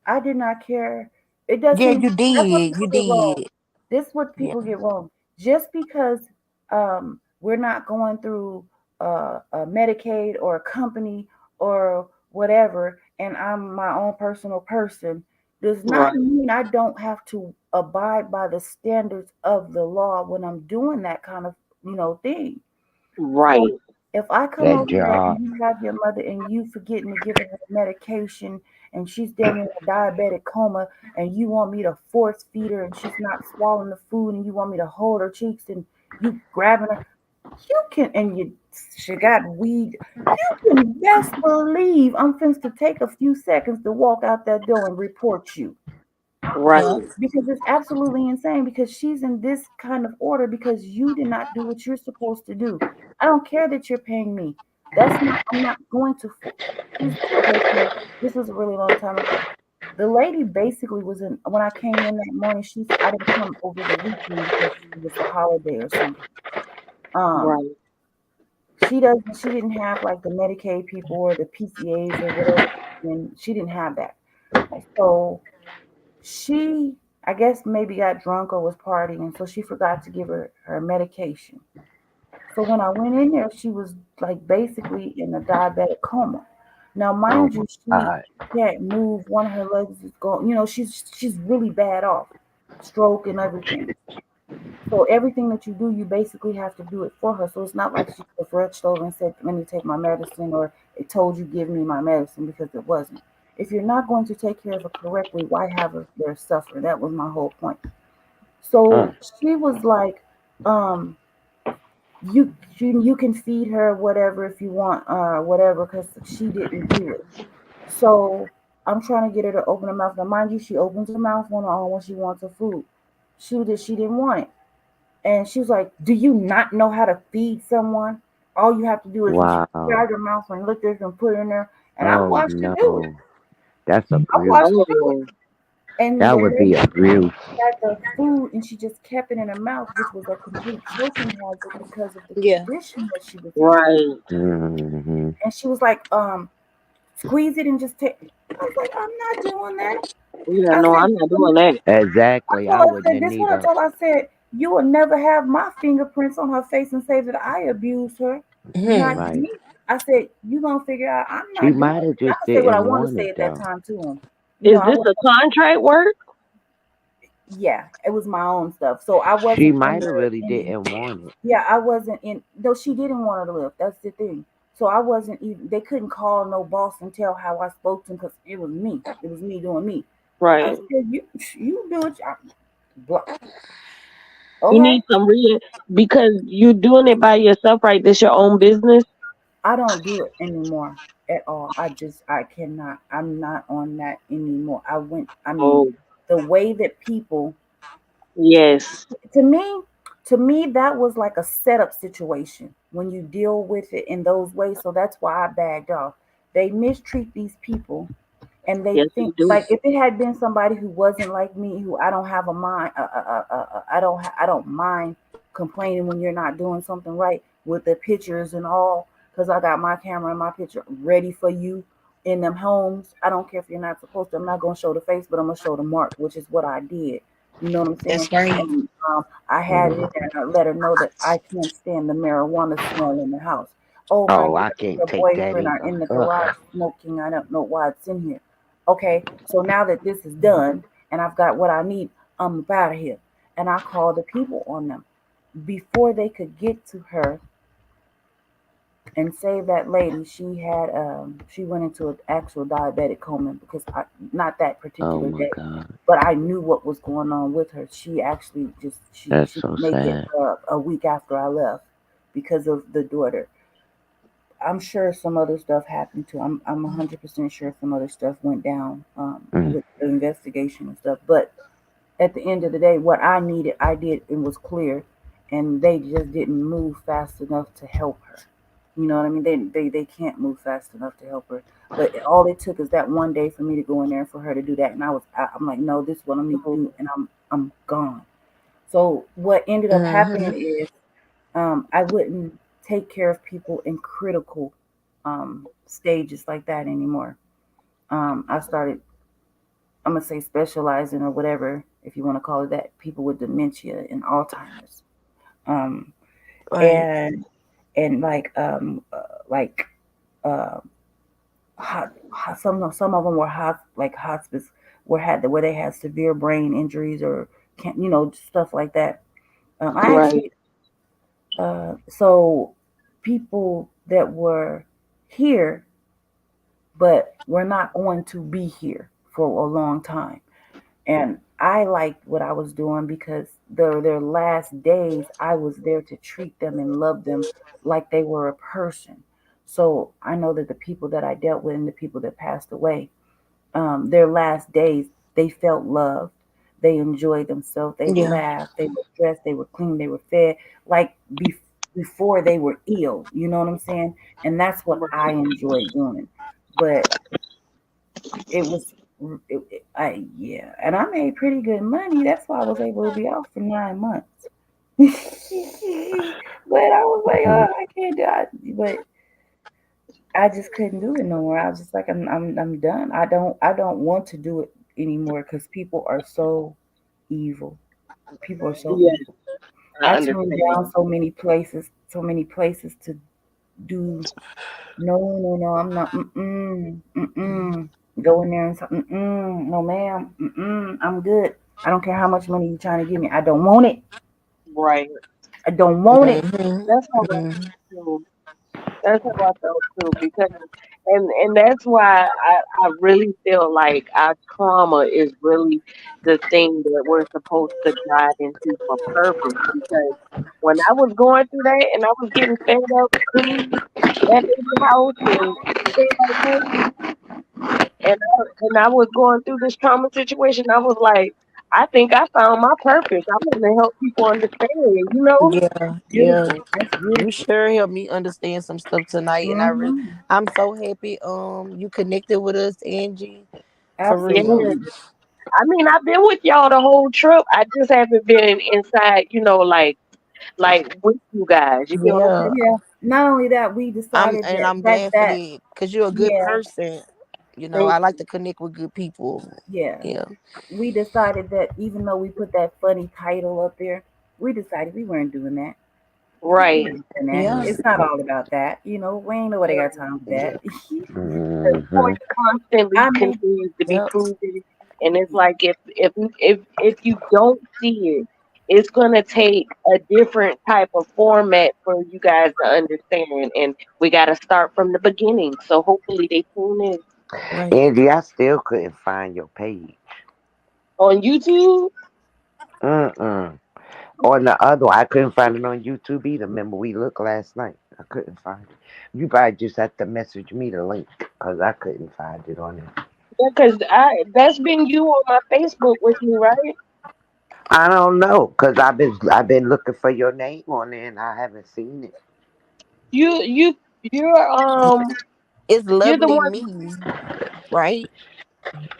I did not care. It Yeah, doesn't. you That's what did. You people get wrong. did. This is what Yeah. people get wrong. Just because we're not going through a Medicaid or a company or whatever, and I'm my own personal person, does not right, mean I don't have to abide by the standards of the law when I'm doing that kind of thing. So right. if I come That over there and job. you have your mother and you forgetting to give her her medication and she's damn in a diabetic coma and you want me to force feed her and she's not swallowing the food and you want me to hold her cheeks and you grabbing her, you can and you she got weed. You can best believe I'm finna to take a few seconds to walk out that door and report you Yeah. Right. because it's absolutely insane because she's in this kind of order because you did not do what you're supposed to do. I don't care that you're paying me. That's not, I'm not going to. She's okay. So this was a really long time ago. The lady basically was in when I came in that morning. I didn't come over the weekend because it was a holiday or something. Um, Right. she didn't have like the Medicaid people or the PCAs or whatever, and she didn't have that. So she, I guess, maybe got drunk or was partying, so she forgot to give her medication. So when I went in there, she was like basically in a diabetic coma. Now, Oh mind my you, she God. can't move. One of her legs is going. She's really bad off, stroke and everything. So everything that you do, you basically have to do it for her. So it's not like she just reached over and said, "Let me take my medicine," or it told you, "Give me my medicine," because it wasn't. If you're not going to take care of her correctly, why have her there suffer? That was my whole point. So Mm. she was like, um, you can feed her whatever if you want, whatever, because she didn't do it. So I'm trying to get her to open her mouth. Now, mind you, she opens her mouth on her own when she wants her food. She didn't want it. And she was like, "Do you not know how to feed someone? All you have to do is," and she Wow. grabbed her mouth and licked it and put it in there. And I Oh watched her do it. no. That's I abuse. watched her do it. Oh, And That the would be lady abuse. had the food and she just kept it in her mouth, which was a complete choking hazard because of the Yeah. condition that she was in. right. Hmm. And she was like, squeeze it and just take. I was like, I'm not doing that. Yeah, I no, said, I'm not doing that. I Exactly. told I her, I wouldn't said, have this what I neither. told her. I said, you will never have my fingerprints on her face and say that I abused her, not Hmm. Right. me. I said, you gonna figure out I'm She not doing might have it. I just could say what I didn't want to want say it at that though. time to him. Is I this was a contract work? yeah, it was my own stuff. So I She wasn't might under have really any didn't want it. yeah, I wasn't in though she didn't want her to live. That's the thing. So I wasn't even they couldn't call no boss and tell how I spoke to him because it was me. It was me doing me. I Right. said, you do it. Blah. You Okay. need some real because you doing it by yourself, right? This your own business. I don't do it anymore at all. I cannot. I'm not on that anymore. I mean, Oh, the way that people yes. to me to me that was like a setup situation when you deal with it in those ways. So that's why I bagged off. They mistreat these people and they Yes, think we do. like if it had been somebody who wasn't like me, who I don't have a mind, I don't mind complaining when you're not doing something right with the pictures and all, because I got my camera and my picture ready for you in them homes. I don't care if you're not supposed to. I'm not gonna show the face, but I'm gonna show the mark, which is what I did. You know what I'm saying? That's right. And I had it in there and I let her know that I can't stand the marijuana smell in the house. Oh, my Oh, girl I and can't her take that boyfriend are either. in the Ugh. garage smoking. I don't know why it's in here. Okay, so now that this is done and I've got what I need, I'm up out of here. And I called the people on them. Before they could get to her and save that lady, she went into an actual diabetic coma because not that Oh particular my day, God. but I knew what was going on with her. She actually just That's she so didn't make it sad. a week after I left because of the daughter. I'm sure some other stuff happened too. I'm 100% sure some other stuff went down Mm. with the investigation and stuff. But at the end of the day, what I needed, I did. It was clear, and they just didn't move fast enough to help her. You know what I mean? They can't move fast enough to help her. But all it took is that one day for me to go in there and for her to do that, and I'm like, no, this is what I need to do, and I'm gone. So what ended up happening Mm-hmm. is I wouldn't take care of people in critical stages like that anymore. I started, I'm gonna say, specializing or whatever, if you want to call it that, people with dementia and Alzheimer's, um, Right. and like uh, some of them were like hospice where they had severe brain injuries or can't, stuff like that. I Right. actually so people that were here but were not going to be here for a long time. And I liked what I was doing because their last days I was there to treat them and love them like they were a person. So I know that the people that I dealt with and the people that passed away, their last days, they felt loved. They enjoyed themselves. They Yeah. laughed. They were dressed. They were clean. They were fed. Like before they were ill. You know what I'm saying? And that's what I enjoyed doing. But it was, yeah. And I made pretty good money. That's why I was able to be off for 9 months. But I was like, oh, Mm. I can't do it. But I just couldn't do it no more. I was just like, I'm done. I don't want to do it anymore because people are so evil. People are so Yeah, evil. I I turned understand. down so many places to do. No, no, no. I'm not. Go in there and say, no, ma'am. I'm good. I don't care how much money you're trying to give me. I don't want it. Right. I don't want it. Mm-hmm. That's how I Mm-hmm. feel too. That's how I felt too. Because and that's why I really feel like our trauma is really the thing that we're supposed to drive into for purpose. Because when I was going through that and I was getting fed up cleaning that baby house and everything like that, and I was going through this trauma situation, I was like, I think I found my purpose. I want to help people understand, you know? Yeah. Yeah. Beautiful. That's You beautiful. sure helped me understand some stuff tonight, and Hmm. I'm so happy you connected with us, Angie. For Yeah. real. Absolutely. I mean, I've been with y'all the whole trip. I just haven't been inside, like with you guys. You get what I'm Yeah. saying? Yeah. Not only that, we decided I'm that glad for that that because you're a good yeah, person. Thank I like to connect with good people. yeah. Yeah. We decided that even though we put that funny title up there, we decided we weren't doing that. you. We Right. weren't doing that. Yeah. It's not all about that. We ain't nobody got time for that. Yeah. The Mhm. point constantly I mean, continues to be Yep. proven, and it's like if you don't see it, it's gonna take a different type of format for you guys to understand, and we got to start from the beginning. So hopefully they tune in Right. Angie, I still couldn't find your page. on YouTube. Mm-mm. On the other one, I couldn't find it on YouTube either. Remember, we looked last night. I couldn't find it. You probably just have to message me the link because I couldn't find it on there. Yeah, because I that's been you on my Facebook with me, right? I don't know because I've been looking for your name on there and I haven't seen it. You you're It's you're the lovely one. me, right?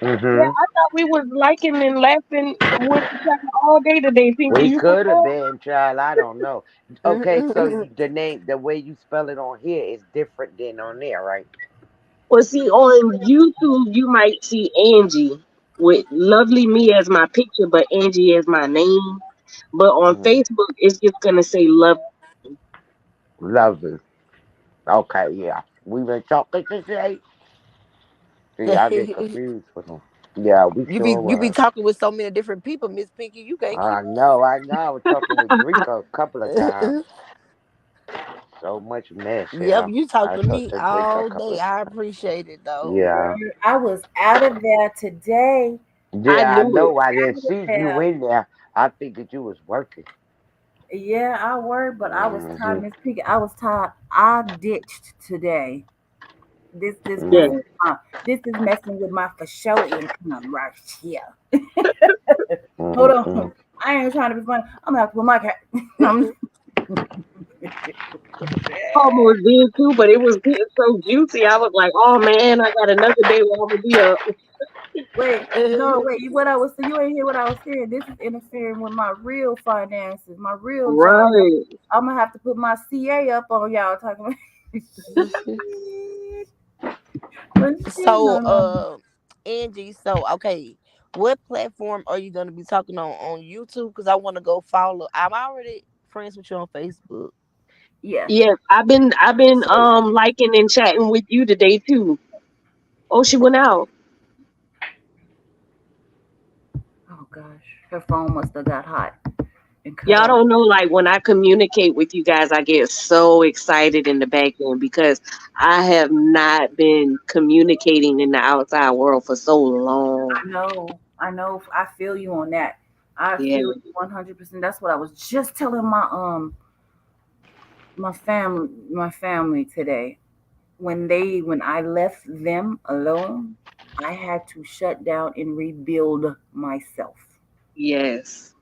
Hmm. Yeah, I thought we was liking and laughing with each other all day today, Pinky. We You could have forgot? been, child. I don't know. Okay, so the name, the way you spell it on here is different than on there, right? Well, see, on YouTube, you might see Angie with Lovely Me as my picture, but Angie as my name. But on Mm. Facebook, it's just gonna say Love. Lovely. Okay, yeah. We been talking today. See, I get confused with them. Yeah, we sure you be was. talking with so many different people, Miss Pinky. You can't keep. I know, I know. I was talking with Drake a couple of times. So much mess, Yep, yeah. you talk I to talked me to Drake a all couple day. of I times. appreciate it though. Yeah. I was out of there today. I Yeah, I knew it. know. I didn't Out of see you there. in there. I figured you was working. Yeah, I worked, but I was Hmm. tired, Miss Piggy. I was tired. I ditched today. This Yeah. messing Hmm. with my this is messing with my for show income right here. Hold Hmm. on. I ain't trying to be funny. I'm gonna have to put my cat. I'm- Almost did too, but it was getting so juicy. I was like, oh man, I got another day where I'm gonna be up. Wait, no, wait. What I was saying, you ain't hear what I was saying. This is interfering with my real finances, my real job. Right. I'm gonna have to put my CA up on y'all talking about. But shit, So, no, no. Angie, so okay, what platform are you gonna be talking on YouTube? Because I want to go follow. I'm already friends with you on Facebook. Yes. Yes, I've been So, liking and chatting with you today too. Oh, she went out. Oh gosh, her phone must have got hot and cut Y'all off. don't know, like when I communicate with you guys, I get so excited in the back end because I have not been communicating in the outside world for so long. I know, I know. I feel you on that. I Yeah, feel you 100%. That's what I was just telling my family today. When I left them alone, I had to shut down and rebuild myself. yes,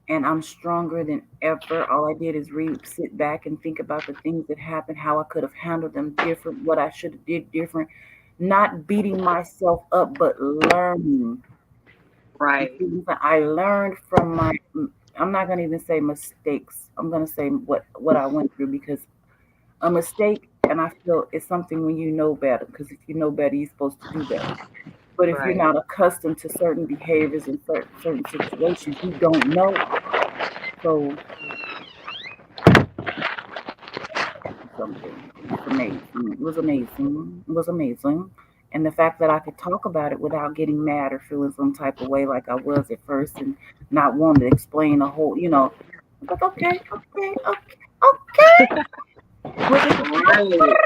And I'm stronger than ever. All I did is sit back and think about the things that happened, how I could have handled them different, what I should have did different. Not beating myself up, but learning. You right, see I learned from my. I'm not gonna even say mistakes. I'm gonna say what I went through because a mistake, and I feel it's something when you know better. Because if you know better, you're supposed to do better. But if you're right, not accustomed to certain behaviors and certain situations, you don't know. So something. It's amazing. It was amazing. It was amazing. And the fact that I could talk about it without getting mad or feeling some type of way like I was at first and not wanting to explain a whole, it's like, okay, okay, okay, okay. With the right.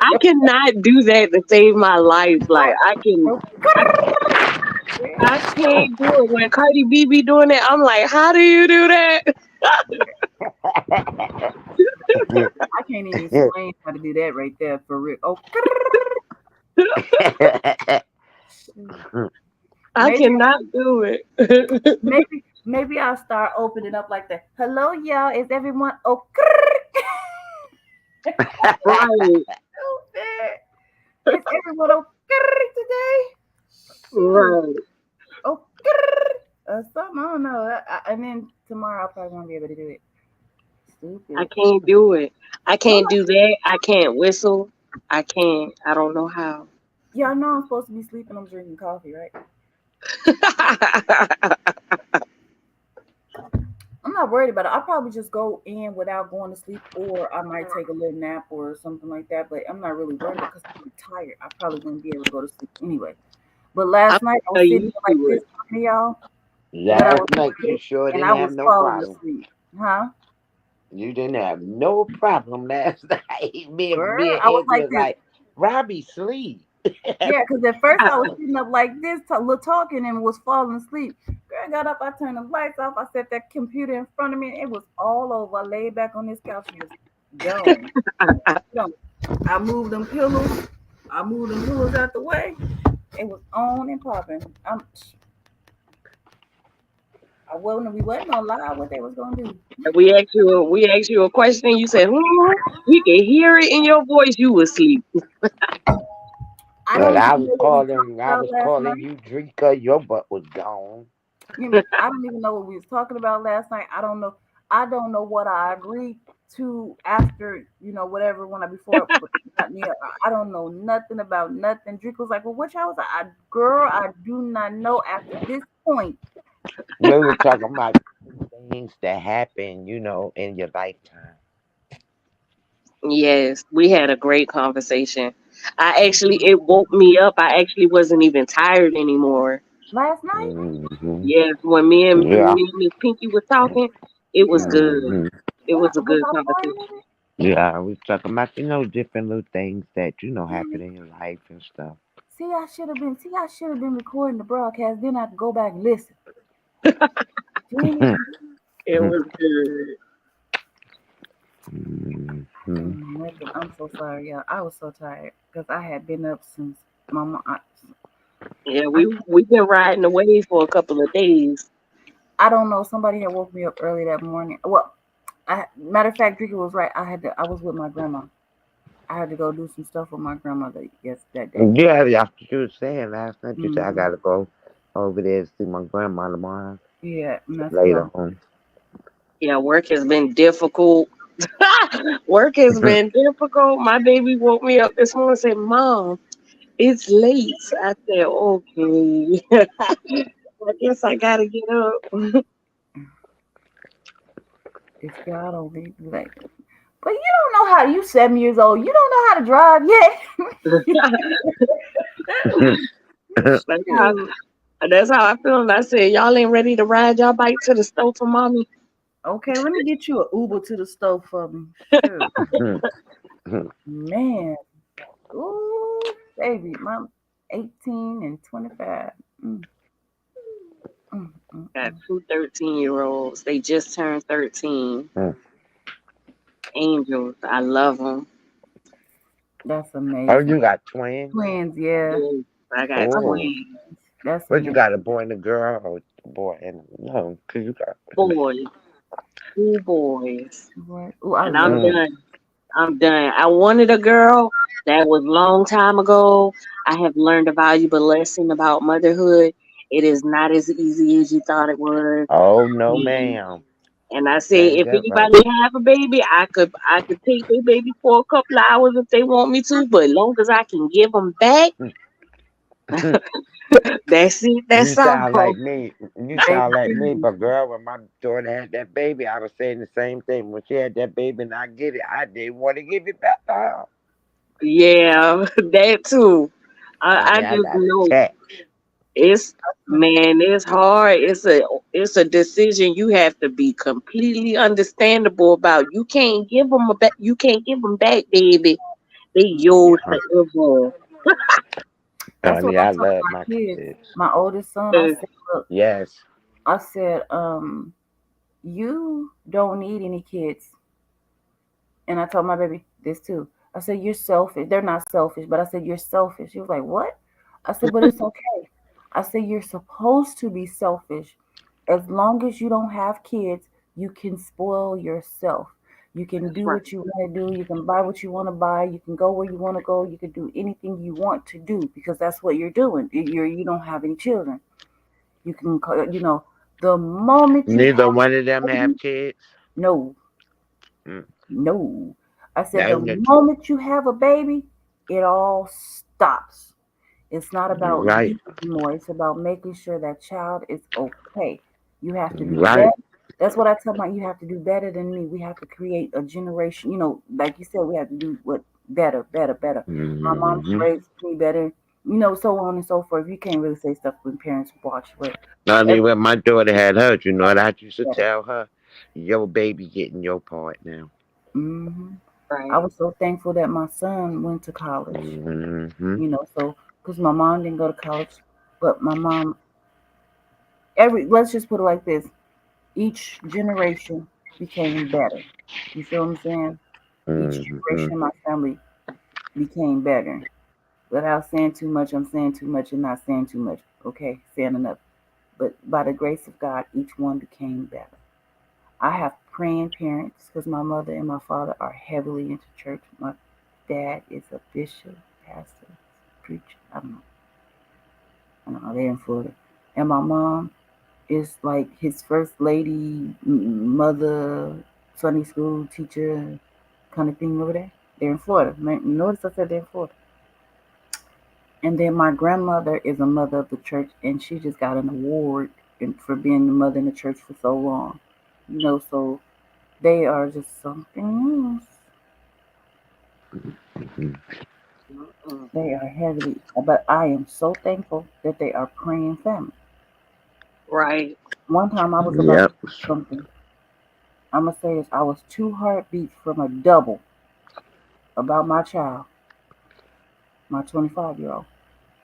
I cannot do that to save my life. Like I, I can't do it. When Cardi B be doing it, I'm like, how do you do that? I can't even explain how to do that right there for real. Oh, I maybe, cannot do it. maybe I'll start opening up like that. Hello, y'all. Is everyone okay? Right, Is everyone okay today? Shoot. right. Okay. Something, I don't know. And then tomorrow I probably won't be able to do it. I Stupid. can't do it. I Well, can't do that. I can't whistle. I can't. I don't know how. y'all know I'm supposed to be sleeping. I'm drinking coffee, right? I'm not worried about it. I'll probably just go in without going to sleep, or I might take a little nap or something like that. But I'm not really worried because I'm tired. I probably wouldn't be able to go to sleep anyway. But I'm last night I was so sitting used there like to this it. talking to y'all, but I was Last night you sick sure and didn't I have was no falling problem. asleep. Huh? You didn't have no problem last night. Girl, Me and I was Angie like was this. like, Robbie sleep. Yeah, because at first I was sitting up like this, talking and was falling asleep. Girl, I got up, I turned the lights off, I set that computer in front of me, and it was all over. I laid back on this couch and was gone. Gone. I moved them pillows. I moved them pillows out the way. It was on and popping. We wasn't gonna lie what they was gonna do. We asked you a question. You said, "Hmm." We can hear it in your voice. You was asleep. I But don't I even was know what we talked calling, I about was last calling night. you Drika. Your butt was gone. I don't even know what we was talking about last night. I don't know. I don't know what I agreed to after whatever when I before. But not me. I don't know nothing about nothing. Drake was like, "Well, which I was like, girl, I do not know after this point." We were talking about things that happen, in your lifetime. Yes, we had a great conversation. It woke me up. I actually wasn't even tired anymore. Last night, Hmm. Yes, when me and Yeah. Miss Pinky was talking, it was yeah. good. Hmm. It was a Was good I part conversation. of it? Yeah, we talking about, different little things that, Damn happen it. in your life and stuff. See, I should have been. See, I should have been recording the broadcast. Then I could go back and listen. Dang it. It was good. Hmm. I'm so sorry, y'all. I was so tired because I had been up since my mom. Yeah, I, we've been riding the wave for a couple of days. I don't know. Somebody had woke me up early that morning. Well, matter of fact, Drika was right. I was with my grandma. I had to go do some stuff with my grandmother. Yes, that day. Yeah, that's what you were saying last night. You said I Hmm. gotta go over there to see my grandma tomorrow Yeah, and that's what I later was. on. Yeah, work has been difficult. Work has been difficult. My baby woke me up this morning and said, "Mom, it's late." I said, "Okay." I guess I gotta get up. It's God only. Like, but you don't know how. You 7 years old. You don't know how to drive yet. That's how Shoot. that's how I feel. And I said, "Y'all ain't ready to ride y'all bike to the store for mommy." Okay, let me get you an Uber to the stove for me. Shoot, man. Ooh, baby, my 18 and 25. Mm, Got mm. two 13-year-olds. They just turned 13. Angels. I love them. That's Oh, amazing. you got twins? Twins, yeah. Yes, I got I love Oh, twins. twins. That's but you amazing. got a boy and a girl, or a boy and no? Cause you got wait a minute. Boys. Two boys. Right. Oh, I And I'm love it. Mm. done. I'm done. I wanted a girl. That was long time ago. I have learned a valuable lesson about motherhood. It is not as easy as you thought it was. Oh no, And, ma'am. and I say, Ain't if that right? anybody have a baby, I could take their baby for a couple of hours if they want me to. But as long as I can give them back, that's it. You That's sound all. like me. You Baby, sound like me. please. But girl, when my daughter had that baby, I was saying the same thing. When she had that baby and I get it, I didn't want to give it back to her. Yeah, that too. I Honey, I just got a know check. it's man, it's hard. It's a decision you have to be completely understandable about. You can't give them you can't give them back, baby. They yours forever. That's what Honey, I I told love my my kids. kids. My oldest son, I Uh, said, look, Yes. I said, you don't need any kids. And I told my baby this too. I said, you're selfish. They're not selfish, but I said, you're selfish. He was like, what? I said, but it's okay. I said, you're supposed to be selfish. As long as you don't have kids, you can spoil yourself. You can That's do right. what you want to do. You can buy what you want to buy. You can go where you want to go. You can do anything you want to do because that's what you're doing. You don't have any children. You can, the moment you Neither have one of them a have baby, kids. no, Mm. no. I said the That, that- moment you have a baby, it all stops. It's not you about right. you anymore. It's about making sure that child is okay. You have to You do better. right. That's what I tell my you have to do better than me. We have to create a generation. Like you said, we have to do what better, better, better. My mom's Mm-hmm. raised me better. So on and so forth. You can't really say stuff when parents watch, but I mean, everything when my daughter had her, you know what I used to better. tell her? Your baby getting your part now. Hmm. I Right. was so thankful that my son went to college. Mm-hmm. So because my mom didn't go to college, but my mom every let's just put it like this: each generation became better. You feel what I'm saying? Each Mm-hmm. generation in my family became better. Without saying too much, I'm saying too much and not saying too much. Okay, saying enough. But by the grace of God, each one became better. I have praying parents because my mother and my father are heavily into church. My dad is a bishop, pastor. preach. I don't know. They're in Florida, and my mom is like his first lady, mother, Sunday school teacher, kind of thing over there. They're in Florida. Notice I said they're in Florida. And then my grandmother is a mother of the church, and she just got an award for being the mother in the church for so long. So they are just something else. Mhm. Mm-mm. They are heavily, but I am so thankful that they are praying family. Right. One time I was about to Yep. do something. I'm gonna say this: I was 2 heartbeats from a double about my child, my 25-year-old.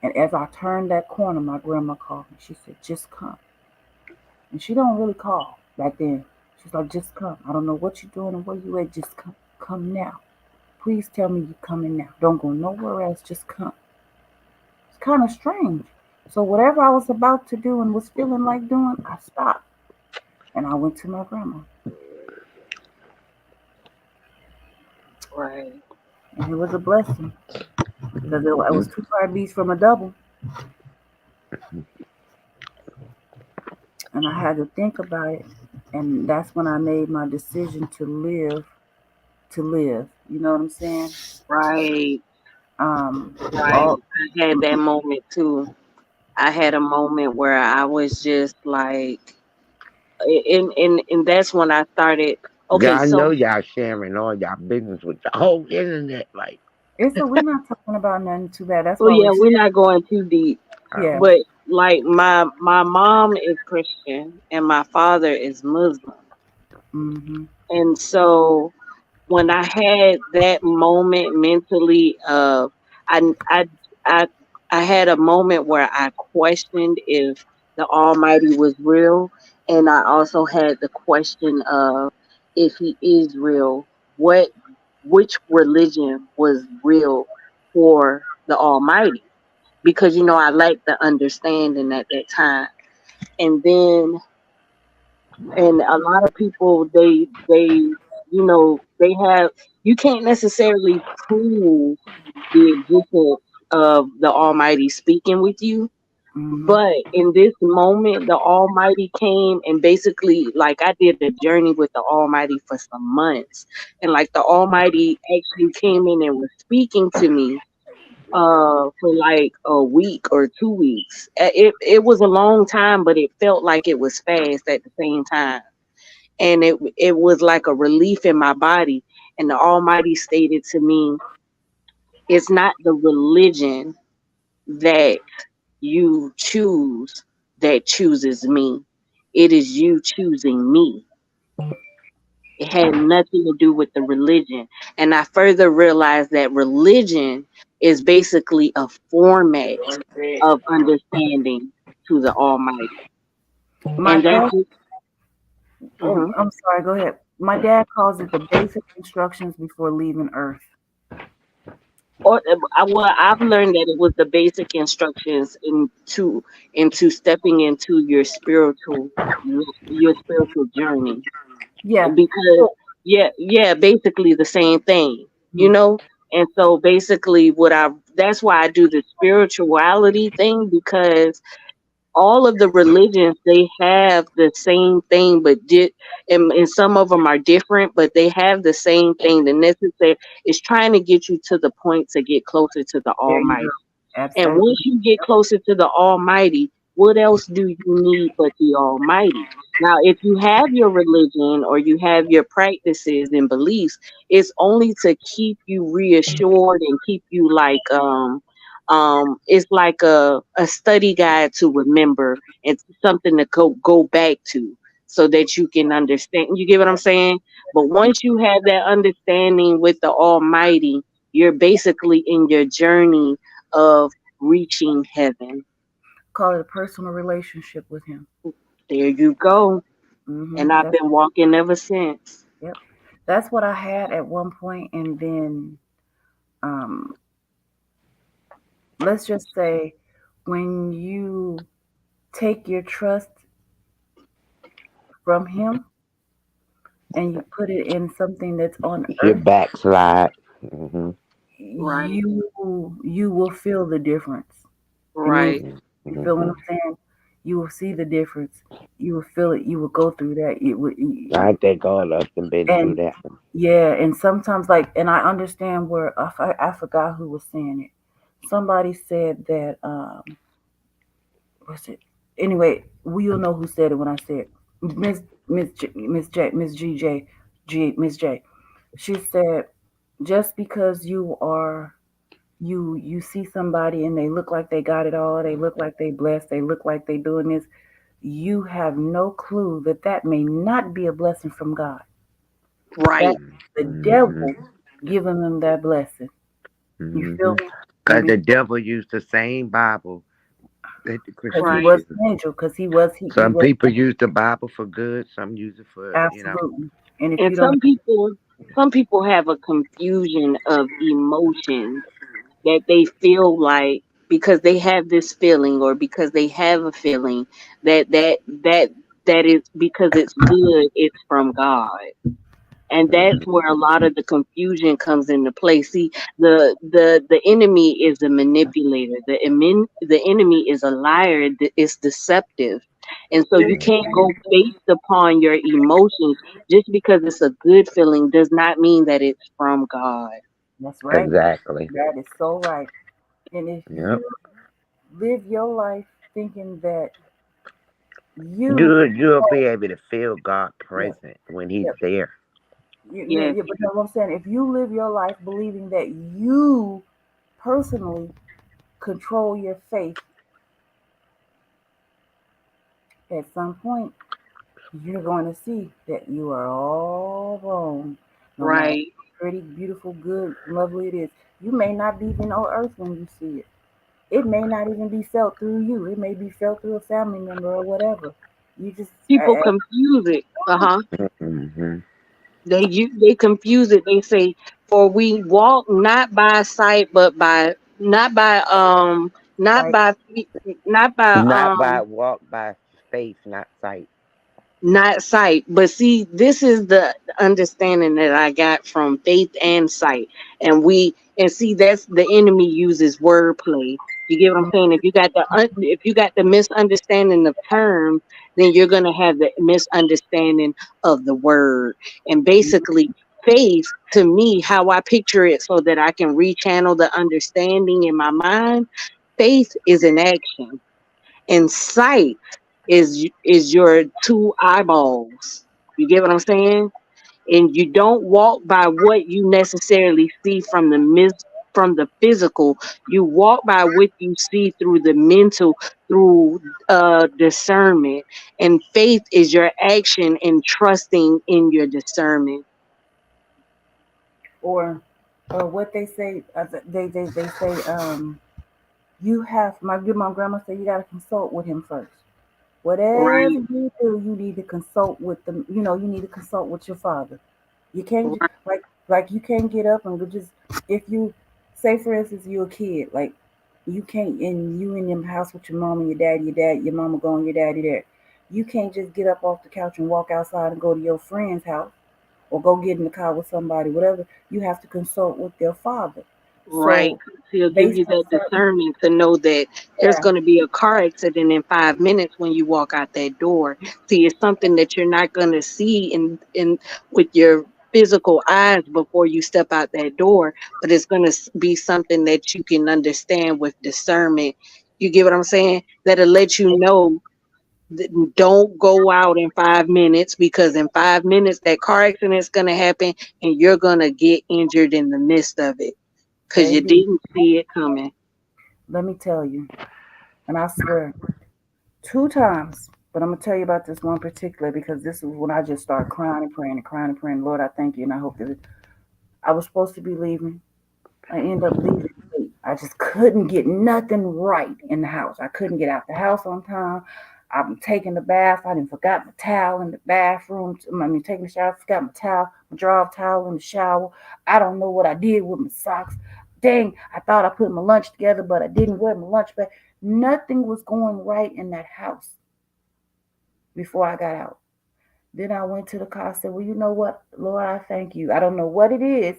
And as I turned that corner, my grandma called me. She said, "Just come." And she don't really call back then. She's like, "Just come. I don't know what you're doing and where you at. Just come. Come now. Please tell me you're coming now. Don't go nowhere else. Just come." It's kind of strange. So whatever I was about to do and was feeling like doing, I stopped and I went to my grandma. Right. And it was a blessing because it was 2 heartbeats from a double. And I had to think about it. And that's when I made my decision to live, to live. You know what I'm saying? Right. Um, Right. all I had that moment too. I had a moment where I was just like, and that's when I started. Okay, God know so y'all sharing all y'all business with the whole internet. Like, it's so we're not talking about nothing too bad. That's oh why we, yeah, we're not going too deep, oh, yeah. but like my mom is Christian and my father is Muslim, Mhm. and so when I had that moment mentally of I I I I had a moment where I questioned if the Almighty was real, and I also had the question of if He is real, what which religion was real for the Almighty? Because I lacked the understanding at that time, and then and a lot of people they have you can't necessarily prove the existence of the Almighty speaking with you, Mhm. but in this moment the Almighty came and basically, like, I did a journey with the Almighty for some months, and like the Almighty actually came in and was speaking to me for like a week or 2 weeks. It was a long time, but it felt like it was fast at the same time, and it was like a relief in my body. And the Almighty stated to me, it's not the religion that you choose that chooses me. It is you choosing me. It had nothing to do with the religion. And I further realized that religion is basically a format of understanding to the Almighty. My And that's dad, mhm. I'm sorry, go ahead. My dad calls it the basic instructions before leaving Earth. Or well, I've learned that it was the basic instructions into stepping into your spiritual journey, Yeah. because So, yeah, basically the same thing, you mhm. know. And so basically, that's why I do the spirituality thing, because all of the religions, they have the same thing, but and some of them are different, but they have the same thing. The necessary is trying to get you to the point to get closer to the There you go. Almighty. And Absolutely. once you get closer to the Almighty, what else do you need but the Almighty? Now, if you have your religion or you have your practices and beliefs, it's only to keep you reassured and keep you like it's like a study guide to remember, and something to go back to so that you can understand. You get what I'm saying? But once you have that understanding with the Almighty, you're basically in your journey of reaching heaven. Call it a personal relationship with him. There you go. And I've That's been walking ever since. yep. That's what I had at one point, and then um, let's just say when you take your trust from him and you put it in something that's on you earth, backslide. Hmm. Right. you will feel the difference. And Right. you feel what Mm-hmm. I'm saying? You will see the difference. You will feel it. You will go through that. It would, I think all of us have been through and that one. yeah, and sometimes like, and I understand where I forgot who was saying it. Somebody said that what's it? Anyway, we'll know who said it when I say it. Miss Miss G J Miss J. She said just because you see somebody and they look like they got it all, they look like they blessed, they look like they doing this, you have no clue that that may not be a blessing from God. That's Right. the Mm-hmm. devil giving them that blessing. You Mm-hmm. feel me? And Because the devil used the same Bible that the because he Christians Right. was use. an angel, because he Some was people use the Bible for good, some use it for. absolutely. And if And you don't, some people have a confusion of emotions that they feel like because they have this feeling or because they have a feeling that that is because it's good, it's from God. And that's Mhm. where a lot of the confusion comes into play. See, the enemy is a manipulator. The enemy is a liar. It's deceptive, and so you can't go based upon your emotions. Just because it's a good feeling does not mean that it's from God. that's right. Exactly. That is so right. And if Yep. you live your life thinking that you, You'll be able to feel God yeah, present when He's yeah, there. Yes, but you know what I'm saying? If you live your life believing that you personally control your faith, at some point you're going to see that you are all wrong. No matter right. how pretty, beautiful, good, lovely it is, you may not be even on earth when you see it. It may not even be felt through you. It may be felt through a family member or whatever. You just, People confuse it. Uh huh. Hmm. They confuse it. They say, "For we walk not by sight, but by not like, by not by Not by walk by faith, not sight. not sight." But see, this is the understanding that I got from faith and sight. And see, that's the enemy uses wordplay. You get what I'm saying? If you got the misunderstanding of terms, then you're gonna have the misunderstanding of the word. And basically, faith to me, how I picture it, so that I can rechannel the understanding in my mind. Faith is an action, and sight is your two eyeballs. You get what I'm saying? And you don't walk by what you necessarily see from the physical. You walk by what you see through the mental, through discernment. And faith is your action and trusting in your discernment. or what they say, they say, you have, my grandma said, you got to consult with him first. Whatever Right, you do, you need to consult with them. You know, you need to consult with your father. You can't right, like you can't get up and go just, if you say for instance you're a kid, like you can't, and you in your house with your mom and your dad, your mama gone, your daddy there. You can't just get up off the couch and walk outside and go to your friend's house or go get in the car with somebody, whatever. You have to consult with their father. right. So 'Cause he'll give based you on that certain, discernment to know that there's yeah, going to be a car accident in 5 minutes when you walk out that door. See, it's something that you're not going to see in with your physical eyes before you step out that door, but it's going to be something that you can understand with discernment. You get what I'm saying? That'll let you know that don't go out in 5 minutes, because in 5 minutes that car accident is going to happen and you're going to get injured in the midst of it because you baby, didn't see it coming. let me tell you, and I swear, two times. But I'm gonna tell you about this one particular because this was when I just started crying and praying and crying and praying. Lord, I thank you, and I hope that I was supposed to be leaving. I ended up leaving late. I just couldn't get nothing right in the house. I couldn't get out the house on time. I'm taking the bath. I didn't forgot my towel in the bathroom. I mean, taking the shower. Forgot my towel, my drawer towel in the shower. I don't know what I did with my socks. Dang, I thought I put my lunch together, but I didn't wear my lunch bag. Nothing was going right in that house before I got out. Then I went to the car. I said, well, you know what, Lord, I thank you. I don't know what it is,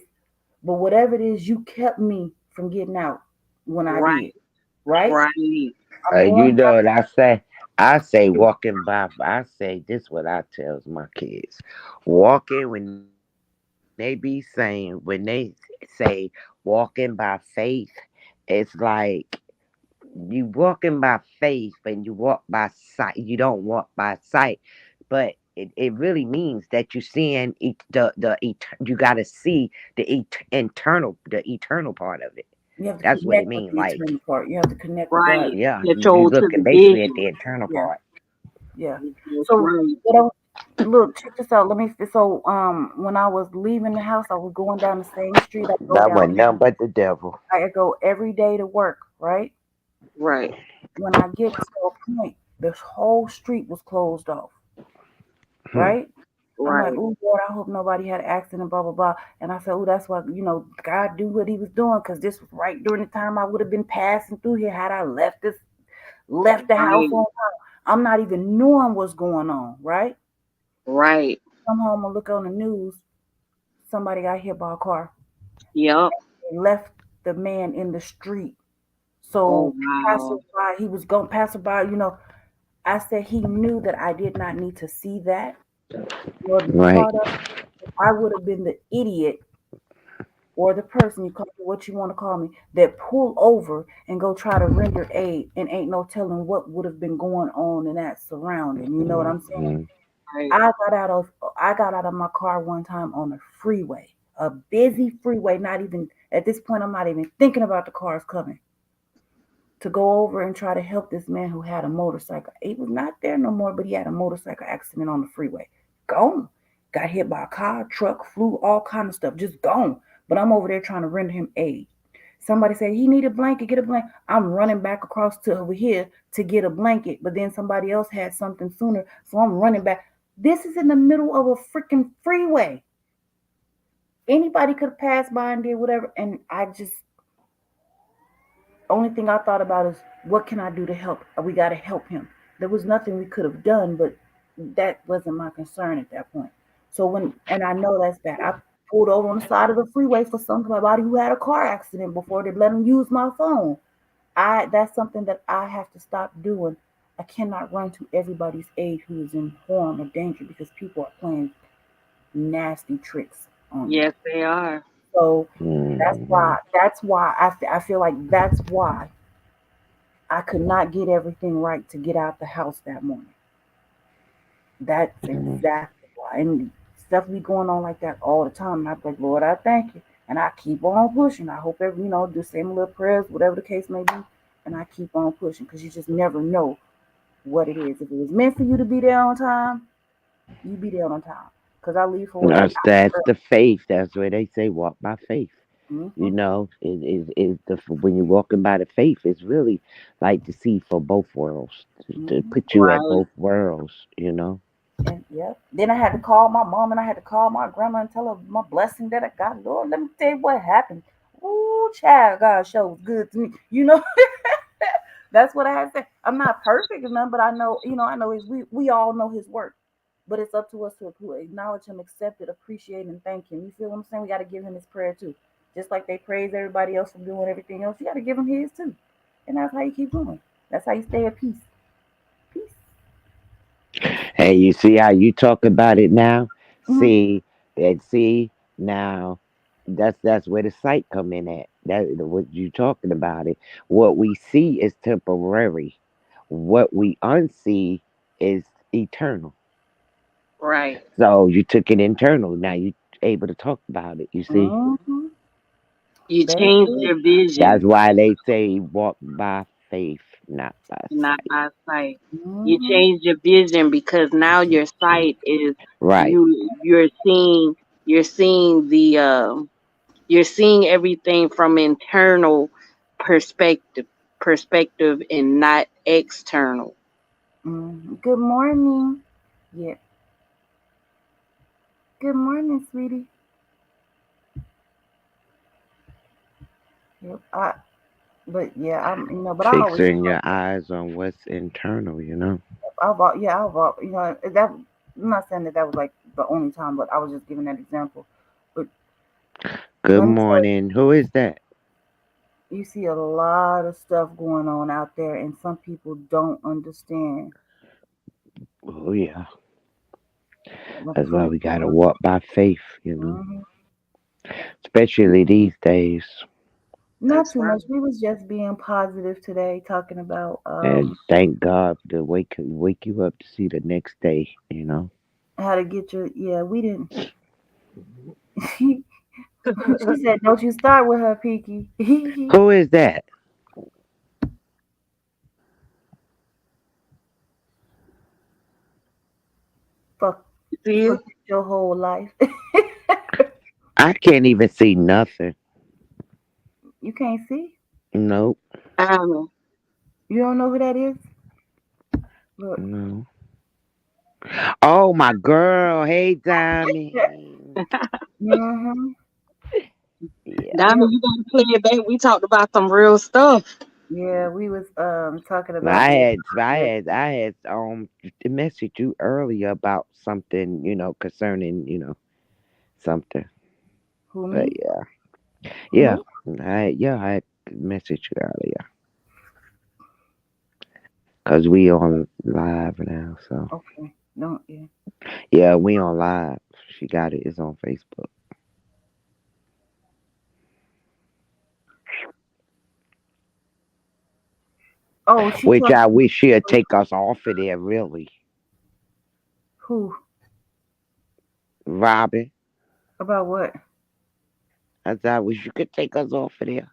But whatever it is, you kept me from getting out when I Right. did. Right? Right. I'm going You know back what I say? I say walking by. I say this. What I tells my kids: walking when they be saying when they say walking by faith, it's like you walking by faith and you walk by sight. You don't walk by sight, but it really means that you seeing you got to see the eternal part of it. you have to That's what connect it with means. the Like, eternal part. You have to connect with God. Right. yeah, You you told to the looking basically at vision. the internal Yeah, part. yeah. That's So right. what I was, look, check this out. Let me. So when I was leaving the house, I was going down the same street I go That down. wasn't nothing but the devil. I go every day to work. Right. Right. When I get to a point, this whole street was closed off. Hmm. Right. I'm like, Right. oh Lord, I hope nobody had an accident, blah blah blah. And I said, oh, that's why God do what He was doing, because this was right during the time I would have been passing through here had I left the house Right. on time. I'm not even knowing what's going on, right? Right. Come home and look on the news. Somebody got hit by a car. Yep. They left the man in the street. Oh So wow. passerby, he was going passerby. I said he knew that I did not need to see that nor be Right. part of it. I would have been the idiot or the person, you call me what you want to call me, that pull over and go try to render aid, and ain't no telling what would have been going on in that surrounding. You know what I'm saying? Hmm. Right. I got out of I got out of my car one time on a freeway, a busy freeway. Not even at this point, I'm not even thinking about the cars coming, to go over and try to help this man who had a motorcycle. He was not there no more, but he had a motorcycle accident on the freeway. Gone. Got hit by a car, truck, flew, all kind of stuff. Just gone. But I'm over there trying to render him aid. Somebody said he need a blanket, get a blanket. I'm running back across to over here to get a blanket, but then somebody else had something sooner, so I'm running back. This is in the middle of a freaking freeway. Anybody could have passed by and did whatever, and I just only thing I thought about is what can I do to help? We got to help him. There was nothing we could have done, but that wasn't my concern at that point. So and I know that's bad. I pulled over on the side of the freeway for somebody who had a car accident before they let him use my phone. That's something that I have to stop doing. I cannot run to everybody's aid who is in harm or danger, because people are playing nasty tricks on you. Yes, they are. So that's Hmm. why I feel like that's why I could not get everything right to get out the house that morning. That's exactly why. And stuff be going on like that all the time. And I'm like, Lord, I thank you. And I keep on pushing. I hope do same little prayers, whatever the case may be. And I keep on pushing, because you just never know what it is. If it was meant for you to be there on time, you be there on time. Because I leave for work an That's hour the faith. That's where they say walk by faith. early. You know, is the when you're walking by the faith, it's really like to see for both worlds, to Hmm. put you at Right. both worlds. You know. And yep. Then I had to call my mom and I had to call my grandma and tell her my blessing that I got. Lord, let me tell you what happened. Ooh, child, God shows good to me. That's what I had to say. I'm not perfect enough, but I know we all know his work. But it's up to us to acknowledge him, accept it, appreciate, and thank him. You feel what I'm saying? We got to give him his prayer too. Just like they praise everybody else for doing everything else, you got to give him his too. And that's how you keep going. That's how you stay at peace. Peace. Hey, you see how you talk about it now? Mm-hmm. See now. That's where the sight come in at. That what you talking about it. What we see is temporary. What we unsee is eternal. Right. So you took it internal. Now you able to talk about it. You see. Mm-hmm. You Very changed good. your That's vision, why they say walk by faith, not by not sight. by sight. You Mm-hmm. changed your vision because now your sight is Right. you're seeing you're seeing everything from internal perspective and not external. Mm-hmm. Good morning. Yeah. Good morning, sweetie. Yep. But yeah, but I always, Fixing your eyes on what's internal. You know. that. I'm not saying that that was like the only time, but I was just giving that example. But Good Let me tell you, morning. Who is that? you see a lot of stuff going on out there, and some people don't understand. Oh yeah. But That's why some we gotta people, walk by faith. mhm. Especially these days. Not That's too right. much. We was just being positive today, talking about And thank God to wake you up to see the next day. how to get your. Yeah, we didn't. She said, "Don't you start with her, Peaky." Who is that? Fuck, See, forget your whole life. I can't even see nothing. You can't see. Nope. um, You don't know who that is. Look. No. Oh my girl. Hey Diamond. Mhm. Yeah. Diamond, Yep. you gotta play it back. We talked about some real stuff. Yeah, we was talking about I this. had I Yes. had I had messaged you earlier about something, concerning, something. Who But me? yeah. Who Yeah. me? I had messaged you earlier. Cause we on live now, so Okay. Don't yeah. yeah, we on live. She got it. It's on Facebook. Oh, she Which talked I to wish she'd take us off of there, really. who Robin, about what? I wish you could take us off of there.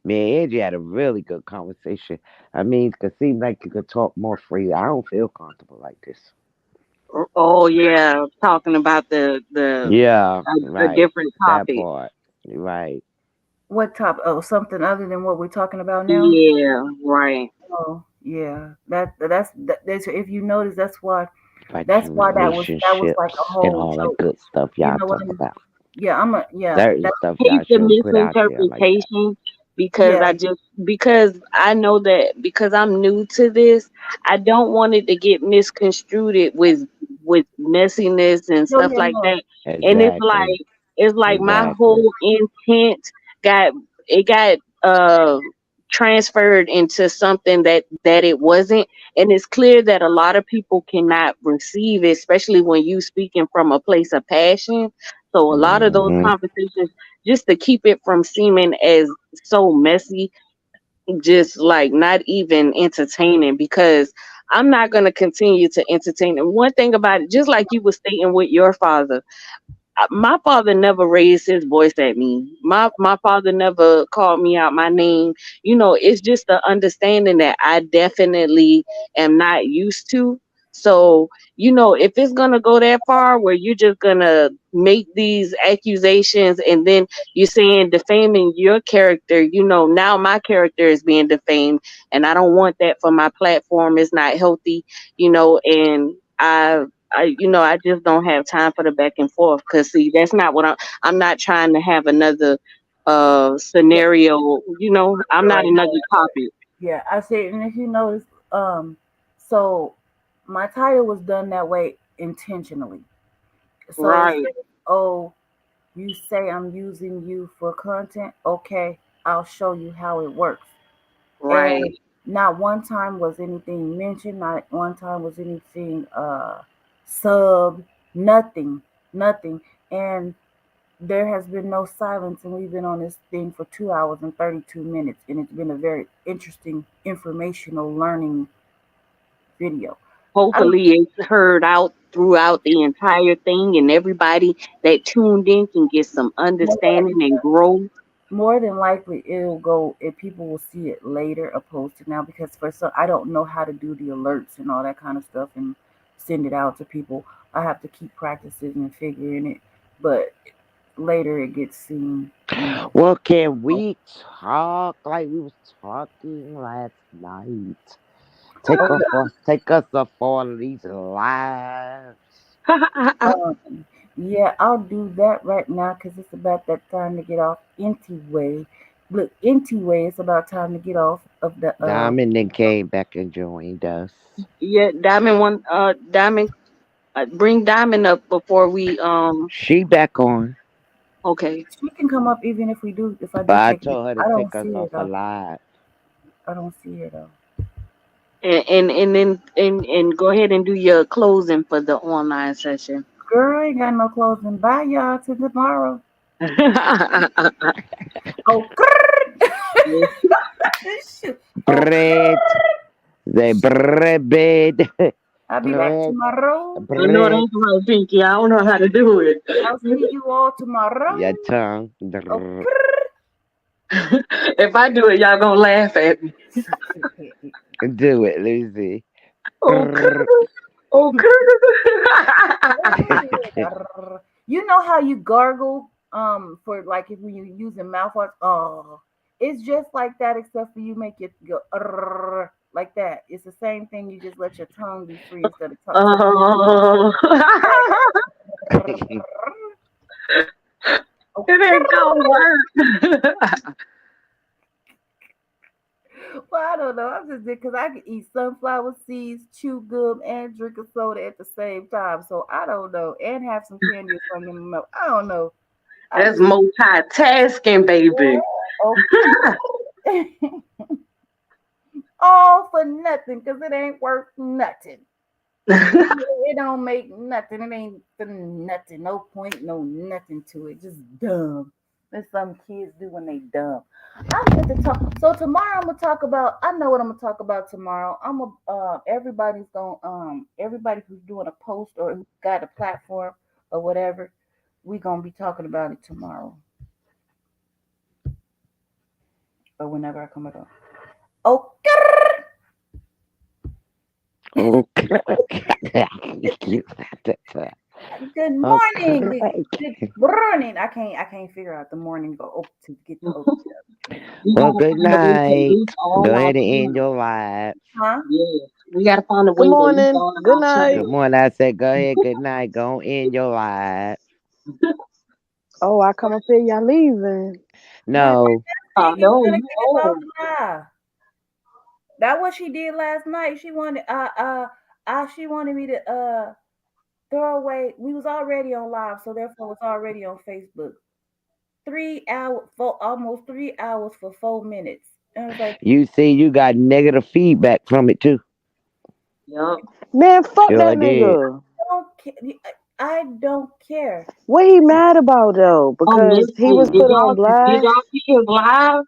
Me and Angie had a really good conversation. I mean, it seemed like you could talk more freely. I don't feel comfortable like this. Oh yeah, talking about the Yeah, a right. different That topic. part. Right. What top? Oh, something other than what we're talking about now. Yeah, right. Oh, yeah. That's if you notice, that's why. About That's your why that was like a relationships and whole all that joke. good stuff You y'all know what talk I mean? about. Yeah, yeah. Certain That stuff y'all Hate the shouldn't put out there like that. misinterpretation because yeah. because I know that because I'm new to this, I don't want it to get misconstrued with messiness and No, stuff yeah, like no. that. And Exactly. it's like my Exactly. whole intent got it got transferred into something that it wasn't, and it's clear that a lot of people cannot receive it, especially when you speaking from a place of passion. So a lot of those Hmm. conversations, just to keep it from seeming as so messy, just like not even entertaining, because I'm not going to continue to entertain. And one thing about it, just like you were stating with your father, my father never raised his voice at me. My father never called me out my name. It's just the understanding that I definitely am not used to. So, if it's gonna go that far where you're just gonna make these accusations and then you're saying defaming your character, now my character is being defamed, and I don't want that for my platform. It's not healthy, and I just don't have time for the back and forth, because see, that's not what I'm not trying to have another Yeah, scenario. I'm not right. another topic. Yeah, I see. And if you notice, so my title was done that way intentionally. So it Right, says, "Oh, you say I'm using you for content? Okay, I'll show you how it works." right. And not one time was anything mentioned. Not one time was anything sub. Nothing, nothing. And there has been no silence, and we've been on this thing for 2 hours and 32 minutes, and it's been a very interesting, informational, learning video. I don't Hopefully it's heard out throughout the entire thing, and everybody that tuned in can get some more, understanding and growth. more than likely it'll go if people will see it later opposed to now, because for some I don't know how to do the alerts and all that kind of stuff and send it out to people. I have to keep practicing and figuring it, but later it gets seen. Well, can we talk like we was talking last night? Okay. Take us up for these lives. Yeah, I'll do that right now because it's about that time to get off. Anyway, look, anyway, it's about time to get off of the. Diamond then came back and joined us. Yeah, Diamond, bring Diamond up before we She back on. Okay. She can come up even if we do. If I But do I take it, told her to I don't take us see her off a though. live. I don't see her though. And then and go ahead and do your closing for the online session. Girl, I ain't got no closing. Bye, y'all. Till tomorrow. Oh, shoot. Oh, Bread. The bread. I'll be back Bread. tomorrow. No, Bread. that's right, Pinky. I don't know how to do it. I'll see you all tomorrow. Your tongue. Oh, If I do it, y'all gonna laugh at me. Do it, Lucy. Okay. Okay. you know how you gargle for like if when you're using mouthwash? Oh, it's just like that except for you make it go like that. It's the same thing. You just let your tongue be free instead of touching. uh, Oh, it ain't gonna work. well, I don't know. I'm just because I can eat sunflower seeds, chew gum, and drink a soda at the same time. So I don't know, and have some candy or something in my mouth. I don't know. I That's just multitasking, baby. okay. All for nothing because it ain't worth nothing. It don't make nothing. It ain't for nothing. No point, no nothing to it. Just dumb. That's some kids do when they dumb. I'm here to talk. So tomorrow I'm gonna talk about. I know what I'm gonna talk about tomorrow. I'm a everybody's gonna everybody who's doing a post or who got a platform or whatever. We gonna be talking about it tomorrow or whenever I come up. Okay. Okay. Good morning. Good Okay. morning. I can't figure out the morning go to get the oak. We Well, gotta good find a way to night. lose all Go our ahead and end children. your live. Huh? Yes, we gotta find a Good way to lose morning. all of Good our night. Good children. morning. I said, go ahead. Good night. Go on end your live. Oh, I come up here, y'all leaving. Nah, No. Pinky No, trying to you kick us off old. live. That what she did last night. She wanted me to throw away. We was already on live, so therefore it's already on Facebook. 3 hours for almost 3 hours for 4 minutes. And I was like, You see, you got negative feedback from it too. Yup. Man, fuck Sure that did. nigga. don't ca- I don't care. What he mad about though? I Because missed he it. was put on Did blast. y'all see his live?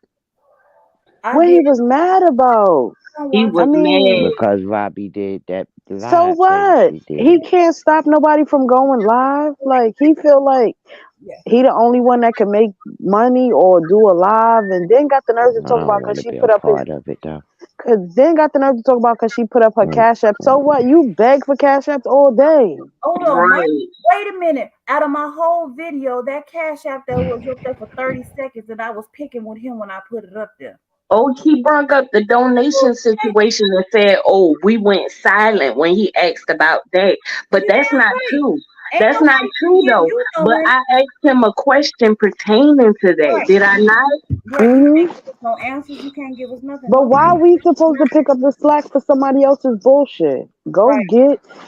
I What he did. was mad about? I don't He watch I was it. mean, mad. Because Robbie did that so live thing what? she He did. can't stop nobody from going live. Like he feel like Yeah. he the only one that can make money or do a live, and then got the nerve to I talk don't about want because to she be a put up his. part of it though. Cause then got the nerve to talk about because she put up her Mm, cash app. So what? You beg for cash apps all day. Hold on, Mike. Right. Wait a minute. Out of my whole video, that cash app that was up there for 30 seconds, and I was picking with him when I put it up there. Oh, he brought up the donation situation and said, "Oh, we went silent when he asked about that." But You that's damn not right. true. Ain't That's not nobody true give though. you no But money. I asked him a question pertaining to that. Right. Did I not? Right. You Hmm can't give us no answers. You can't give us nothing. But Nobody. why we supposed to pick up the slack for somebody else's bullshit? Right.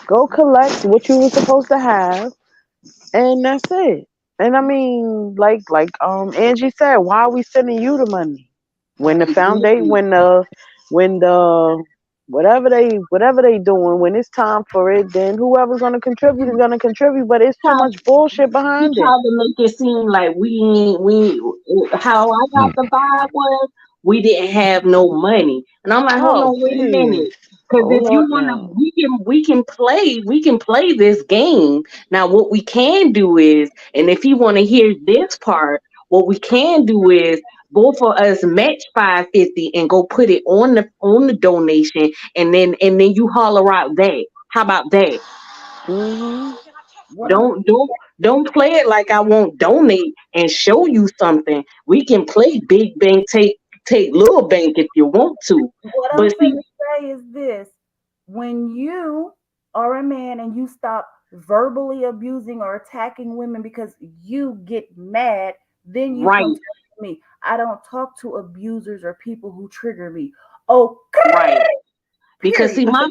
Go collect what you were supposed to have, and that's it. And I mean, Angie said, why are we sending you the money when the foundation, Exactly. when the whatever they doing, when it's time for it, then whoever's gonna contribute is gonna contribute. But it's too much bullshit He behind it. tried to make it seem like how I got mm. the vibe was we didn't have no money, and I'm like, hold Oh on, wait a please, minute, because if hold you up wanna, now. we can play this game. Now, what we can do is, and if you want to hear this part, what we can do is both of us match 550 and go put it on the donation, and then you holler out that. How about that? Hmm What I'm Don't play it like I won't donate and show you something. We can play big bank, take little bank if you want to. what I'm But see, finna say is this: when you are a man and you stop verbally abusing or attacking women because you get mad, then you come right, talk to me. I don't talk to abusers or people who trigger me. Oh, right. Because Period. see, my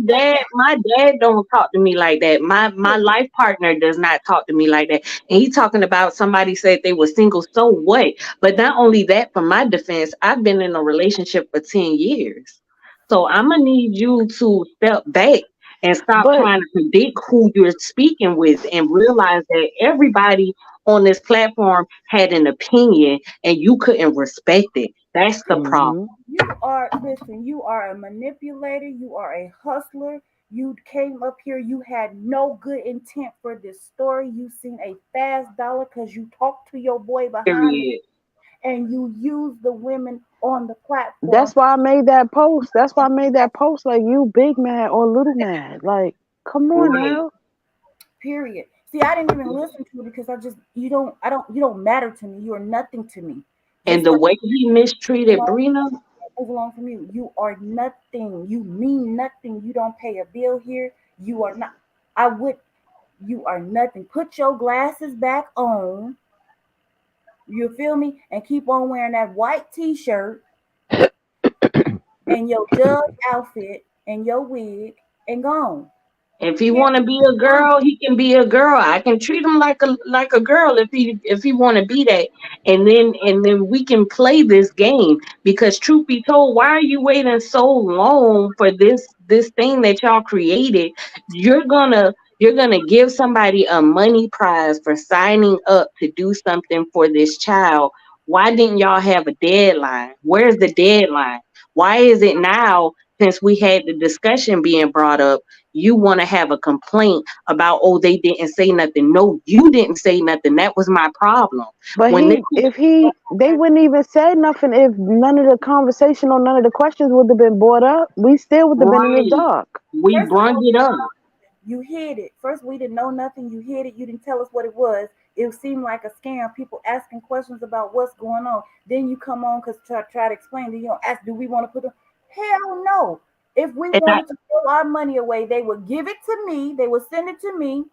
dad don't talk to me like that. My Period. life partner does not talk to me like that. And he talking about somebody said they were single. So what? But not only that, for my defense, I've been in a relationship for 10 years. So I'm gonna need you to step back and stop But trying to predict who you're speaking with, and realize that everybody on this platform had an opinion, and you couldn't respect it. That's the problem. hmm You are, listen, you are a manipulator, you are a hustler. You came up here, you had no good intent for this story. You seen a fast dollar because you talked to your boy behind the, Period. and you use the women on the platform. that's why I made that post. That's why I made that post. Like, you big mad or little mad? Like, come on Right. now. Period. See, I didn't even listen to it because you don't matter to me. You are nothing to me. And Just the like way he mistreated Brina, move along from you. You are nothing. You mean nothing. You don't pay a bill here. You are not. I would. You are nothing. Put your glasses back on. You feel me? And keep on wearing that white T-shirt and your judge outfit and your wig and gone. if he Period. want to be a girl, he can be a girl. I can treat him like a girl if he want to be that. And then we can play this game, because truth be told, why are you waiting so long for this thing that y'all created? You're gonna give somebody a money prize for signing up to do something for this child. Why didn't y'all have a deadline? Where's the deadline? Why is it now, since we had the discussion being brought up, you want to have a complaint about, oh, they didn't say nothing? No, you didn't say nothing. That was my problem. But When they they wouldn't even say nothing if none of the conversation or none of the questions would have been brought up. We still would have been in the right, dark. we First of brung all, it up. you hid it. First, we didn't know nothing. You hid it. You didn't tell us what it was. It seemed like a scam. People asking questions about what's going on. Then you come on because try to explain. Then you don't ask, do we want to put them? Hell no. If we And wanted to throw our money away, they would give it to me. They would send it to me.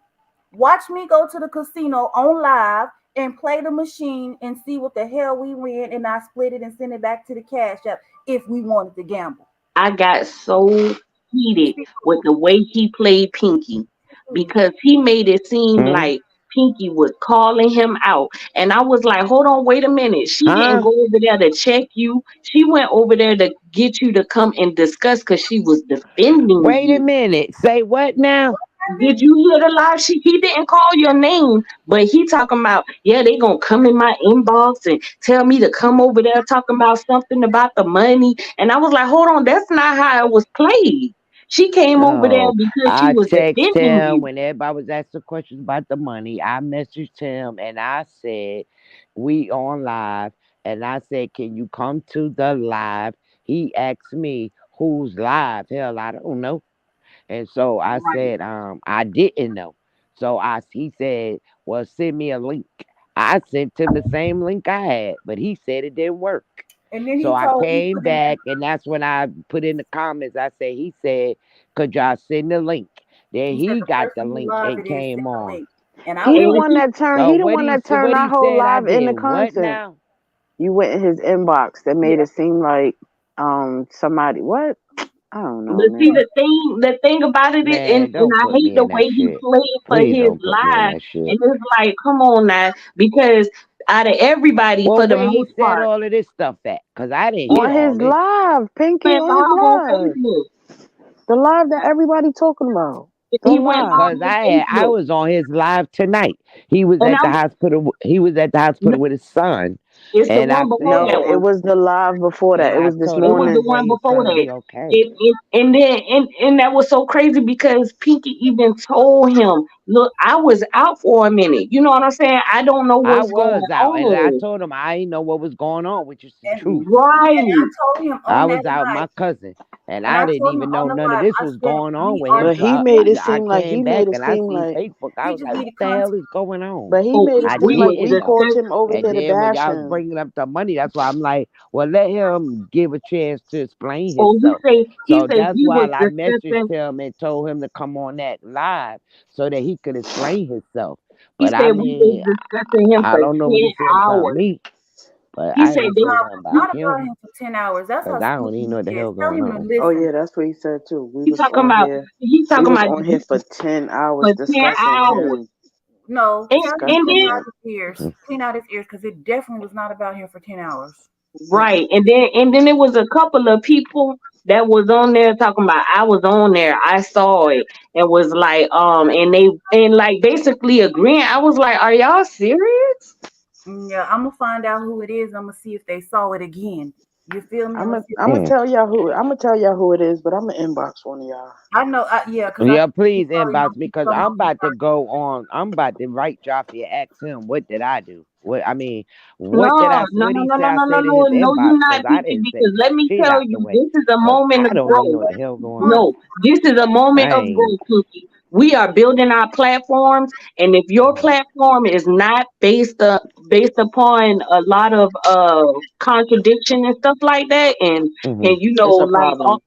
Watch me go to the casino on live and play the machine and see what the hell we win, and I split it and send it back to the cash app if we wanted to gamble. I got so heated with the way he played Pinky, because he made it seem Hmm? like Pinky was calling him out. And I was like, hold on, wait a minute. She didn't Huh? go over there to check you. She went over there to get you to come and discuss, because she was defending Wait a you. minute. Say what now? Did you hear the live? He didn't call your name, but he talking about, yeah, they gonna come in my inbox and tell me to come over there, talking about something about the money. And I was like, hold on, that's not how it was played. She came over there No. because she I was text defending him you. when everybody was asking questions about the money. I messaged him and I said, we on live. And I said, can you come to the live? He asked me, who's live? Hell, I don't know. And so I Right. said, I didn't know. So he said, well, send me a link. I sent him the same link I had, but he said it didn't work. And then So I he came put in back, and that's when I put in the comments. I said, he said, could y'all send the link? Then he said he the got the person who link live and it is came sent the on. link. And I He the went And on one that turned. So He the one that turned what our he whole said I live did into what content. now? You went in his inbox that made yeah. it seem like somebody what? I don't know, but see, man. the thing about it is, and, Man, and don't I put hate me the in way that he shit. played for Please his don't put me in live. that shit. And it's like, come on now, because out of everybody, Well, for the where he most said part, all of this stuff at? Because I didn't he hear On all his this. live, Pinky, went on his live on live, Facebook. the live that everybody talking about, the He went live. live Cause on I Facebook. was on his live tonight. He was And at the I'm hospital. He was at the hospital with his son, It's the and I one before No, that said, it one. was the live before that. and It I was this told It him, was I the morning. said, one his before son that. be okay. And that was so crazy, because Pinky even told him, "Look, I was out for a minute. You know what I'm saying? I don't know I what's going was out, and I on." told him I didn't know what was going on, which is the truth. And I Right. told him I on that was out with live, my cousin, and and I I didn't told him even know on the none of live, this I was said, going on we with are him. But So he just made it I seem like came he made back it and I seem seen like. Facebook. I we was just like, what needed the hell content. is going on? But he Oh, made it I seem we like was we didn't just know. called him over And there to then when bash y'all was him. bringing up the money, that's why I'm like, well, let him give a chance to explain oh himself. he So say that's we why was I messaged discussing him and told him to come on that live so that he could explain himself. he But I said we was mean, discussing him I for don't know what he 10 said about hours. me. But He I said ain't they say No, nothing it's about not about him him for 10 hours. That's because how I don't stupid even know what the he is. hell Tell going him to on. Oh listen. yeah, that's what he said too. We he was talking on about here. he We talking was about on here for 10 for hours 10 discussing hours. him. No, tell him to And Discussing clean then out him. his ears. Clean out his ears because it definitely was not about him for 10 hours. right, and then it was a couple of people that was on there talking about I was on there, I saw it, and was like, and they and like basically agreeing. I was like, are y'all serious? Yeah, I'm gonna find out who it is. I'm gonna see if they saw it again. You feel me? I'm I'm gonna gonna see. I'm gonna Mm. tell y'all who it is, but I'm gonna inbox one of y'all. I know. Yeah, because I Yeah, he please probably inbox don't me be because coming I'm on his about to go on. I'm about to write Joffrey and ask him what did I do? What I mean, No, what did I? no, What no, he no, say? no, I no, no, said in no, his no, inbox you not because I thinking, didn't say because let me shit tell out the you, way this is a because moment I of don't even know growth. what the hell going on. No, this is a moment I of ain't. growth, Cookie. We are building our platforms, and if your platform is not based upon a lot of contradiction and stuff like that, Hmm. and It's a like problem.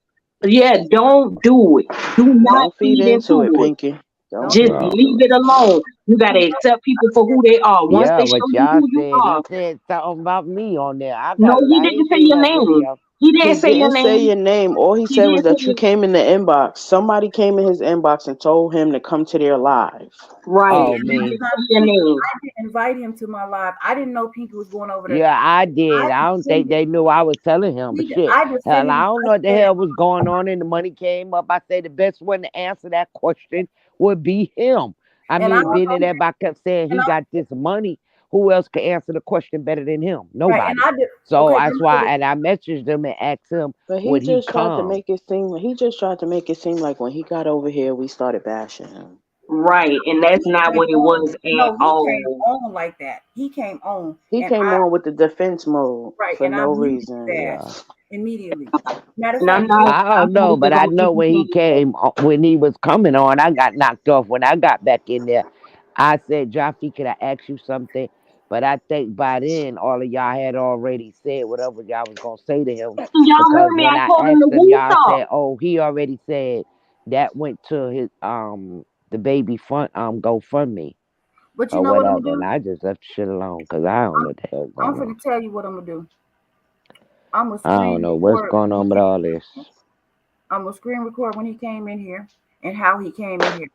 yeah, don't do it. Do not Don't feed feed into it, into it. Pinky. Don't don't Just feed Well, into leave it. it alone. You gotta he accept people for who they are. Once yeah, they show but you y'all who you said are. he said something about me on there. I No, got. he I didn't ain't say seen your that name. video. He didn't He say your didn't say name. your name. All he He said was didn't say that you your came in the inbox. Somebody came in his inbox and told him to come to their live. right. Oh and He that's me. didn't not say your Pinky. name. I didn't invite him to my live. I didn't know Pinky was going over there. Yeah, I I did. I just don't sent think him. they knew I was telling him, but shit. I just sent Hell, him. I don't I know what the said, hell was going on, and the money came up. I say the best one to answer that question would be him. I and I mean, was being that on everybody kept saying and he I got this money, who else could answer the question better than him? right, and Nobody. I did. So Okay, that's why, remember, and I messaged him and asked him, But would he come? he just tried to make it seem like when he got over here we started bashing him. Right. And he that's not came what it on. was at No, he came all. on like that. He came on, He and came I on with the defense mode right, for and I no muted his reason. ass Yeah. immediately. Matter of And fact, I'm I don't not know, even but I gonna know when he entertain that. came, when he was coming on, I got knocked off. When I got back in there, I said, Joffy, could I ask you something? But I think by then, all of y'all had already said whatever y'all was going to say to him. Y'all Because heard me. when I I told him asked to him, we y'all talk. said, oh, he already said that went to his, the baby fund, GoFundMe but you or know what I'm gonna whatever. And do? I just left the shit alone because I don't know what the hell I'm going on. gonna tell you what I'm gonna do. I'm gonna I don't screen know what's record going when he on with came. all this. I'm gonna screen record when he came in here and how he came in here.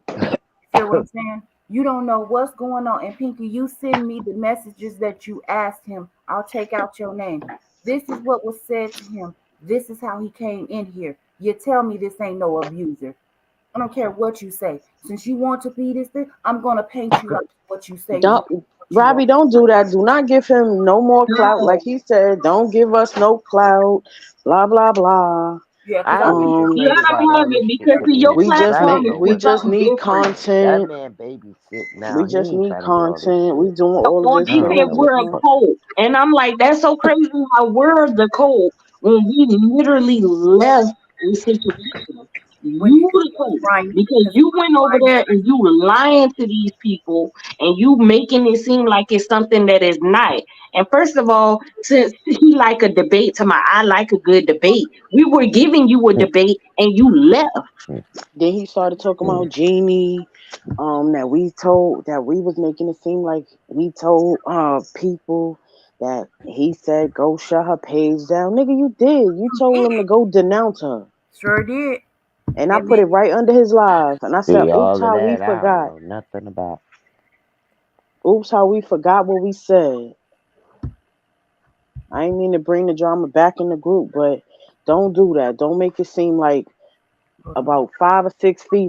You feel what I'm saying? You don't know what's going on. And Pinky, you send me the messages that you asked him. I'll take out your name. This is what was said to him. This is how he came in here. You tell me this ain't no abuser. I don't care what you say. Since you want to be this thing, I'm gonna paint you out to what you say you Don't what you are. Robbie, don't do that. Do not give him no more clout. Like No. he said, don't give us no clout. Blah blah blah. Yeah, because I I don't think even Um, Yeah, think I about all love this it shit because with see, your me because I don't platform know is we for what just something need different. that content. man baby sick now. We He just ain't need trying to hear all this content. We shit. doing all of Or this I they for don't said him. know what we're the a fuck. cult. And I'm like, that's so crazy how we're the cult when we literally left the situation. when You the cult. Brian, Because because he you was went over trying there and you were lying to these people and you making it seem like it's something that is not. And first of all, since he like a debate to my I like a good debate, we were giving you a debate and you left. Then he started talking about Jeannie. That we was making it seem like we told people that he said go shut her page down. Nigga, you did. You told him to go denounce her. sure did. And I And put then it right under his live. And I said, See, oops, all of how we that I don't forgot. know nothing about. Oops, how we forgot what we said. I ain't mean to bring the drama back in the group, but don't do that. Don't make it seem like hold on. about 5 or 6 females